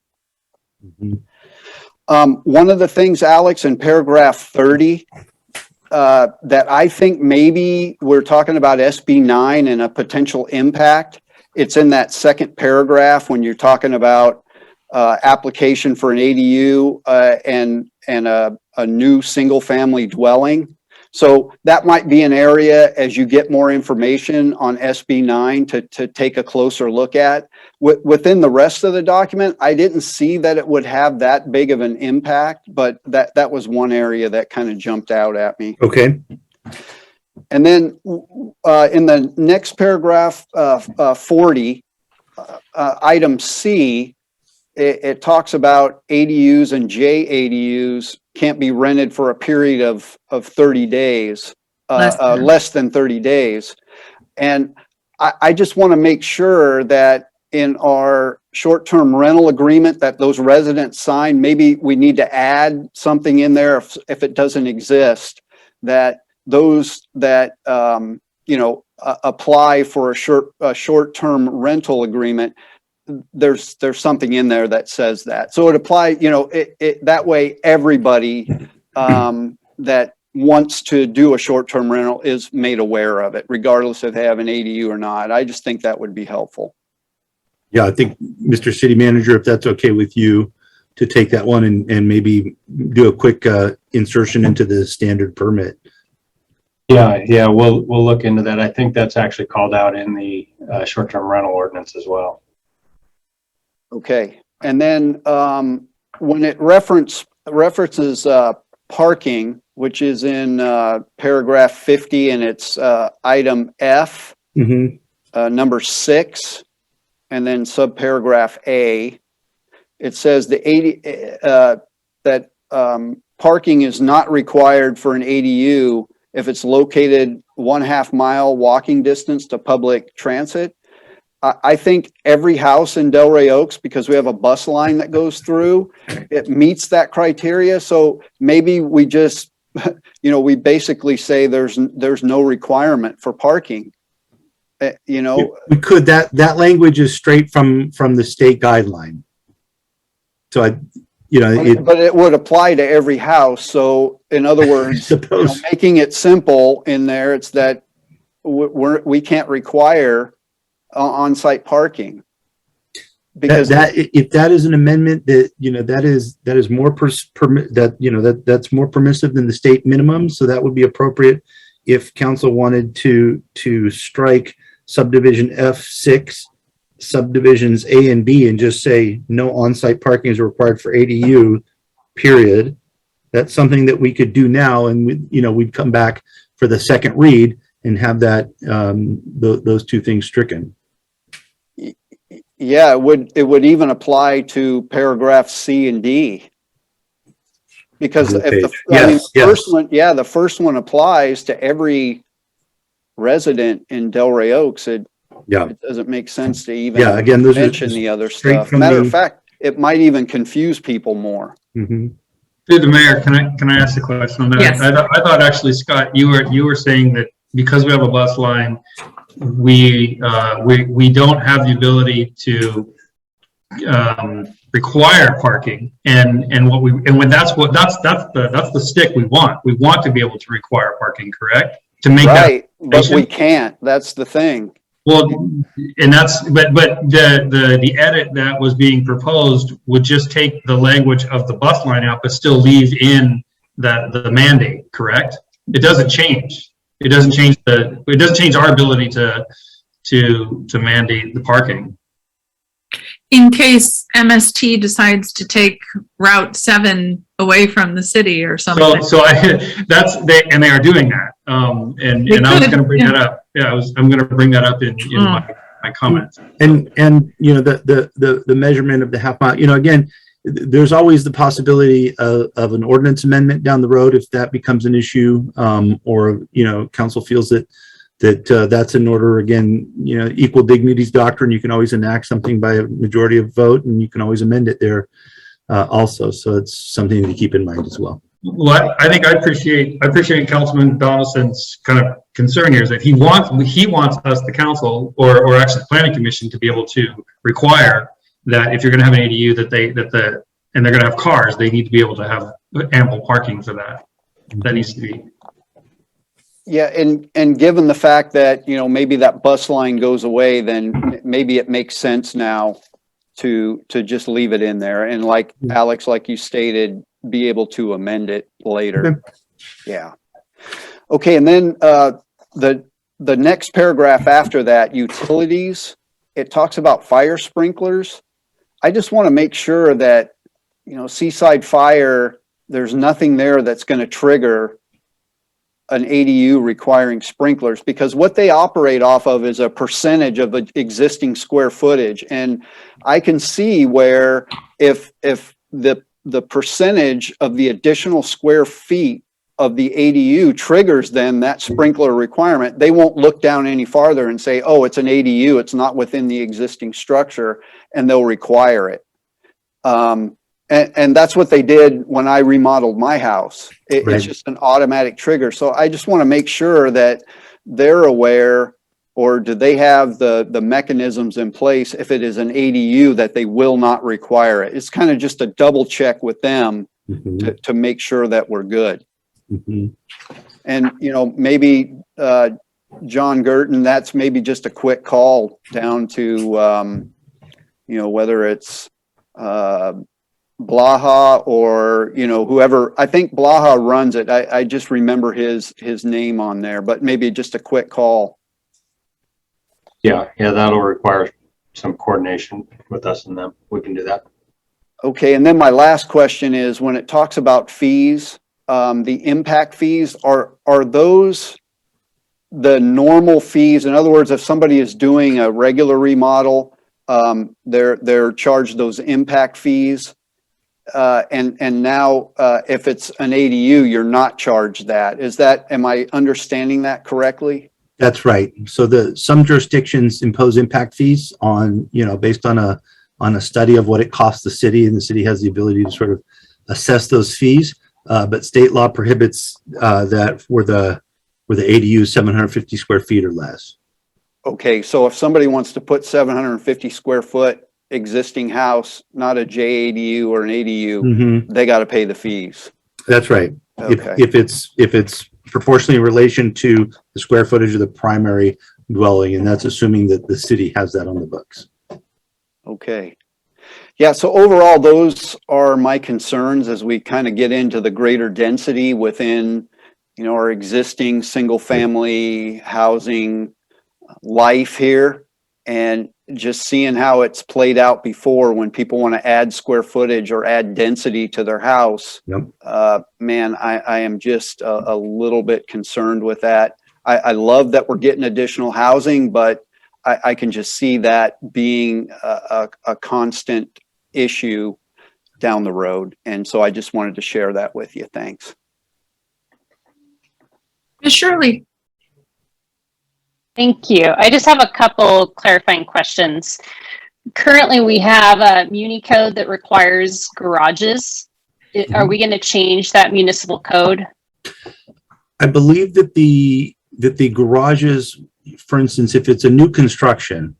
Mm-hmm. One of the things, Alex, in paragraph 30, that I think maybe we're talking about SB 9 and a potential impact. It's in that second paragraph when you're talking about application for an ADU and a new single family dwelling. So that might be an area as you get more information on SB 9 to take a closer look at. Within the rest of the document, I didn't see that it would have that big of an impact, but that was one area that kind of jumped out at me.
Okay.
And then in the next paragraph, 40, item C, it talks about ADUs and JADUs can't be rented for a period of 30 days, less than 30 days. And I just want to make sure that in our short-term rental agreement that those residents sign, maybe we need to add something in there if it doesn't exist, that those that, apply for a short-term rental agreement, there's something in there that says that. So it applies, that way everybody that wants to do a short-term rental is made aware of it, regardless if they have an ADU or not. I just think that would be helpful.
Yeah, I think, Mr. City Manager, if that's okay with you, to take that one and maybe do a quick insertion into the standard permit.
Yeah, we'll look into that. I think that's actually called out in the short-term rental ordinance as well.
Okay, and then when it references parking, which is in paragraph 50, and it's item F, number 6, and then subparagraph A, it says that parking is not required for an ADU if it's located 1/2 mile walking distance to public transit. I think every house in Delray Oaks, because we have a bus line that goes through, it meets that criteria. So maybe we just, we basically say there's no requirement for parking.
We could, that language is straight from the state guideline. So
but it would apply to every house. So in other words, making it simple in there, it's that we can't require on-site parking. Because
if that is an amendment that that is more that's more permissive than the state minimum, so that would be appropriate if council wanted to strike subdivision F6, subdivisions A and B, and just say no on-site parking is required for ADU, period. That's something that we could do now, and we'd come back for the second read and have that those two things stricken.
Yeah, it would even apply to paragraph C and D. Because if the, I mean, the first one, yeah, the first one applies to every resident in Delray Oaks. It doesn't make sense to even
again, those are
mention the other
straight
stuff.
from
Matter
the-
of fact, it might even confuse people more.
Mhm.
Through the mayor, can I ask a question on that?
Yes.
I thought actually, Scott, you were saying that because we have a bus line, we don't have the ability to require parking, and when that's the stick we want. We want to be able to require parking, correct? To make
Right,
that
but we can't. That's the thing.
Well, and that's, but the edit that was being proposed would just take the language of the bus line out, but still leave in the mandate, correct? It doesn't change. It doesn't change our ability to mandate the parking.
In case MST decides to take Route 7 away from the city or something.
So and they are doing that. And I was going to bring that up. Yeah, I'm going to bring that up in my comments.
And you know, the measurement of the half mile, you know, again, there's always the possibility of an ordinance amendment down the road if that becomes an issue, or, you know, council feels that that's in order. Again, you know, equal dignity's doctrine, you can always enact something by a majority of vote, and you can always amend it there also. So it's something to keep in mind as well.
Well, I think I appreciate Councilman Donaldson's kind of concern here is that he wants us, the council, or actually the planning commission, to be able to require that if you're going to have an ADU and they're going to have cars, they need to be able to have ample parking for that. That needs to be.
Yeah, and given the fact that, you know, maybe that bus line goes away, then maybe it makes sense now to just leave it in there. And like Alex, like you stated, be able to amend it later. Yeah. Okay, and then the next paragraph after that, utilities, it talks about fire sprinklers. I just want to make sure that, you know, Seaside Fire, there's nothing there that's going to trigger an ADU requiring sprinklers, because what they operate off of is a percentage of the existing square footage. And I can see where if the percentage of the additional square feet of the ADU triggers then that sprinkler requirement, they won't look down any farther and say, oh, it's an ADU, it's not within the existing structure, and they'll require it. And that's what they did when I remodeled my house.
Right.
It's just an automatic trigger. So I just want to make sure that they're aware, or do they have the mechanisms in place if it is an ADU that they will not require it. It's kind of just a double check with them to make sure that we're good. And, you know, maybe John Gurton, that's maybe just a quick call down to, you know, whether it's Blaha or, you know, whoever. I think Blaha runs it. I just remember his name on there, but maybe just a quick call.
Yeah, that'll require some coordination with us and them. We can do that.
Okay, and then my last question is, when it talks about fees, the impact fees, are those the normal fees? In other words, if somebody is doing a regular remodel, they're charged those impact fees. And now, if it's an ADU, you're not charged that. Am I understanding that correctly?
That's right. So some jurisdictions impose impact fees on, you know, based on a study of what it costs the city, and the city has the ability to sort of assess those fees. But state law prohibits that for the ADU 750 square feet or less.
Okay, so if somebody wants to put 750 square foot existing house, not a JADU or an ADU, they got to pay the fees.
That's right.
Okay.
If it's proportionally in relation to the square footage of the primary dwelling, and that's assuming that the city has that on the books.
Okay. Yeah, so overall, those are my concerns as we kind of get into the greater density within, you know, our existing single family housing life here, and just seeing how it's played out before when people want to add square footage or add density to their house. Man, I am just a little bit concerned with that. I love that we're getting additional housing, but I can just see that being a constant issue down the road. And so I just wanted to share that with you. Thanks.
Ms. Shirley.
Thank you. I just have a couple clarifying questions. Currently, we have a muni code that requires garages. Are we going to change that municipal code?
I believe that the garages, for instance, if it's a new construction,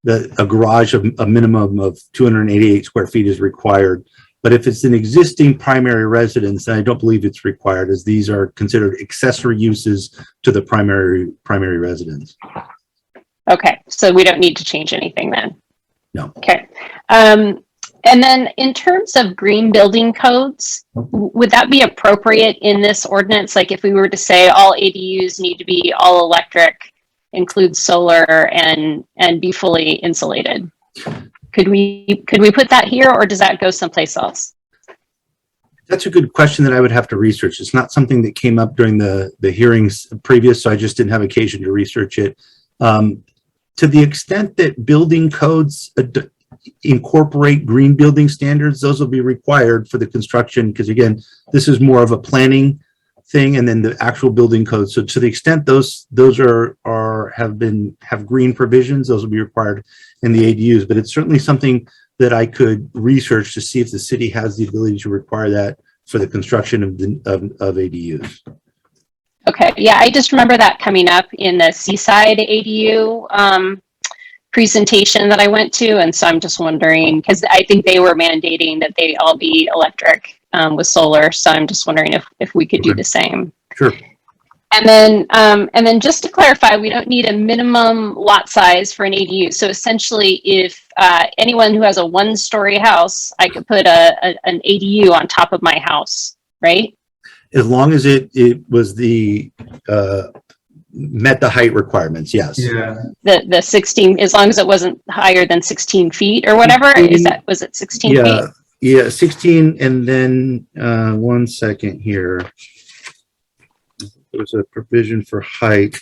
a garage of a minimum of 288 square feet is required. But if it's an existing primary residence, then I don't believe it's required, as these are considered accessory uses to the primary residence.
Okay, so we don't need to change anything then?
No.
Okay. And then in terms of green building codes, would that be appropriate in this ordinance? Like if we were to say all ADUs need to be all electric, include solar, and be fully insulated? Could we put that here, or does that go someplace else?
That's a good question that I would have to research. It's not something that came up during the hearings previous, so I just didn't have occasion to research it. To the extent that building codes incorporate green building standards, those will be required for the construction, because again, this is more of a planning thing, and then the actual building code. So to the extent those have green provisions, those will be required in the ADUs. But it's certainly something that I could research to see if the city has the ability to require that for the construction of ADUs.
Okay, yeah, I just remember that coming up in the Seaside ADU presentation that I went to, and so I'm just wondering, because I think they were mandating that they all be electric with solar, so I'm just wondering if we could do the same.
Sure.
And then just to clarify, we don't need a minimum lot size for an ADU. So essentially, if anyone who has a one-story house, I could put an ADU on top of my house, right?
As long as it was met the height requirements, yes.
Yeah.
The 16, as long as it wasn't higher than 16 feet or whatever. Was it 16 feet?
Yeah, 16, and then 1 second here. There was a provision for height.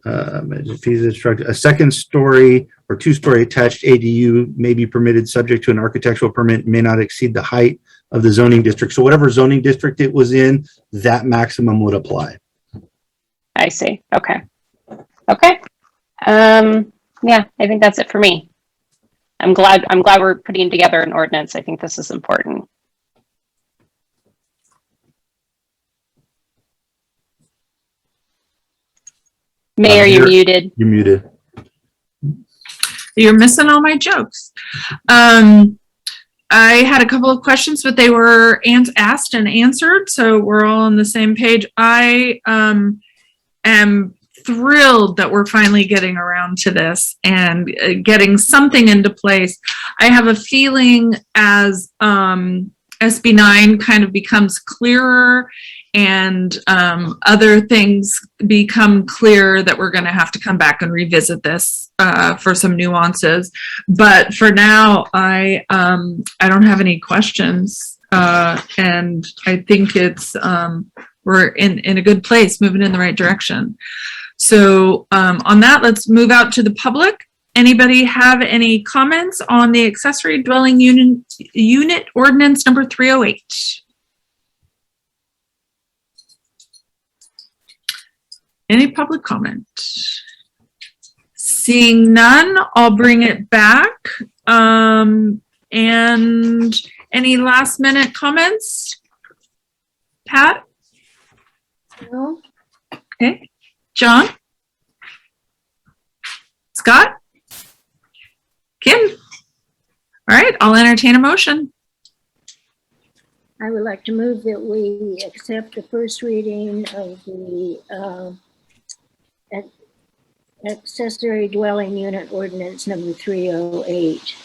A second story or two-story attached ADU may be permitted subject to an architectural permit, may not exceed the height of the zoning district. So whatever zoning district it was in, that maximum would apply.
I see. Okay. Okay. Yeah, I think that's it for me. I'm glad we're putting together an ordinance. I think this is important. Mayor, you're muted.
You're muted.
You're missing all my jokes. I had a couple of questions, but they were asked and answered, so we're all on the same page. I am thrilled that we're finally getting around to this and getting something into place. I have a feeling as SB 9 kind of becomes clearer and other things become clear, that we're going to have to come back and revisit this for some nuances. But for now, I don't have any questions, and I think it's we're in a good place, moving in the right direction. So on that, let's move out to the public. Anybody have any comments on the accessory dwelling unit ordinance number 308? Any public comment? Seeing none, I'll bring it back. And any last minute comments? Pat?
No.
Okay. John? Scott? Kim? All right, I'll entertain a motion.
I would like to move that we accept the first reading of the accessory dwelling unit ordinance number 308.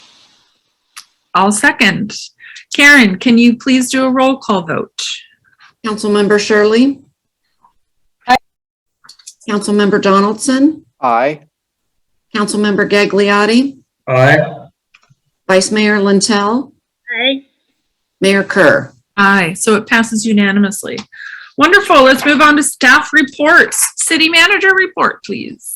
I'll second. Karen, can you please do a roll call vote?
Councilmember Shirley?
Aye.
Councilmember Donaldson?
Aye.
Councilmember Gagliotti?
Aye.
Vice Mayor Lintel?
Aye.
Mayor Kerr?
Aye, so it passes unanimously. Wonderful, let's move on to staff reports. City manager report, please.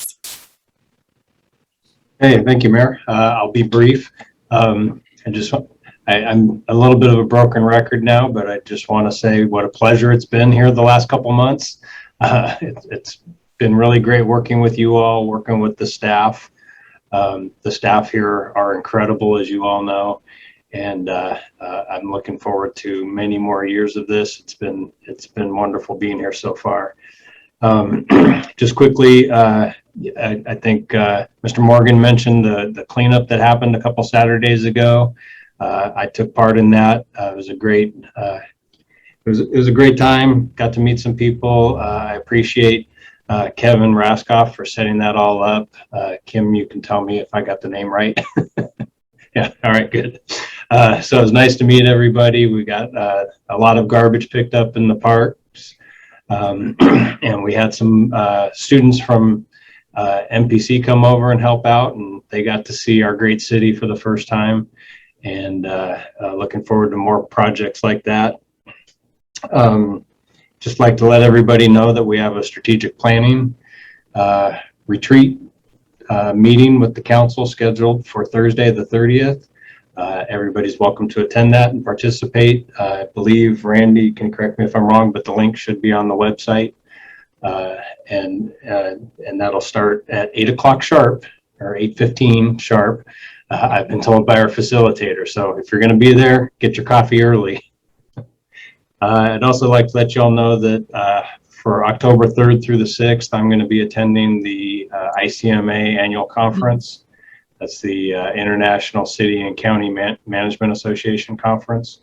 Hey, thank you, Mayor. I'll be brief. I'm a little bit of a broken record now, but I just want to say what a pleasure it's been here the last couple months. It's been really great working with you all, working with the staff. The staff here are incredible, as you all know, and I'm looking forward to many more years of this. It's been wonderful being here so far. Just quickly, I think Mr. Morgan mentioned the cleanup that happened a couple Saturdays ago. I took part in that. It was a great time. Got to meet some people. I appreciate Kevin Raskoff for setting that all up. Kim, you can tell me if I got the name right. Yeah, all right, good. So it was nice to meet everybody. We got a lot of garbage picked up in the parks. And we had some students from MPC come over and help out, and they got to see our great city for the first time, and looking forward to more projects like that. Just like to let everybody know that we have a strategic planning retreat meeting with the council scheduled for Thursday the 30th. Everybody's welcome to attend that and participate. I believe Randy can correct me if I'm wrong, but the link should be on the website. And that'll start at 8 o'clock sharp, or 8:15 sharp. I've been told by our facilitator. So if you're going to be there, get your coffee early. I'd also like to let you all know that for October 3rd through the 6th, I'm going to be attending the ICMA annual conference. That's the International City and County Management Association Conference.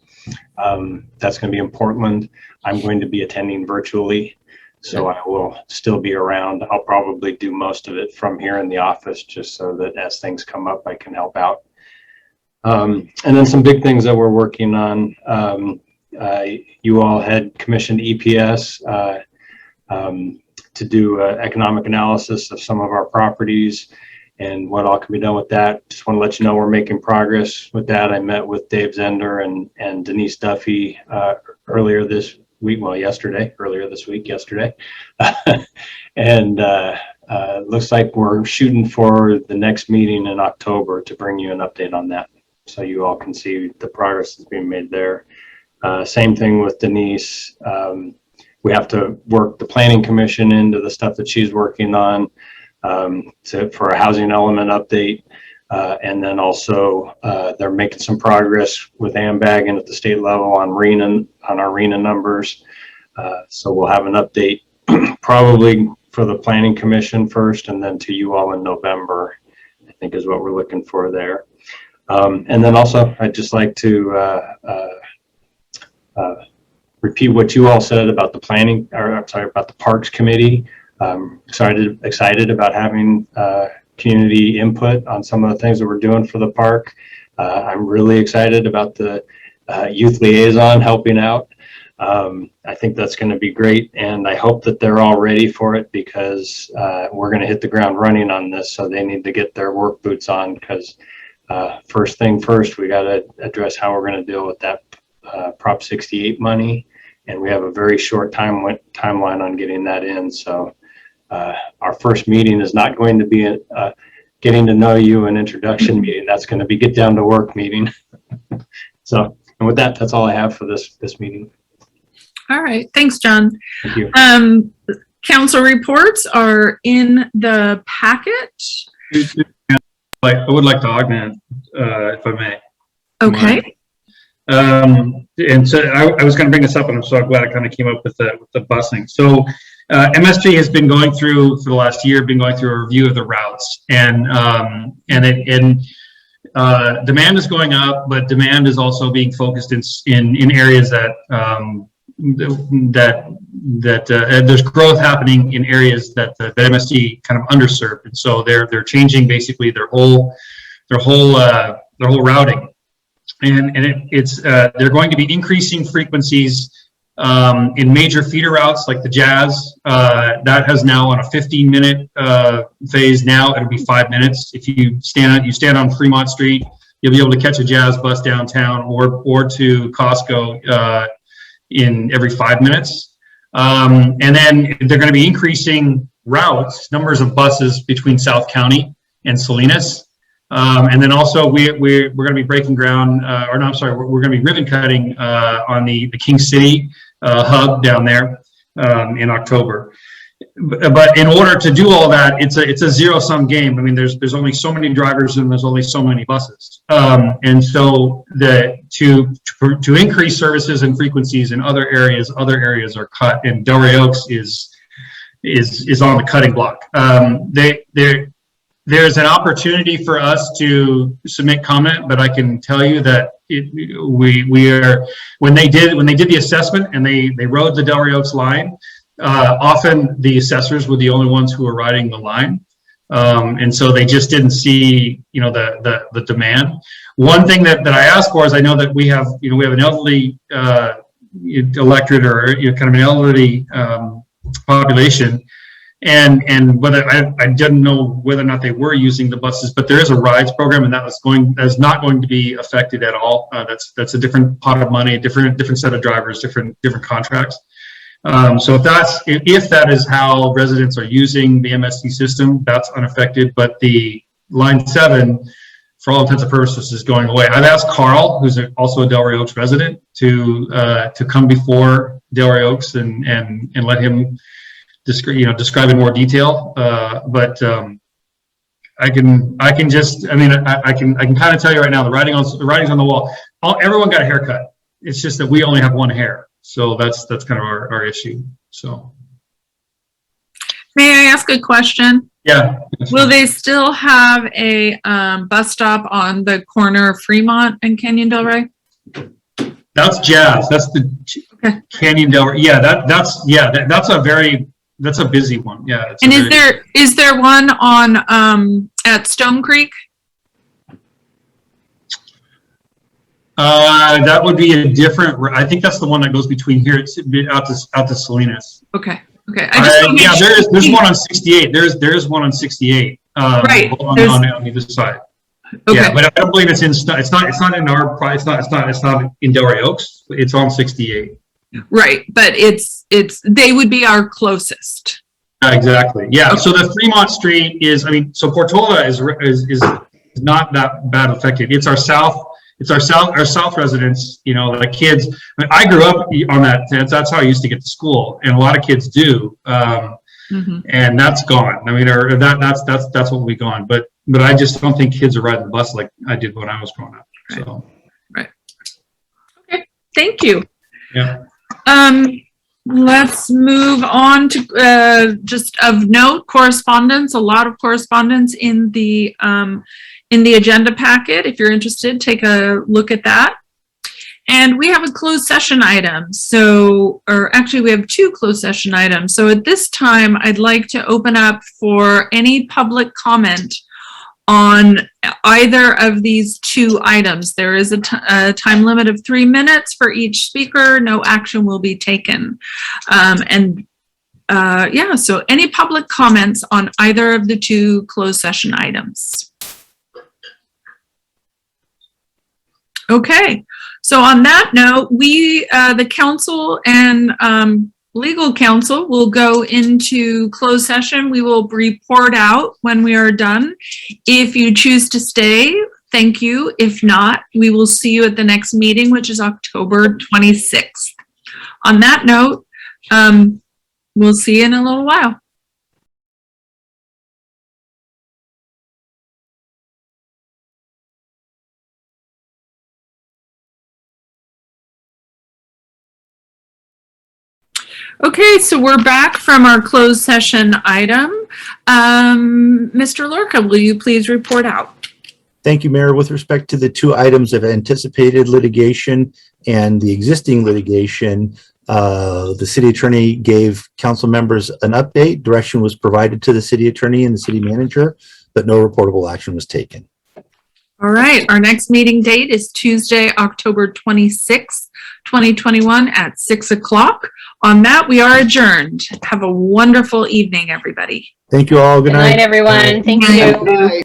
That's going to be in Portland. I'm going to be attending virtually, so I will still be around. I'll probably do most of it from here in the office, just so that as things come up, I can help out. And then some big things that we're working on. You all had commissioned EPS to do economic analysis of some of our properties and what all can be done with that. Just want to let you know we're making progress with that. I met with Dave Zender and Denise Duffy earlier this week, earlier this week, yesterday. And looks like we're shooting for the next meeting in October to bring you an update on that, so you all can see the progress that's being made there. Same thing with Denise. We have to work the planning commission into the stuff that she's working on for a housing element update. And then also they're making some progress with AMBAG and at the state level on our RENA numbers. So we'll have an update probably for the planning commission first, and then to you all in November, I think is what we're looking for there. And then also I'd just like to repeat what you all said about the about the Parks Committee. Excited about having community input on some of the things that we're doing for the park. I'm really excited about the youth liaison helping out. I think that's going to be great, and I hope that they're all ready for it, because we're going to hit the ground running on this, so they need to get their work boots on, because first thing first, we got to address how we're going to deal with that Prop 68 money, and we have a very short timeline on getting that in. So our first meeting is not going to be a getting to know you an introduction meeting. That's going to be get down to work meeting. So, and with that, that's all I have for this meeting.
All right. Thanks, John.
Thank you.
Council reports are in the packet.
I would like to augment, if I may.
Okay.
And so I was going to bring this up, and I'm so glad I kind of came up with the busing. So MSG has been going through, for the last year, a review of the routes, and demand is going up, but demand is also being focused in areas that there's growth happening in areas that MSG kind of underserved, and so they're changing basically their whole routing. And they're going to be increasing frequencies in major feeder routes like the Jazz. That has now on a 15-minute phase. Now it'll be 5 minutes. If you stand on Fremont Street, you'll be able to catch a Jazz bus downtown or to Costco in every 5 minutes. And then they're going to be increasing numbers of buses between South County and Salinas. And then also we're going to be breaking ground, or no, I'm sorry, we're going to be ribbon cutting on the King City hub down there in October. But in order to do all that, it's a zero-sum game. I mean, there's only so many drivers and there's only so many buses. And so to increase services and frequencies in other areas are cut, and Delray Oaks is on the cutting block. There's an opportunity for us to submit comment, but I can tell you that we are, when they did the assessment and they rode the Delray Oaks line, often the assessors were the only ones who were riding the line. And so they just didn't see, the demand. One thing that I asked for is, I know that we have an elderly electorate, or kind of an elderly population. And whether I didn't know whether or not they were using the buses, but there is a rides program, and that is not going to be affected at all. That's a different pot of money, a different set of drivers, different contracts. So if that is how residents are using the MST system, that's unaffected. But the Line 7, for all intents and purposes, is going away. I've asked Carl, who's also a Delray Oaks resident, to come before Delray Oaks and let him describe in more detail. But I can kind of tell you right now, the writing's on the wall. Everyone got a haircut. It's just that we only have one hair. So that's kind of our issue. So,
may I ask a question?
Yeah.
Will they still have a bus stop on the corner of Fremont and Canyon Delray?
That's Jazz. That's the Canyon Delray. Yeah, that's a busy one. Yeah.
And is there one on at Stone Creek?
That would be a different. I think that's the one that goes between here out to Salinas.
Okay.
There's one on 68. There's one on 68.
Right.
On either side. Okay. Yeah, but I don't believe it's not in our. It's not in Delray Oaks. It's on 68.
Right, but they would be our closest.
Exactly. Yeah. Okay. So the Fremont Street is. So Portola is not that bad affected. It's our south. It's our south residents, the kids. I grew up on that. That's how I used to get to school, and a lot of kids do. And that's gone. That's what we gone. But I just don't think kids are riding the bus like I did when I was growing up. So.
Right. Okay. Thank you.
Yeah.
Let's move on to just of note, correspondence. A lot of correspondence in the agenda packet. If you're interested, take a look at that. And we have a closed session item. Or actually we have two closed session items. So at this time, I'd like to open up for any public comment on either of these two items. There is a time limit of 3 minutes for each speaker. No action will be taken. So any public comments on either of the two closed session items? Okay, so on that note, we, the council and legal counsel will go into closed session. We will report out when we are done. If you choose to stay, thank you. If not, we will see you at the next meeting, which is October 26th. On that note, we'll see you in a little while. Okay, so we're back from our closed session item. Mr. Lorca, will you please report out?
Thank you, Mayor. With respect to the two items of anticipated litigation and the existing litigation, the city attorney gave council members an update. Direction was provided to the city attorney and the city manager, but no reportable action was taken.
All right, our next meeting date is Tuesday, October 26th, 2021 at 6 o'clock. On that, we are adjourned. Have a wonderful evening, everybody.
Thank you all. Good night.
Good night, everyone. Thank you.